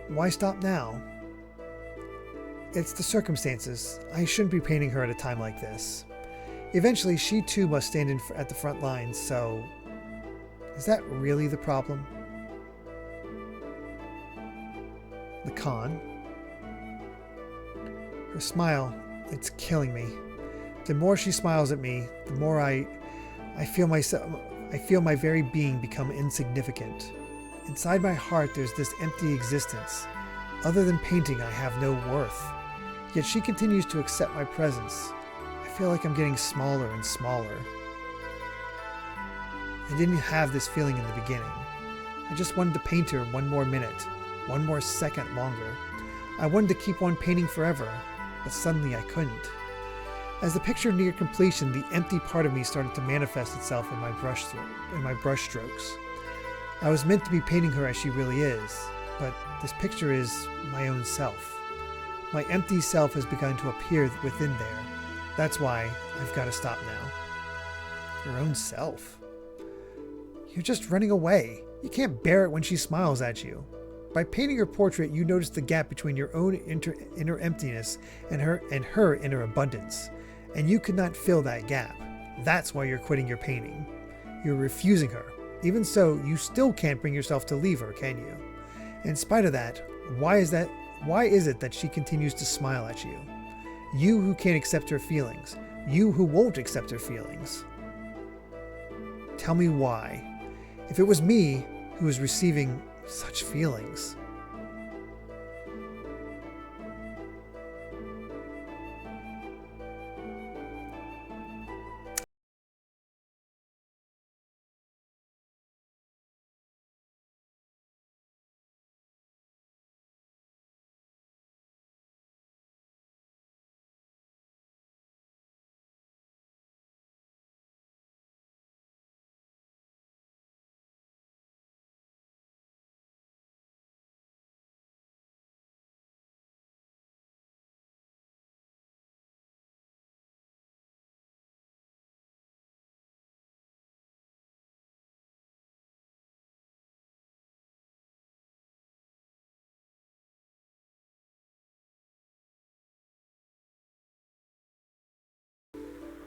Why stop now? It's the circumstances. I shouldn't be painting her at a time like this. Eventually, she too must stand at the front lines, so... Is that really the problem? Lacan. Her smile, it's killing me. The more she smiles at me, the more I feel my very being become insignificant. Inside my heart, there's this empty existence. Other than painting, I have no worth. Yet she continues to accept my presence. I feel like I'm getting smaller and smaller. I didn't have this feeling in the beginning. I just wanted to paint her one more minute, one more second longer. I wanted to keep on painting forever, but suddenly I couldn't. As the picture neared completion, the empty part of me started to manifest itself in my brush strokes. I was meant to be painting her as she really is, but this picture is my own self. My empty self has begun to appear within there. That's why I've got to stop now. Your own self? You're just running away. You can't bear it when she smiles at you. By painting her portrait, you notice the gap between your own inner emptiness and her inner abundance. And you could not fill that gap. That's why you're quitting your painting. You're refusing her. Even so, you still can't bring yourself to leave her, can you? In spite of that, why is it that she continues to smile at you? You who can't accept her feelings. You who won't accept her feelings. Tell me why. If it was me who was receiving such feelings.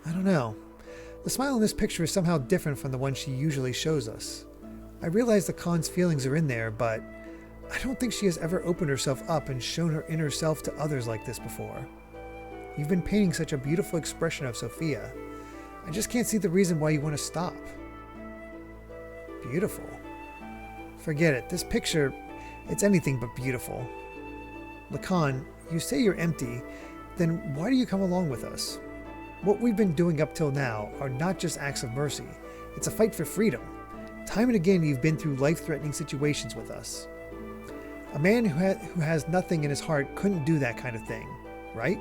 I don't know. The smile in this picture is somehow different from the one she usually shows us. I realize the Khan's feelings are in there, but I don't think she has ever opened herself up and shown her inner self to others like this before. You've been painting such a beautiful expression of Sophia. I just can't see the reason why you want to stop. Beautiful. Forget it. This picture, it's anything but beautiful. Lacan, you say you're empty, then why do you come along with us? What we've been doing up till now are not just acts of mercy. It's a fight for freedom. Time and again, you've been through life-threatening situations with us. A man who has nothing in his heart couldn't do that kind of thing, right?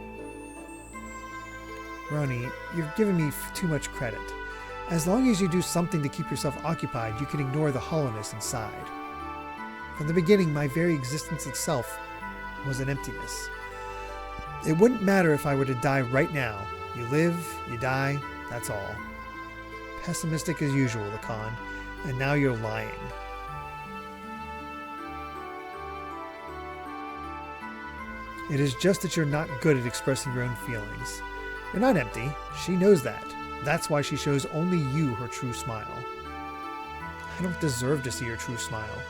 Roni, you're giving me too much credit. As long as you do something to keep yourself occupied, you can ignore the hollowness inside. From the beginning, my very existence itself was an emptiness. It wouldn't matter if I were to die right now. You live, you die, that's all. Pessimistic as usual, Lacan, and now you're lying. It is just that you're not good at expressing your own feelings. You're not empty. She knows that. That's why she shows only you her true smile. I don't deserve to see her true smile.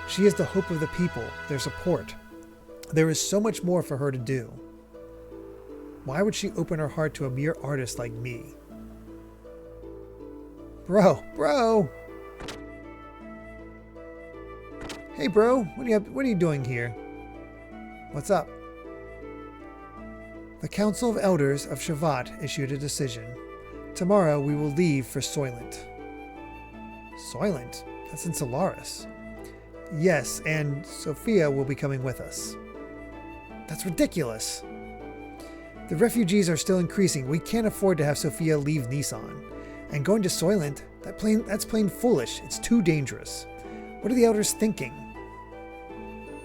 She is the hope of the people, their support. There is so much more for her to do. Why would she open her heart to a mere artist like me? Bro! Hey bro, what are you doing here? What's up? The Council of Elders of Shavat issued a decision. Tomorrow we will leave for Soylent. Soylent? That's in Solaris. Yes, and Sophia will be coming with us. That's ridiculous. The refugees are still increasing. We can't afford to have Sophia leave Nissan. And going to Soylent, that's plain foolish. It's too dangerous. What are the elders thinking?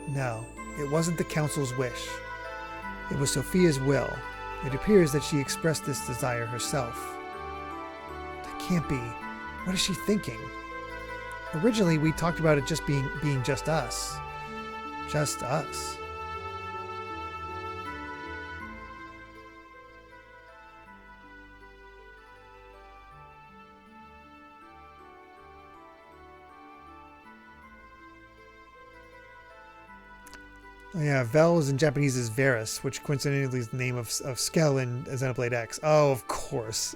No, it wasn't the council's wish. It was Sophia's will. It appears that she expressed this desire herself. That can't be. What is she thinking? Originally, we talked about it just being just us. Just us. Oh yeah, Vel is in Japanese is Varus, which coincidentally is the name of Skell in Xenoblade X. Oh, of course.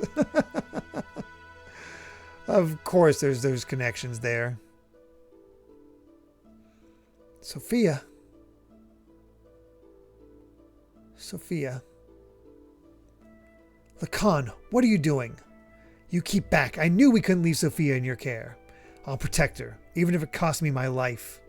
Of course there's those connections there. Sophia. Lacan, what are you doing? You keep back. I knew we couldn't leave Sophia in your care. I'll protect her, even if it costs me my life.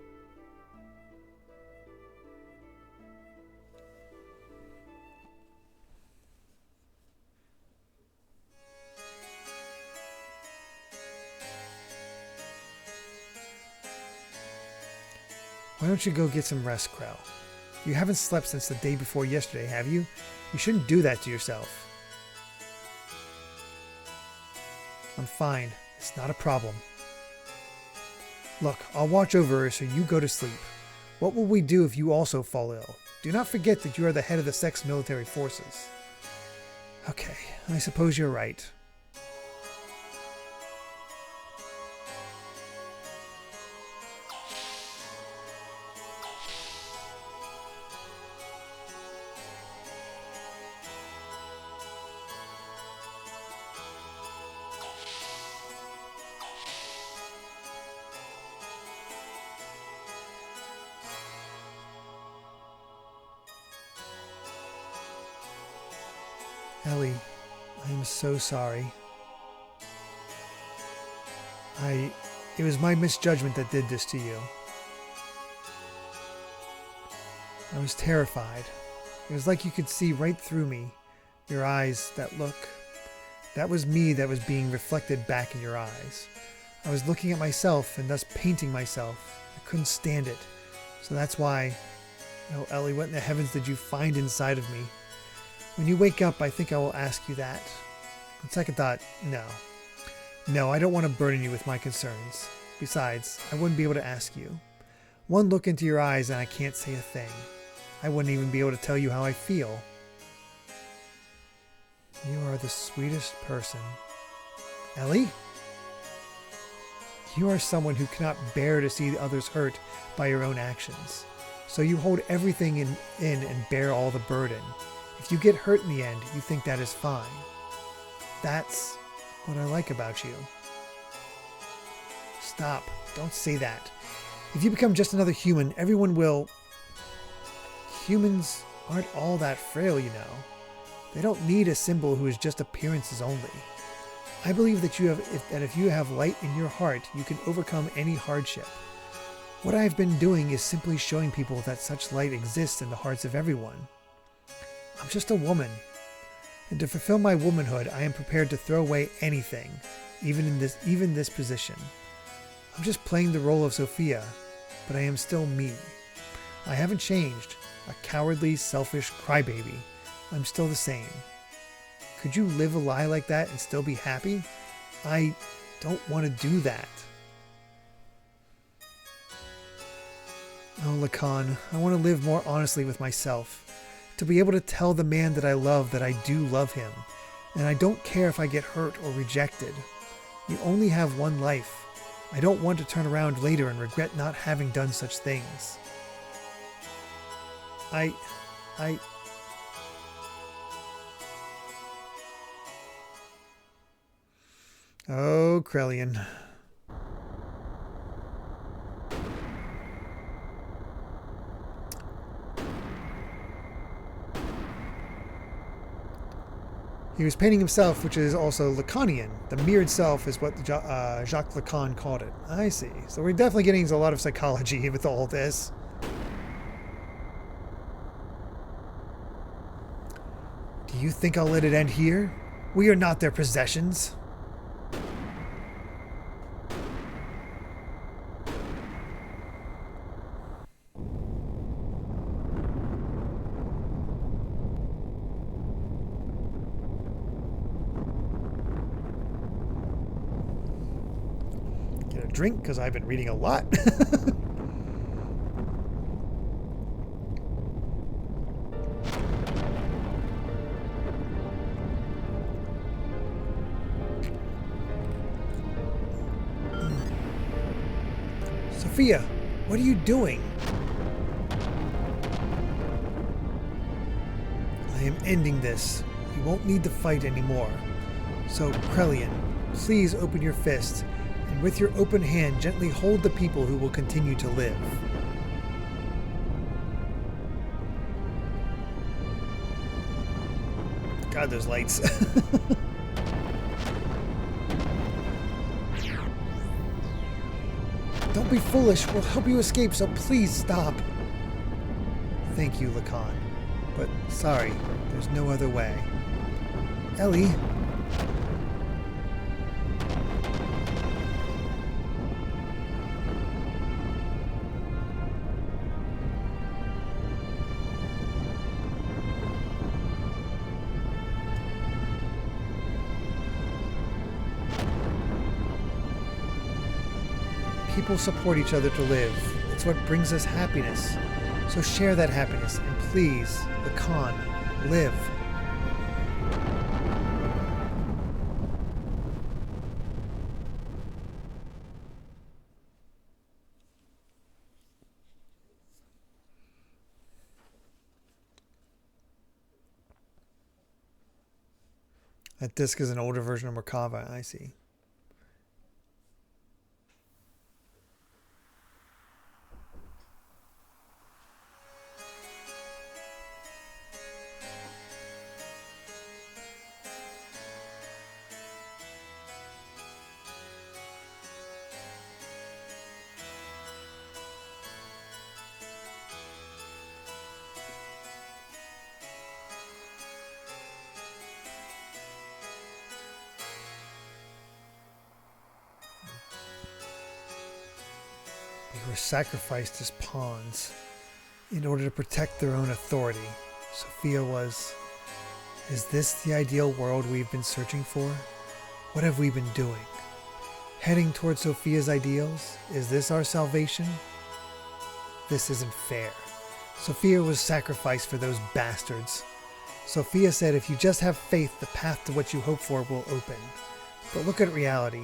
Why don't you go get some rest, Krell? You haven't slept since the day before yesterday, have you? You shouldn't do that to yourself. I'm fine. It's not a problem. Look, I'll watch over her so you go to sleep. What will we do if you also fall ill? Do not forget that you are the head of the Sex military forces. Okay, I suppose you're right. Ellie, I am so sorry. It was my misjudgment that did this to you. I was terrified. It was like you could see right through me. Your eyes, that look. That was me that was being reflected back in your eyes. I was looking at myself and thus painting myself. I couldn't stand it. So that's why... Oh, Ellie, what in the heavens did you find inside of me? When you wake up, I think I will ask you that. On second thought, no. No, I don't want to burden you with my concerns. Besides, I wouldn't be able to ask you. One look into your eyes and I can't say a thing. I wouldn't even be able to tell you how I feel. You are the sweetest person. Ellie? You are someone who cannot bear to see others hurt by your own actions. So you hold everything in and bear all the burden. If you get hurt in the end, you think that is fine. That's what I like about you. Stop. Don't say that. If you become just another human, everyone will... Humans aren't all that frail, you know. They don't need a symbol who is just appearances only. I believe that if you have light in your heart, you can overcome any hardship. What I've been doing is simply showing people that such light exists in the hearts of everyone. I'm just a woman, and to fulfill my womanhood, I am prepared to throw away anything, even this position. I'm just playing the role of Sophia, but I am still me. I haven't changed. A cowardly, selfish crybaby. I'm still the same. Could you live a lie like that and still be happy? I don't want to do that. Oh, Lacan, I want to live more honestly with myself. To be able to tell the man that I love that I do love him. And I don't care if I get hurt or rejected. You only have one life. I don't want to turn around later and regret not having done such things. Oh, Krelian. He was painting himself, which is also Lacanian. The mirrored self is what Jacques Lacan called it. I see. So we're definitely getting into a lot of psychology with all this. Do you think I'll let it end here? We are not their possessions. Get a drink, because I've been reading a lot. Sophia, what are you doing? I am ending this. You won't need to fight anymore. So, Krelian, please open your fist, and with your open hand gently hold the people who will continue to live. God, those lights. Don't be foolish. We'll help you escape, so please stop. Thank you, Lacan. But sorry, there's no other way. Ellie. People support each other to live. It's what brings us happiness. So share that happiness, and please, Lacan, live. That disc is an older version of Merkava, I see. They were sacrificed as pawns in order to protect their own authority. Sophia was... Is this the ideal world we've been searching for? What have we been doing? Heading towards Sophia's ideals? Is this our salvation? This isn't fair. Sophia was sacrificed for those bastards. Sophia said if you just have faith, the path to what you hope for will open. But look at reality.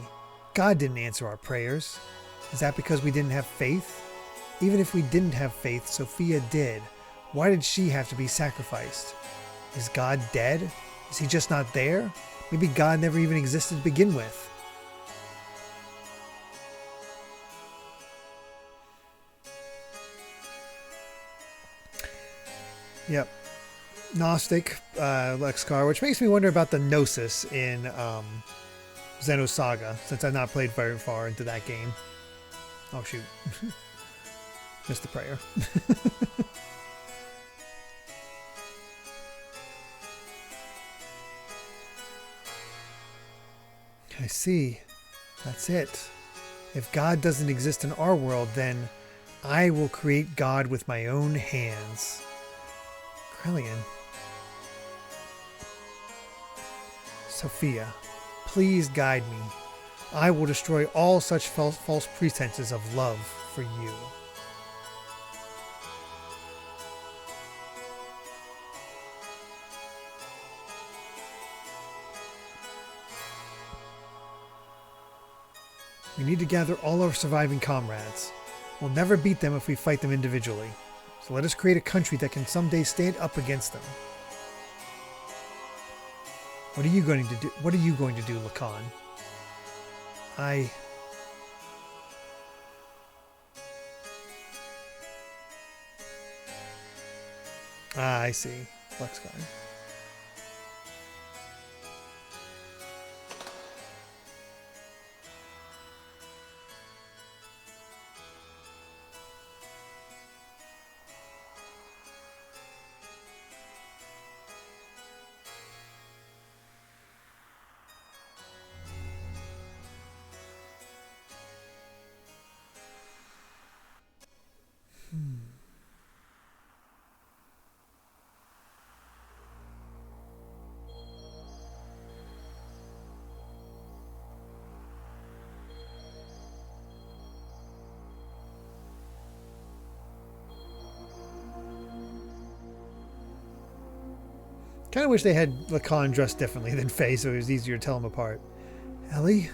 God didn't answer our prayers. Is that because we didn't have faith? Even if we didn't have faith, Sophia did. Why did she have to be sacrificed? Is God dead? Is he just not there? Maybe God never even existed to begin with. Yep. Gnostic, Lexcar, which makes me wonder about the Gnosis in Xenosaga, since I've not played very far into that game. Oh, shoot. Missed the prayer. I see. That's it. If God doesn't exist in our world, then I will create God with my own hands. Krelian. Sophia, please guide me. I will destroy all such false pretenses of love for you. We need to gather all our surviving comrades. We'll never beat them if we fight them individually. So let us create a country that can someday stand up against them. What are you going to do? What are you going to do, Lacan? I see. BlueSky. Kind of wish they had Lacan dressed differently than Faye, so it was easier to tell them apart. Ellie?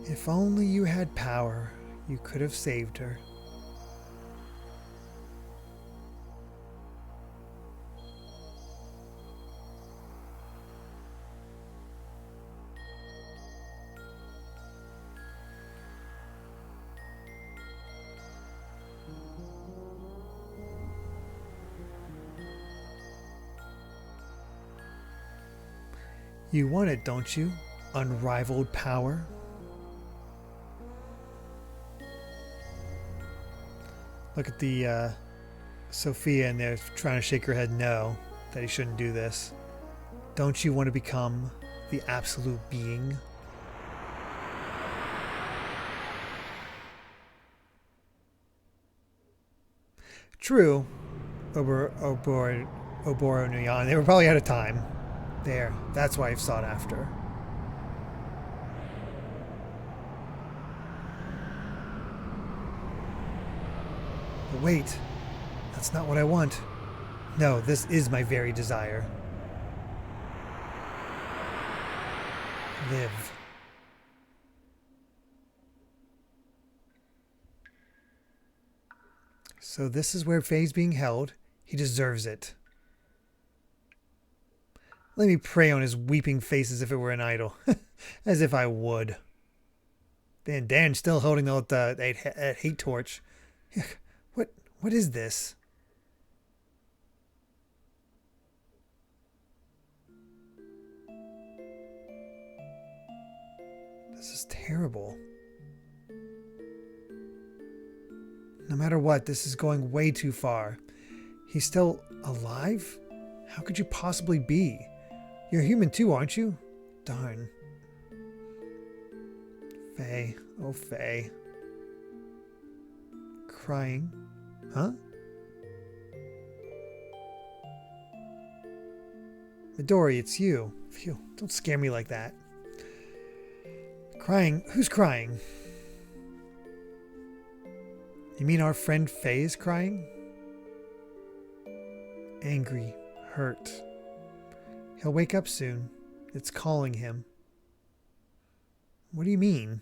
If only you had power, you could have saved her. You want it, don't you? Unrivaled power? Look at the Sophia in there trying to shake her head no, that he shouldn't do this. Don't you want to become the absolute being? True. Oboro Nuyan. They were probably out of time. There. That's why I've sought after. But wait. That's not what I want. No, this is my very desire. Live. So this is where Faye's being held. He deserves it. Let me prey on his weeping face as if it were an idol. As if I would. And Dan's still holding that hate torch. What is this? This is terrible. No matter what, this is going way too far. He's still alive? How could you possibly be? You're human too, aren't you? Darn. Faye. Oh, Faye. Crying. Huh? Midori, it's you. Phew, don't scare me like that. Crying? Who's crying? You mean our friend Faye is crying? Angry. Hurt. He'll wake up soon. It's calling him. What do you mean?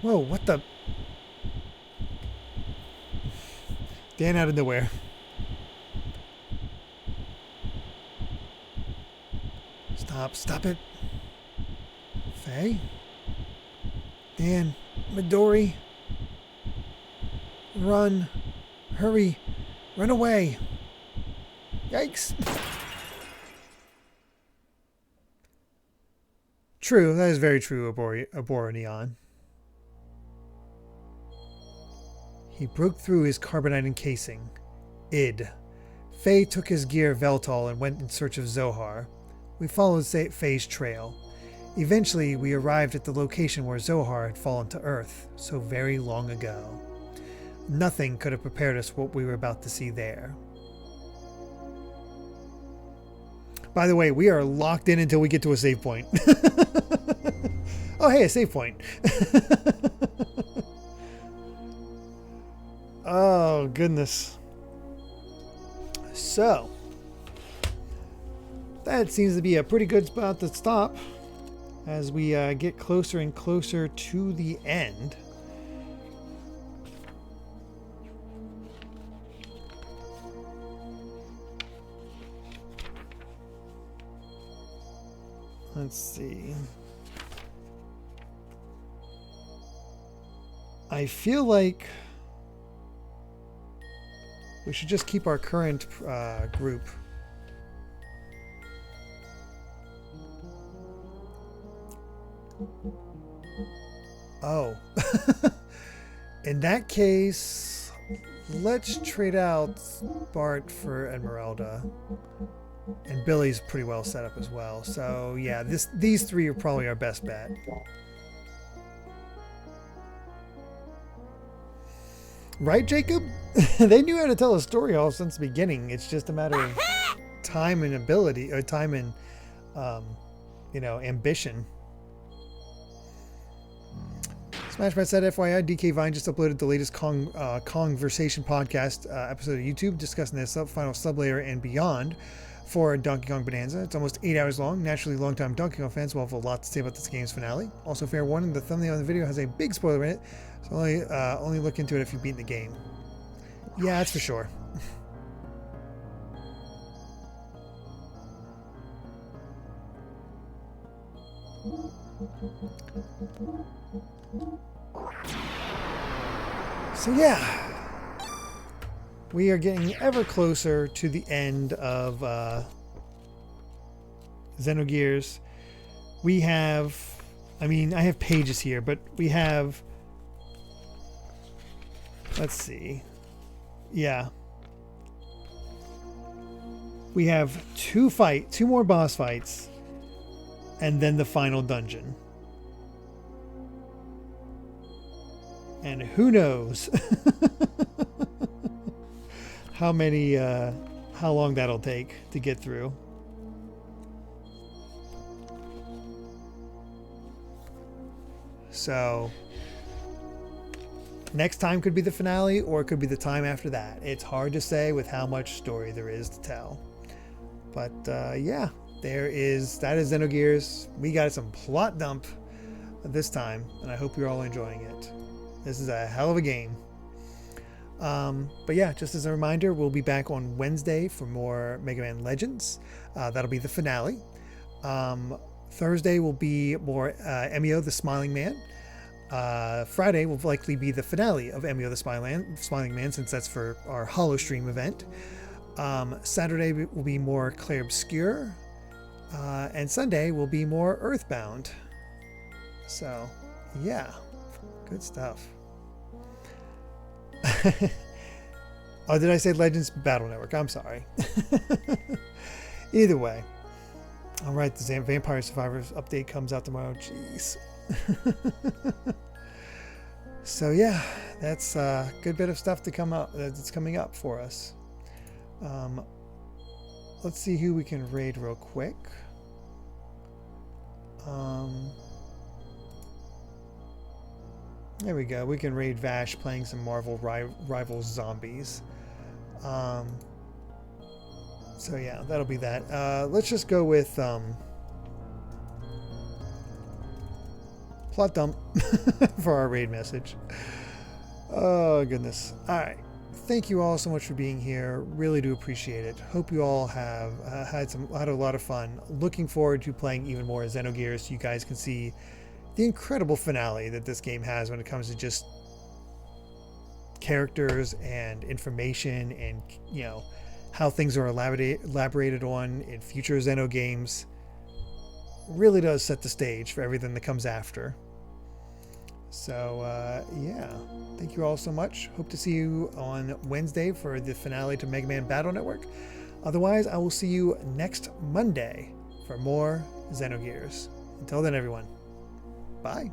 Whoa, what the? Dan out of nowhere. Stop it. Faye? Dan, Midori. Run. Hurry. Run away. Yikes. True, that is very true, Abora. He broke through his carbonite encasing. Id. Faye took his gear Veltol and went in search of Zohar. We followed Faye's trail. Eventually, we arrived at the location where Zohar had fallen to Earth, so very long ago. Nothing could have prepared us for what we were about to see there. By the way, we are locked in until we get to a save point. Oh, hey, a save point. Oh, goodness. So, that seems to be a pretty good spot to stop as we get closer and closer to the end. Let's see. I feel like we should just keep our current group. Oh. In that case, let's trade out Bart for Esmeralda. And Billy's pretty well set up as well. So yeah, these three are probably our best bet. Right, Jacob? They knew how to tell a story all since the beginning. It's just a matter of time and ability, or time and, ambition. Smashbot said, FYI, DK Vine just uploaded the latest Conversation podcast episode of YouTube discussing the final sub-layer and beyond for Donkey Kong Bonanza. It's almost 8 hours long. Naturally, longtime Donkey Kong fans will have a lot to say about this game's finale. Also, fair warning, the thumbnail of the video has a big spoiler in it, so only look into it if you've beaten the game. Yeah, that's for sure. So yeah, we are getting ever closer to the end of Xenogears. We have, I have pages here, but we have, let's see, yeah, we have two more boss fights, and then the final dungeon. And who knows how long that'll take to get through. So next time could be the finale, or it could be the time after that. It's hard to say with how much story there is to tell. But yeah, that is Xenogears. We got some plot dump this time, and I hope you're all enjoying it. This is a hell of a game. But yeah, just as a reminder, we'll be back on Wednesday for more Mega Man Legends. That'll be the finale. Thursday will be more Emio the Smiling Man. Friday will likely be the finale of Emio the Smiling Man, since that's for our Hollow Stream event. Saturday will be more Clair Obscure. And Sunday will be more Earthbound. So, yeah, good stuff. Oh, did I say Legends Battle Network? I'm sorry. Either way. All right, the Vampire Survivors update comes out tomorrow. Jeez. So yeah, that's a good bit of stuff to come up. That's coming up for us. Let's see who we can raid real quick. There we go. We can raid Vash playing some Marvel Rivals Zombies. So yeah, that'll be that. Let's just go with Plot dump for our raid message. Oh, goodness. All right. Thank you all so much for being here. Really do appreciate it. Hope you all have had a lot of fun. Looking forward to playing even more Xenogears so you guys can see the incredible finale that this game has when it comes to just characters and information and, you know, how things are elaborated on in future Xeno games. Really does set the stage for everything that comes after. So, yeah. Thank you all so much. Hope to see you on Wednesday for the finale to Mega Man Battle Network. Otherwise, I will see you next Monday for more Xenogears. Until then, everyone. Bye.